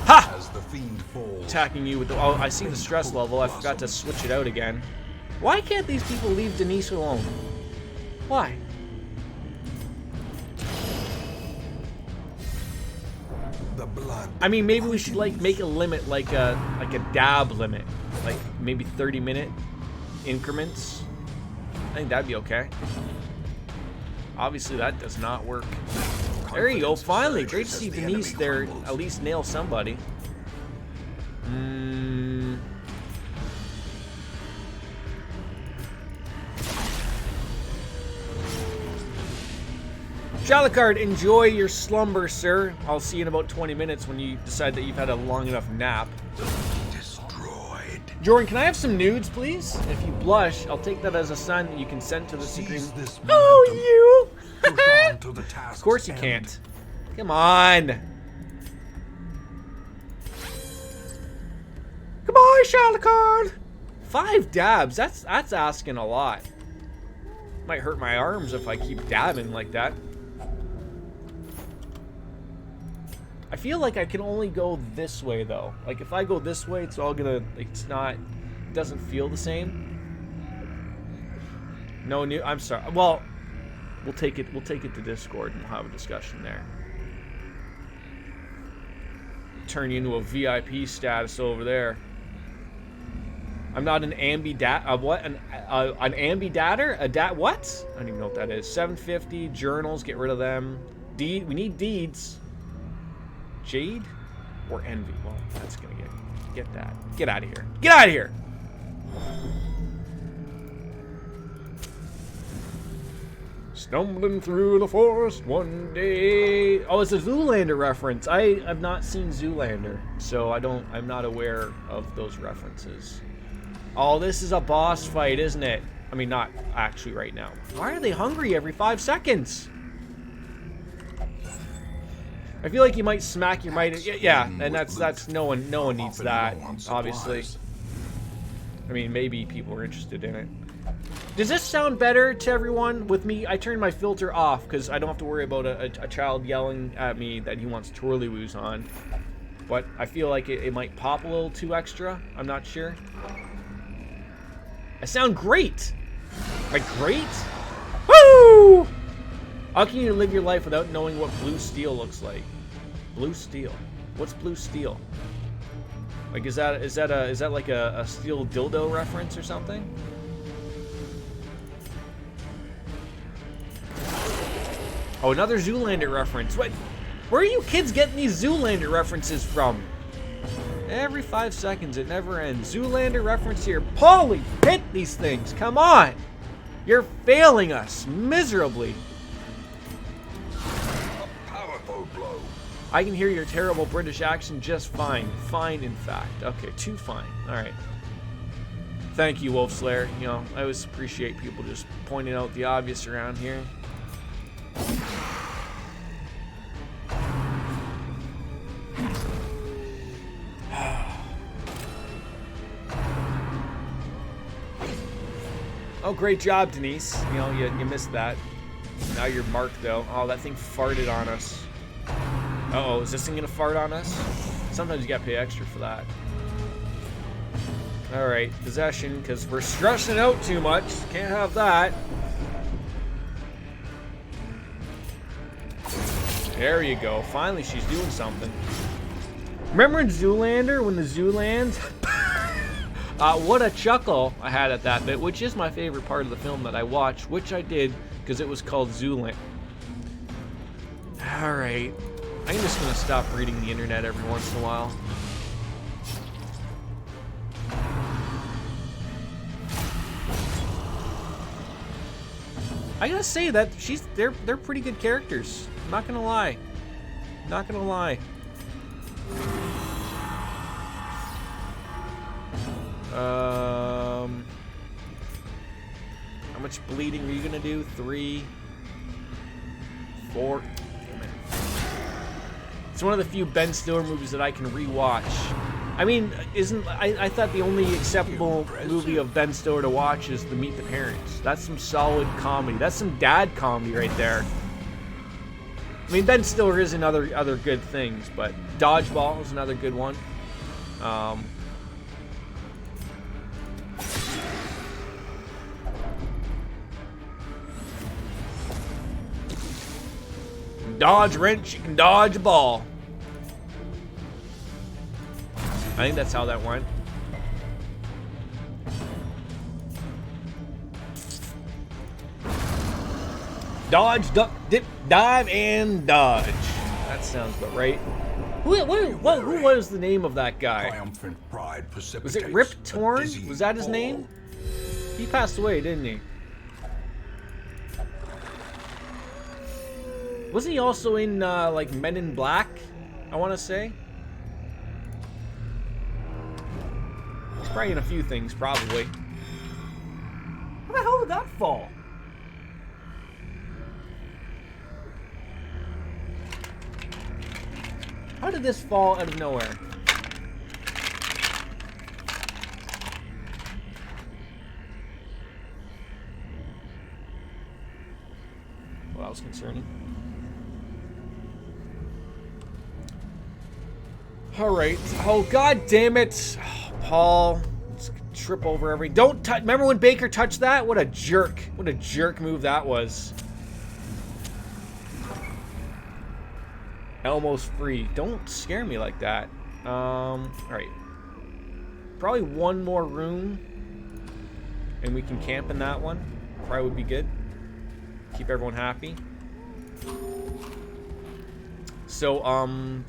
Ha! As the fiend falls, Attacking you with the... Oh, I see the stress level. I forgot to switch it out again. Why can't these people leave Denise alone? Why? the blood. I mean, maybe we should like make a limit, like a dab limit, like maybe 30-minute increments. I think that'd be okay. Obviously, that does not work. There you go. Finally, great to see Denise there. At least nail somebody. Shalicard, enjoy your slumber, sir. I'll see you in about 20 minutes when you decide that you've had a long enough nap. Destroyed. Jordan, can I have some nudes, please? If you blush, I'll take that as a sign that you consent to this agreement. Seize this Oh, you! Push on to the task's Of course you end. can't. Come on. Come on, Shalicard. 5 dabs. That's asking a lot. Might hurt my arms if I keep dabbing like that. I feel like I can only go this way though. Like if I go this way, it's all gonna, like, it's not, it doesn't feel the same. No new, I'm sorry. Well, we'll take it to Discord and we'll have a discussion there. Turn you into a VIP status over there. I'm not an what? An ambidatter? What? I don't even know what that is. 750 journals. Get rid of them. We need deeds. Jade or envy? Well, that's gonna get that. Get out of here. Get out of here. Stumbling through the forest one day. Oh, it's a Zoolander reference. I have not seen Zoolander, so I'm not aware of those references. Oh, this is a boss fight, isn't it? I mean, not actually right now. Why are they hungry every 5 seconds? I feel like you might smack your might. Yeah, and that's no one needs that, obviously. I mean, maybe people are interested in it. Does this sound better to everyone? With me, I turned my filter off because I don't have to worry about a child yelling at me that he wants twirly-woos on. But I feel like it might pop a little too extra. I'm not sure. I sound great. Like great? Woo! How can you live your life without knowing what blue steel looks like? Blue steel. What's blue steel? Like is that like a steel dildo reference or something? Oh, another Zoolander reference. What? Where are you kids getting these Zoolander references from? Every 5 seconds, it never ends. Zoolander reference here. Paulie, hit these things. Come on. You're failing us miserably. A powerful blow. I can hear your terrible British accent just fine. Fine, in fact. Okay, too fine. All right. Thank you, Wolf Slayer. You know, I always appreciate people just pointing out the obvious around here. Oh, great job, Denise. You know, you missed that. Now you're marked, though. Oh, that thing farted on us. Uh-oh, is this thing gonna fart on us? Sometimes you gotta pay extra for that. Alright, possession, because we're stressing out too much. Can't have that. There you go. Finally, she's doing something. Remember in Zoolander, when the zoo lands? What a chuckle I had at that bit, which is my favorite part of the film that I watched, which I did because it was called Zoolander. Alright. I'm just going to stop reading the internet every once in a while. I gotta say that they're pretty good characters. I'm not gonna lie. Not gonna lie. How much bleeding are you gonna do? 3, 4. Damn it. It's one of the few Ben Stiller movies that I can rewatch. I mean, I thought the only acceptable movie of Ben Stiller to watch is the Meet the Parents. That's some solid comedy. That's some dad comedy right there. I mean, Ben Stiller is in other good things, but Dodgeball is another good one. Dodge wrench, you can dodge a ball. I think that's how that went. Dodge, duck, dip, dive, and dodge. That sounds about right. Who was the name of that guy? Triumphant pride Was it Rip Torn? Was that his name? He passed away, didn't he? Wasn't he also in, like, Men in Black, I want to say? He's probably in a few things, probably. How the hell did that fall? How did this fall out of nowhere? Well, that was concerning. Alright. Oh, god damn it. Oh, Paul. Let's trip over everything. Don't touch. Remember when Baker touched that? What a jerk. What a jerk move that was. Elmo's free. Don't scare me like that. Alright. Probably one more room. And we can camp in that one. Probably would be good. Keep everyone happy. An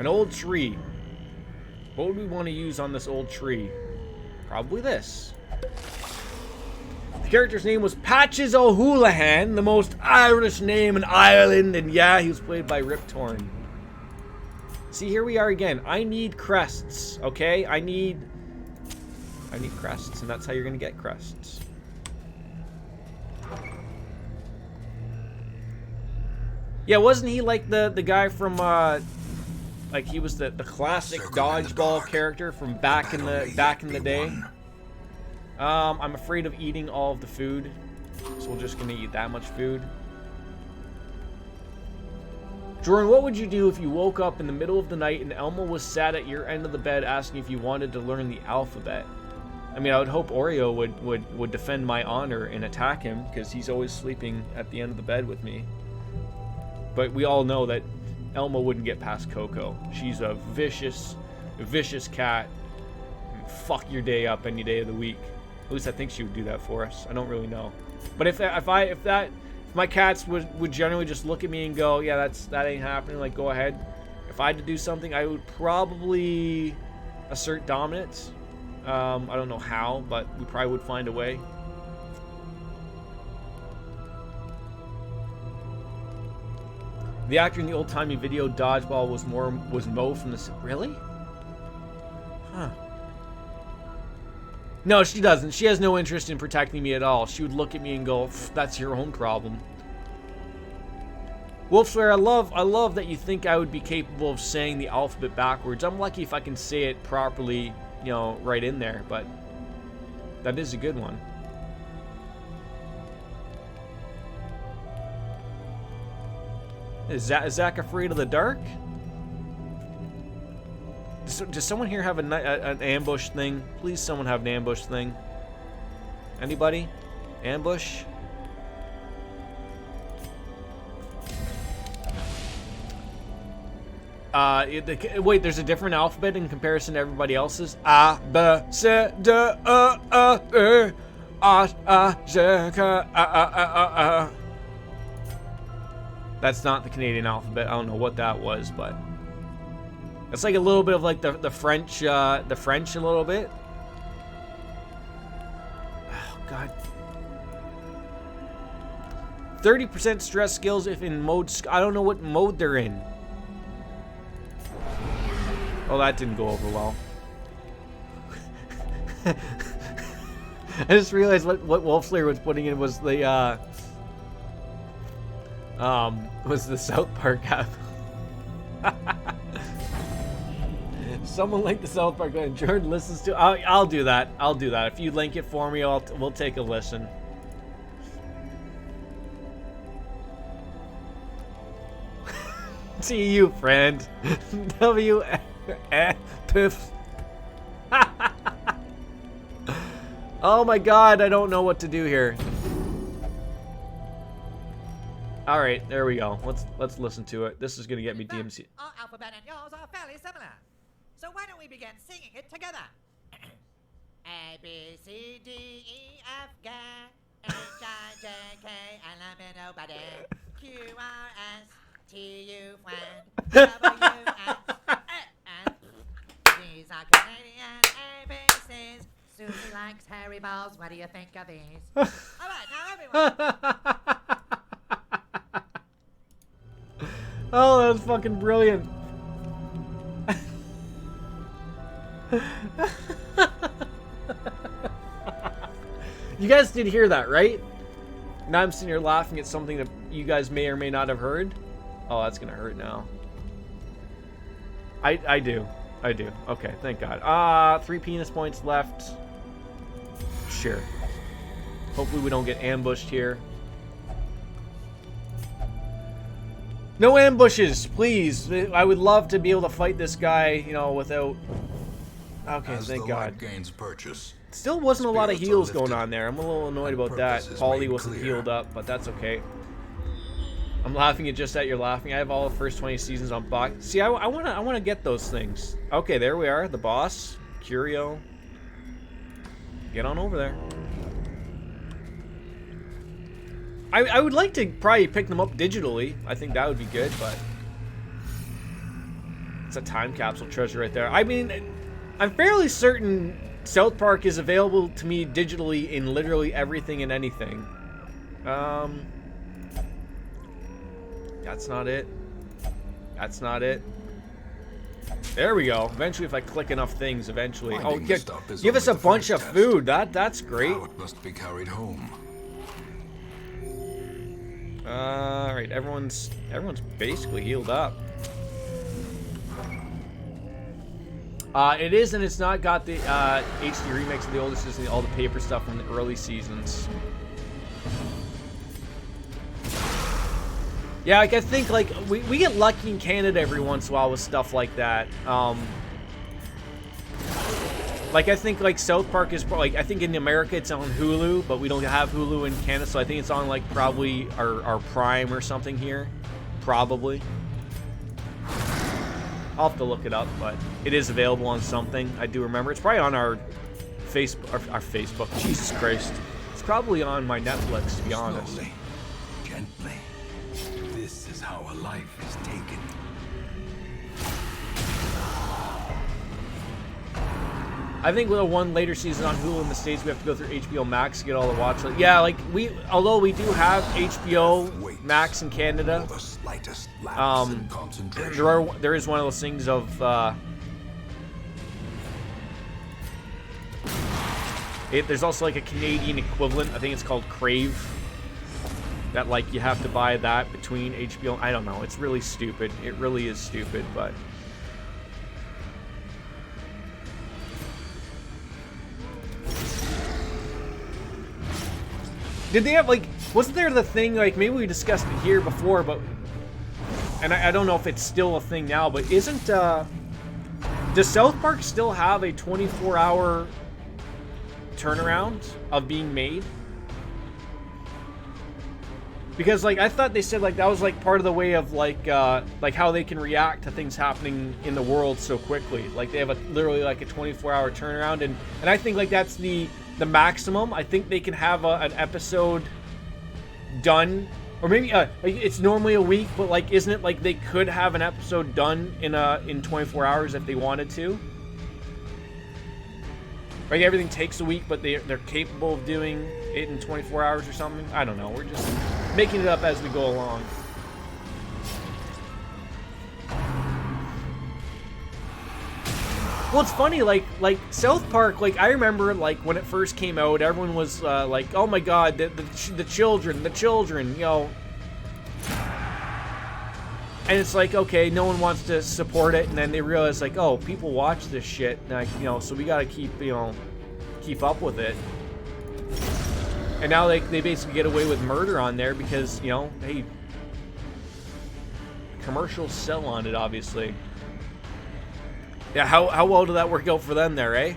old tree. What would we want to use on this old tree? Probably this. The character's name was Patches O'Houlihan, the most Irish name in Ireland, and yeah, he was played by Rip Torn. See, here we are again. I need crests, okay? I need crests, and that's how you're gonna get crests. Yeah, wasn't he like the guy from like he was the classic dodgeball character from back in the day? I'm afraid of eating all of the food, so we're just gonna eat that much food. Jordan, what would you do if you woke up in the middle of the night and Elmo was sat at your end of the bed asking if you wanted to learn the alphabet? I mean, I would hope Oreo would defend my honor and attack him, because he's always sleeping at the end of the bed with me. But we all know that Elmo wouldn't get past Coco. She's a vicious cat. Fuck your day up any day of the week. At least I think she would do that for us. I don't really know. But if my cats would generally just look at me and go, yeah, that ain't happening, like, go ahead. If I had to do something, I would probably assert dominance. I don't know how, but we probably would find a way. The actor in the old-timey video Dodgeball was Mo from the... Really? Huh. No, she doesn't. She has no interest in protecting me at all. She would look at me and go, that's your own problem. Wolfswear, I love that you think I would be capable of saying the alphabet backwards. I'm lucky if I can say it properly you know, right in there, but that is a good one. Is Zach afraid of the dark? Does someone here have an ambush thing? Please, someone have an ambush thing. Anybody? Ambush? Wait, there's a different alphabet in comparison to everybody else's? A, B, C, D, E, J, K, That's not the Canadian alphabet. I don't know what that was, but it's like a little bit of like the French a little bit. Oh God. 30% stress skills if in mode. I don't know what mode they're in. Oh, that didn't go over well. I just realized what Wolfslayer was putting in was the South Park app. Someone like the South Park and Jordan listens to. I'll do that. I'll do that. If you link it for me, we'll take a listen. See you, friend. W. Piff. Oh my God, I don't know what to do here. All right, there we go. Let's listen to it. This is gonna get me DMC. Our alphabet and yours are fairly similar, so why don't we begin singing it together? A B C D E F G H I J K L M N O P Q R S T U W X and these are Canadian ABCs. Susie likes hairy balls. What do you think of these? All right, now everyone. Oh, that was fucking brilliant. You guys did hear that, right? Now I'm sitting here laughing at something that you guys may or may not have heard. Oh, that's gonna hurt now. I do. Okay, thank God. 3 penis points left. Sure. Hopefully we don't get ambushed here. No ambushes, please. I would love to be able to fight this guy, you know, without... Okay, thank God. Gains purchase, Still wasn't a lot of spirits are heals going lifted, on there. I'm a little annoyed and about that. purpose is Paulie made wasn't clear. healed up, but that's okay. I'm laughing at just that you're laughing. I have all the first 20 seasons on box. See, I wanna get those things. Okay, there we are. The boss, Curio. Get on over there. I would like to probably pick them up digitally. I think that would be good, but it's a time capsule treasure right there. I mean, I'm fairly certain South Park is available to me digitally in literally everything and anything. That's not it. That's not it. There we go. Eventually, if I click enough things, eventually. Oh, Finding the stuff is give us a only the bunch of first food. That's great. Now it must be carried home. All right, everyone's basically healed up. It is, and it's not got the HD remakes of the older seasons, all the paper stuff from the early seasons. Yeah, like I think like we get lucky in Canada every once in a while with stuff like that. Like I think like South Park is like I think in America it's on Hulu, but we don't have Hulu in Canada, so I think it's on like probably our Prime or something here, probably. I'll have to look it up, but it is available on something. I do remember it's probably on our Facebook. Jesus Christ, it's probably on my Netflix to be honest. Slowly, gently. This is how a life is taken. I think with a one later season on Hulu in the States, we have to go through HBO Max to get all the watch. Yeah, like although we do have HBO Max in Canada, The slightest lapse in concentration. there is one of those things of there's also like a Canadian equivalent. I think it's called Crave. That like you have to buy that between HBO. I don't know. It's really stupid. It really is stupid, but. Did they have, like, wasn't there the thing, like, maybe we discussed it here before, but, and I don't know if it's still a thing now, but isn't, does South Park still have a 24-hour turnaround of being made? Because, like, I thought they said, like, that was, like, part of the way of, like how they can react to things happening in the world so quickly. Like, they have literally, like, a 24-hour turnaround, and I think, like, that's the maximum. I think they can have an episode done, or maybe, like, it's normally a week, but, like, isn't it, like, they could have an episode done in 24 hours if they wanted to? Like, everything takes a week, but they're capable of doing it in 24 hours or something? I don't know. We're just making it up as we go along. Well, it's funny, like South Park, like, I remember, like, when it first came out, everyone was, like, oh my god, the children, you know. And it's like, okay, no one wants to support it, and then they realize, like, oh, people watch this shit, like, you know, so we gotta keep up with it. And now they basically get away with murder on there because, you know, hey, commercials sell on it, obviously. Yeah, how well did that work out for them there, eh?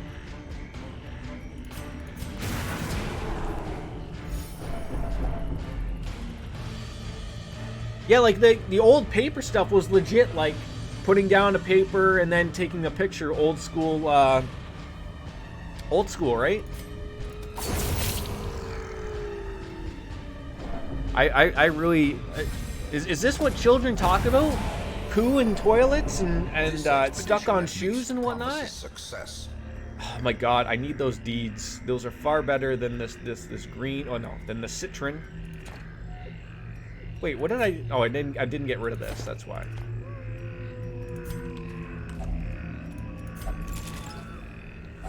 Yeah, like the old paper stuff was legit, like putting down a paper and then taking a picture, old school, right? I really, is this what children talk about? Poo in toilets and stuck on shoes and whatnot? Success. Oh my god, I need those deeds. Those are far better than this green. Oh no, than the citron. Wait, what did I? Oh, I didn't get rid of this. That's why.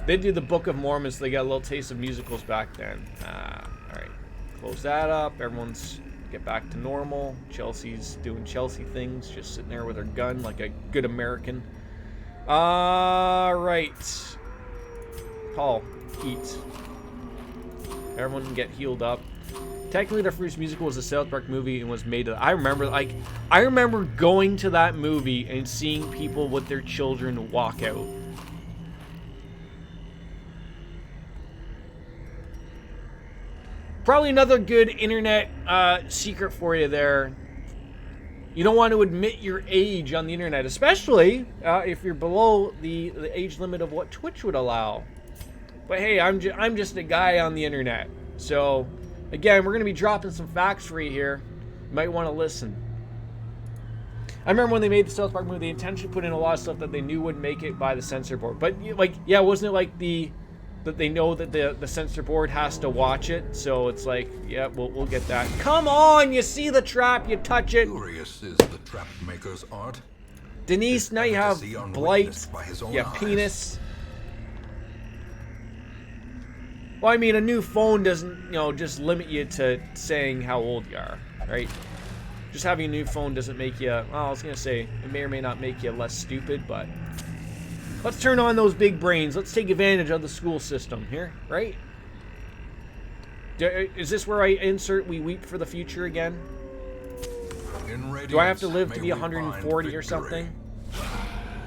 They do the Book of Mormon, so they got a little taste of musicals back then. All right, close that up. Everyone's get back to normal. Chelsea's doing Chelsea things, just sitting there with her gun like a good American. All right, Paul, eat. Everyone can get healed up. Technically, their first musical was a South Park movie and was made. I remember going to that movie and seeing people with their children walk out. Probably another good internet secret for you there. You don't want to admit your age on the internet, especially if you're below the age limit of what Twitch would allow. But hey, I'm just a guy on the internet, so. Again, we're going to be dropping some facts for you here. You might want to listen. I remember when they made the South Park movie, they intentionally put in a lot of stuff that they knew wouldn't make it by the censor board. But, like, yeah, wasn't it like that they know that the censor board has to watch it? So it's like, yeah, we'll get that. Come on, you see the trap, you touch it. Curious is the trap maker's art. Denise, now you have blight, yeah, penis. Well, I mean, a new phone doesn't, you know, just limit you to saying how old you are, right? Just having a new phone doesn't make you, well, I was going to say, it may or may not make you less stupid, but let's turn on those big brains. Let's take advantage of the school system here, right? Is this where I insert we weep for the future again? Do I have to live to be 140 or something?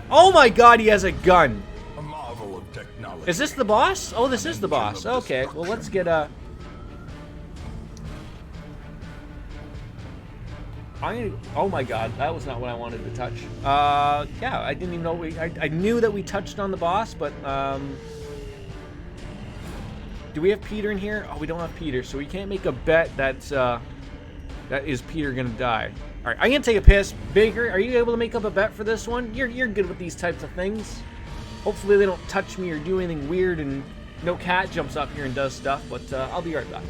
Oh my god, he has a gun! A marvel of technology. Is this the boss? Oh, this is the boss. Okay, well, let's get a... Oh my god, that was not what I wanted to touch. Yeah, I didn't even know I knew that we touched on the boss, but, do we have Peter in here? Oh, we don't have Peter, so we can't make a bet that is Peter gonna die. Alright, I'm gonna take a piss. Baker, are you able to make up a bet for this one? You're good with these types of things. Hopefully they don't touch me or do anything weird and no cat jumps up here and does stuff, but I'll be right back.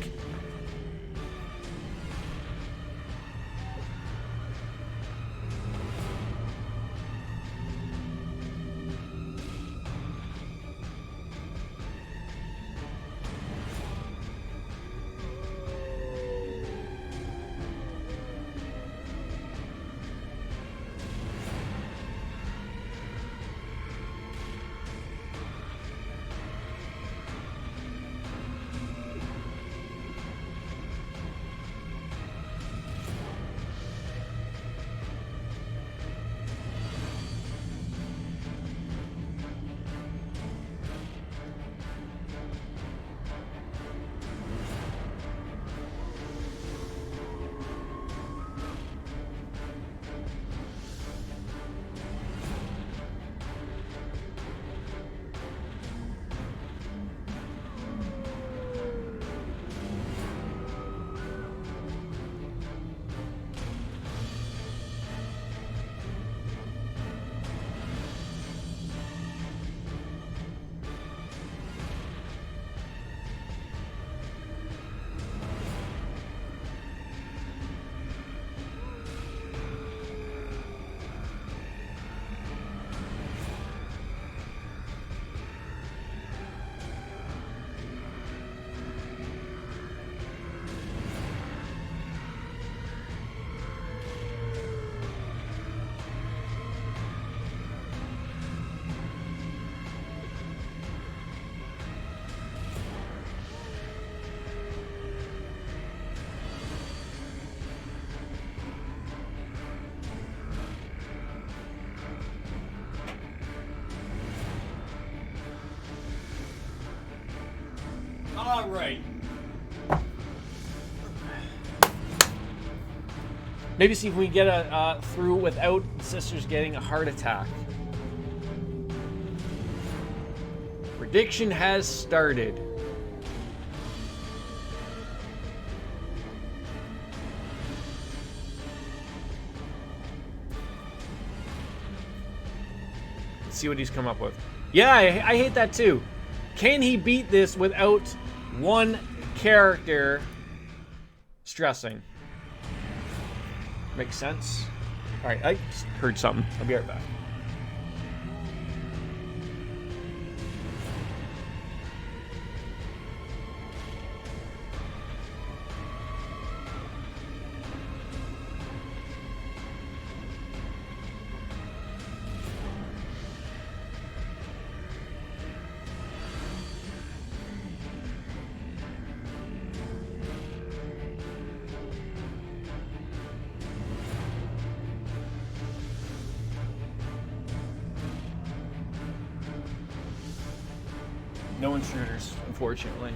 All right. Maybe see if we can get through without sisters getting a heart attack. Prediction has started. Let's see what he's come up with. Yeah, I hate that too. Can he beat this without one character stressing? Makes sense. All right, I just heard something. I'll be right back. No intruders, unfortunately.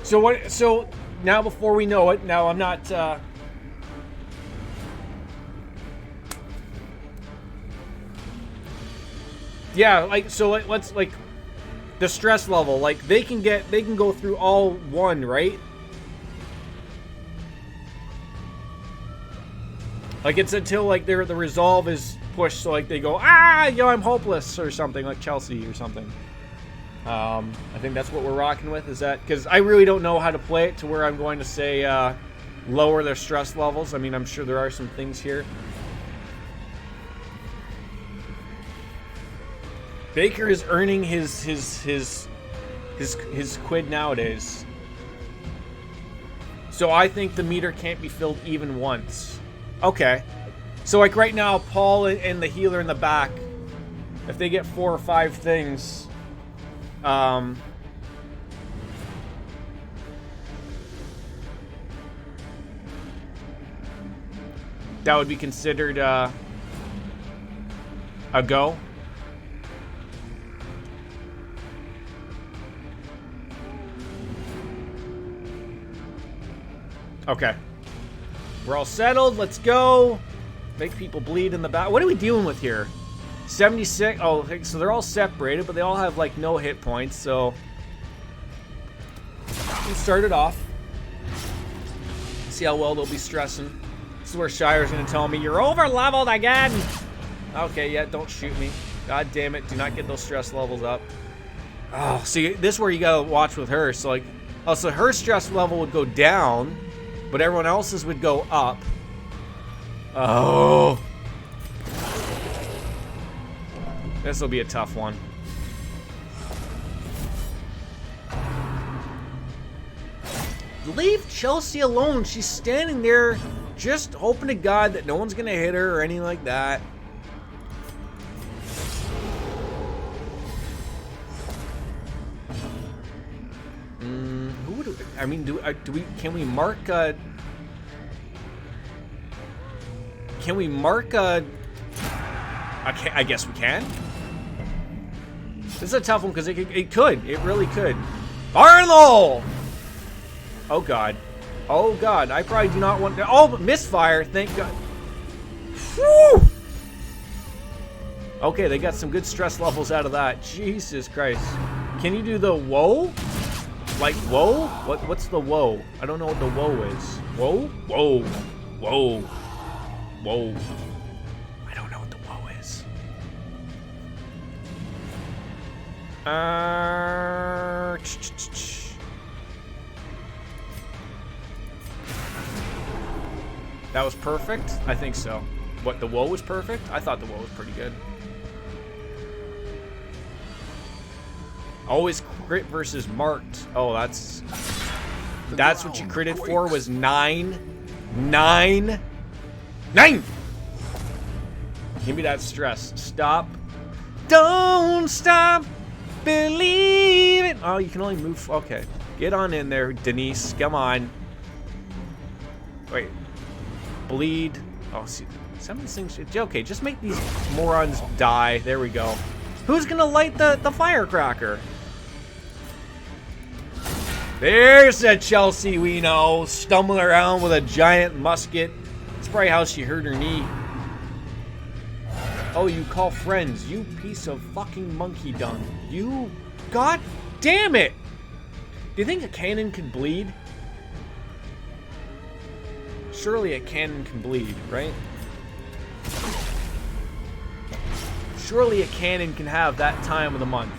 So what? So now, before we know it, now I'm not. Yeah, like so. Let's like the stress level. Like they can go through all one, right? Like it's until like the resolve is pushed, so like they go, I'm hopeless or something, like Chelsea or something. I think that's what we're rocking with. Is that because I really don't know how to play it to where I'm going to say lower their stress levels. I mean, I'm sure there are some things here. Baker is earning his quid nowadays. So I think the meter can't be filled even once. Okay. So like right now, Paul and the healer in the back, if they get 4 or 5 things, that would be considered a go. Okay. We're all settled. Let's go. Make people bleed in the back. What are we dealing with here? 76. Oh, so they're all separated, but they all have like no hit points. So we started off. See how well they'll be stressing. This is where Shire's gonna tell me you're over leveled again. Okay, yeah, don't shoot me. God damn it! Do not get those stress levels up. Oh, see, this is where you gotta watch with her. So like, oh, so her stress level would go down, but everyone else's would go up. Oh. This will be a tough one. Leave Chelsea alone. She's standing there just hoping to God that no one's going to hit her or anything like that. Who would I mean, can we mark I guess we can. This is a tough one because it really could. Arnold! Oh god. Oh god. I probably do not want to. Oh, misfire. Thank god. Whew! Okay, they got some good stress levels out of that. Jesus Christ. Can you do the whoa? Like whoa? What's the whoa? I don't know what the whoa is. Whoa? Whoa. Whoa. Whoa. I don't know what the whoa is. That was perfect? I think so. What, the whoa was perfect? I thought the whoa was pretty good. Always crit versus marked. Oh, that's what you critted for was 9. 9. 9! Give me that stress. Stop. Don't stop. Believe it. Oh, you can only move. Okay. Get on in there, Denise. Come on. Wait. Bleed. Oh, see. Some of these things. Okay, just make these morons die. There we go. Who's gonna light the firecracker? There's that Chelsea we know, stumbling around with a giant musket. That's probably how she hurt her knee. Oh, you call friends, you piece of fucking monkey dung. You... God damn it! Do you think a cannon can bleed? Surely a cannon can bleed, right? Surely a cannon can have that time of the month.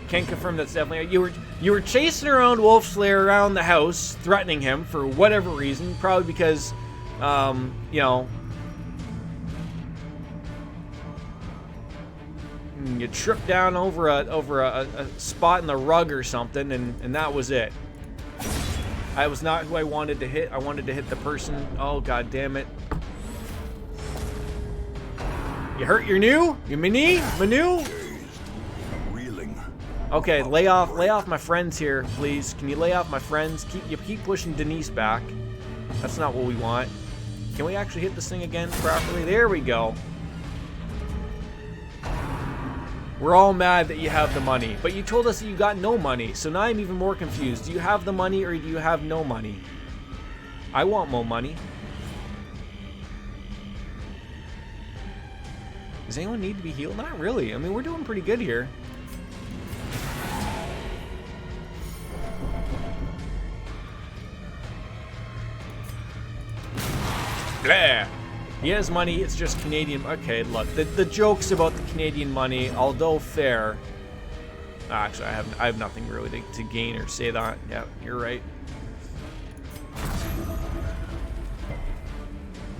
Can't confirm that's definitely... You were chasing around Wolf Slayer around the house, threatening him for whatever reason. Probably because, you know... You tripped down over a spot in the rug or something, and that was it. I was not who I wanted to hit. I wanted to hit the person. Oh, god damn it. You hurt your knee? Manu? Okay, lay off my friends here, please. Can you lay off my friends? Keep pushing Denise back. That's not what we want. Can we actually hit this thing again properly? There we go. We're all mad that you have the money, but you told us that you got no money, so now I'm even more confused. Do you have the money or do you have no money? I want more money. Does anyone need to be healed? Not really. I mean, we're doing pretty good here. Blah. He has money, it's just Canadian. Okay, look, the jokes about the Canadian money, although fair. Actually, I have nothing really to gain or say that. Yeah, you're right.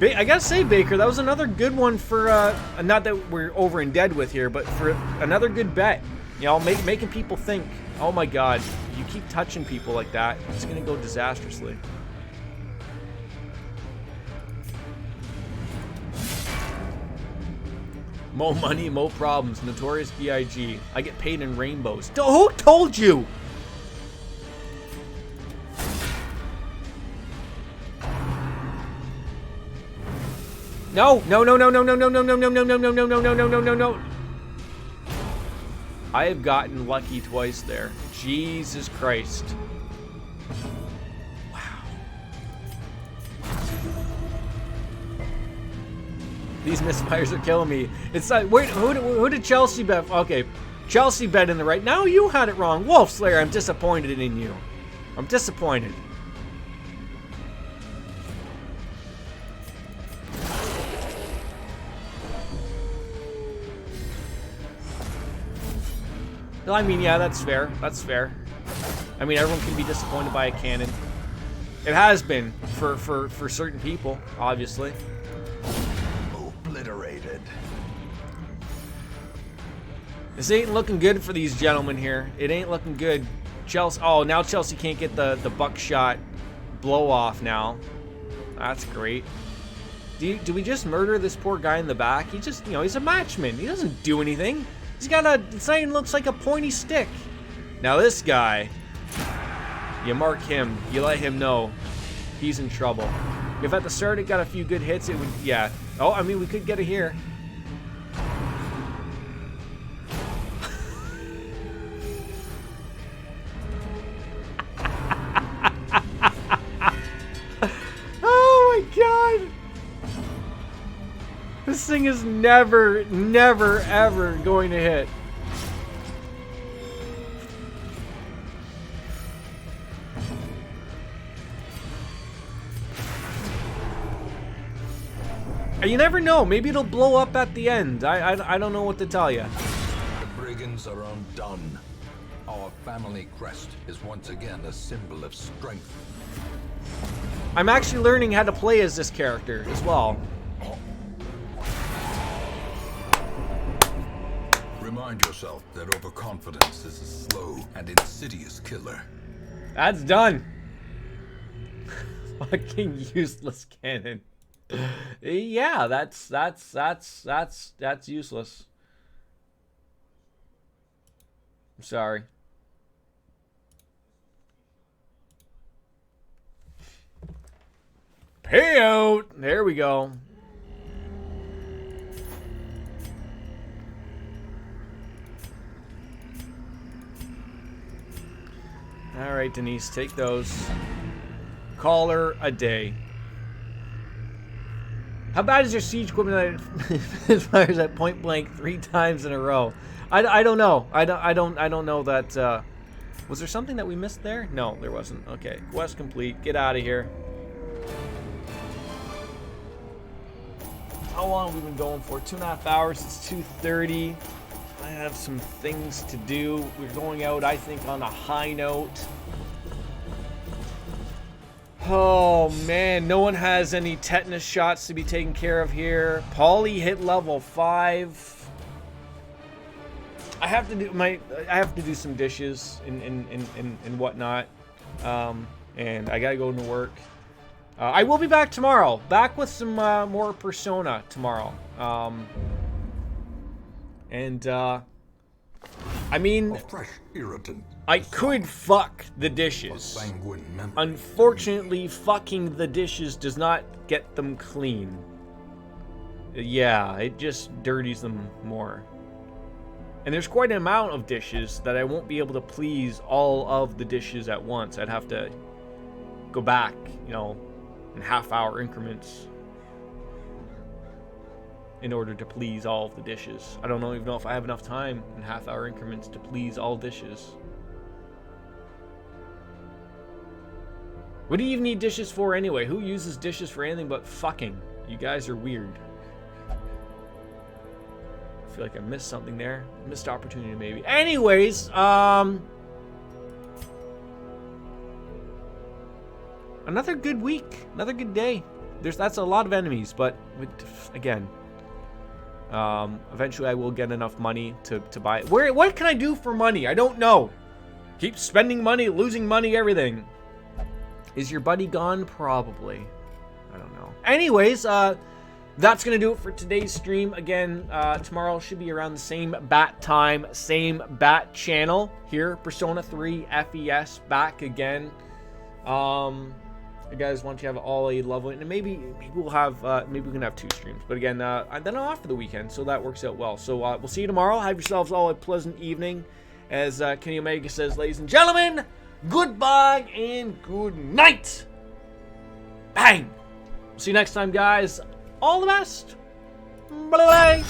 I gotta say, Baker, that was another good one for, not that we're over in dead with here, but for another good bet. You know, making people think, oh my god, you keep touching people like that, it's gonna go disastrously. Mo money, mo problems. Notorious B.I.G. I get paid in rainbows. Who told you? No, no, no, no, no, no, no, no, no, no, no, no, no, no, no, no, no, no, no, no. I have gotten lucky twice there. Jesus Christ. These misfires are killing me. It's like, wait, who did Chelsea bet? Okay, Chelsea bet in the right. Now you had it wrong. Wolf Slayer, I'm disappointed in you. I'm disappointed. Well, I mean, yeah, that's fair. That's fair. I mean, everyone can be disappointed by a cannon. It has been for certain people, obviously. Obliterated. This ain't looking good for these gentlemen here. It ain't looking good. Chelsea. Oh, now Chelsea can't get the buckshot blow off now. That's great. Do we just murder this poor guy in the back? He just, you know, he's a matchman. He doesn't do anything. He's got a, it's not even looks like a pointy stick. Now this guy, you mark him. You let him know he's in trouble. If at the start it got a few good hits, it would, yeah. Oh, I mean, we could get it here. Oh my god. This thing is never, ever going to hit. You never know. Maybe it'll blow up at the end. I don't know what to tell you. The brigands are undone. Our family crest is once again a symbol of strength. I'm actually learning how to play as this character as well. Remind yourself that overconfidence is a slow and insidious killer. That's done. Fucking useless cannon. Yeah, that's useless. I'm sorry. Payout. There we go. All right, Denise, take those. Call her a day. How bad is your siege equipment that fires at point blank 3 times in a row? I don't know. I don't know that. Was there something that we missed there? No, there wasn't. Okay, quest complete. Get out of here. How long have we been going for? 2.5 hours. It's 2:30. I have some things to do. We're going out, I think, on a high note. Oh man, no one has any tetanus shots to be taken care of here. Polly hit level 5. I have to do some dishes and whatnot. And I gotta go to work. I will be back tomorrow. Back with some more Persona tomorrow. I mean, A fresh irritant. I could fuck the dishes. Sanguine memory. Unfortunately, fucking the dishes does not get them clean. Yeah, it just dirties them more. And there's quite an amount of dishes that I won't be able to please all of the dishes at once. I'd have to go back, you know, in half-hour increments in order to please all of the dishes. I don't even know if I have enough time in half-hour increments to please all dishes. What do you even need dishes for anyway? Who uses dishes for anything but fucking? You guys are weird. I feel like I missed something there. Missed opportunity maybe. Anyways, another good week. Another good day. That's a lot of enemies, but again, eventually I will get enough money to buy it. What can I do for money? I don't know. Keep spending money, losing money, everything. Is your buddy gone? Probably. I don't know. Anyways, that's going to do it for today's stream. Again, tomorrow should be around the same bat time, same bat channel here. Persona 3 FES back again. You guys want to have all a level, and maybe we'll have maybe we can have 2 streams. But again, then I'm off for the weekend, so that works out well. So we'll see you tomorrow. Have yourselves all a pleasant evening. As Kenny Omega says, ladies and gentlemen, goodbye and good night. Bang. See you next time, guys. All the best. Bye-bye.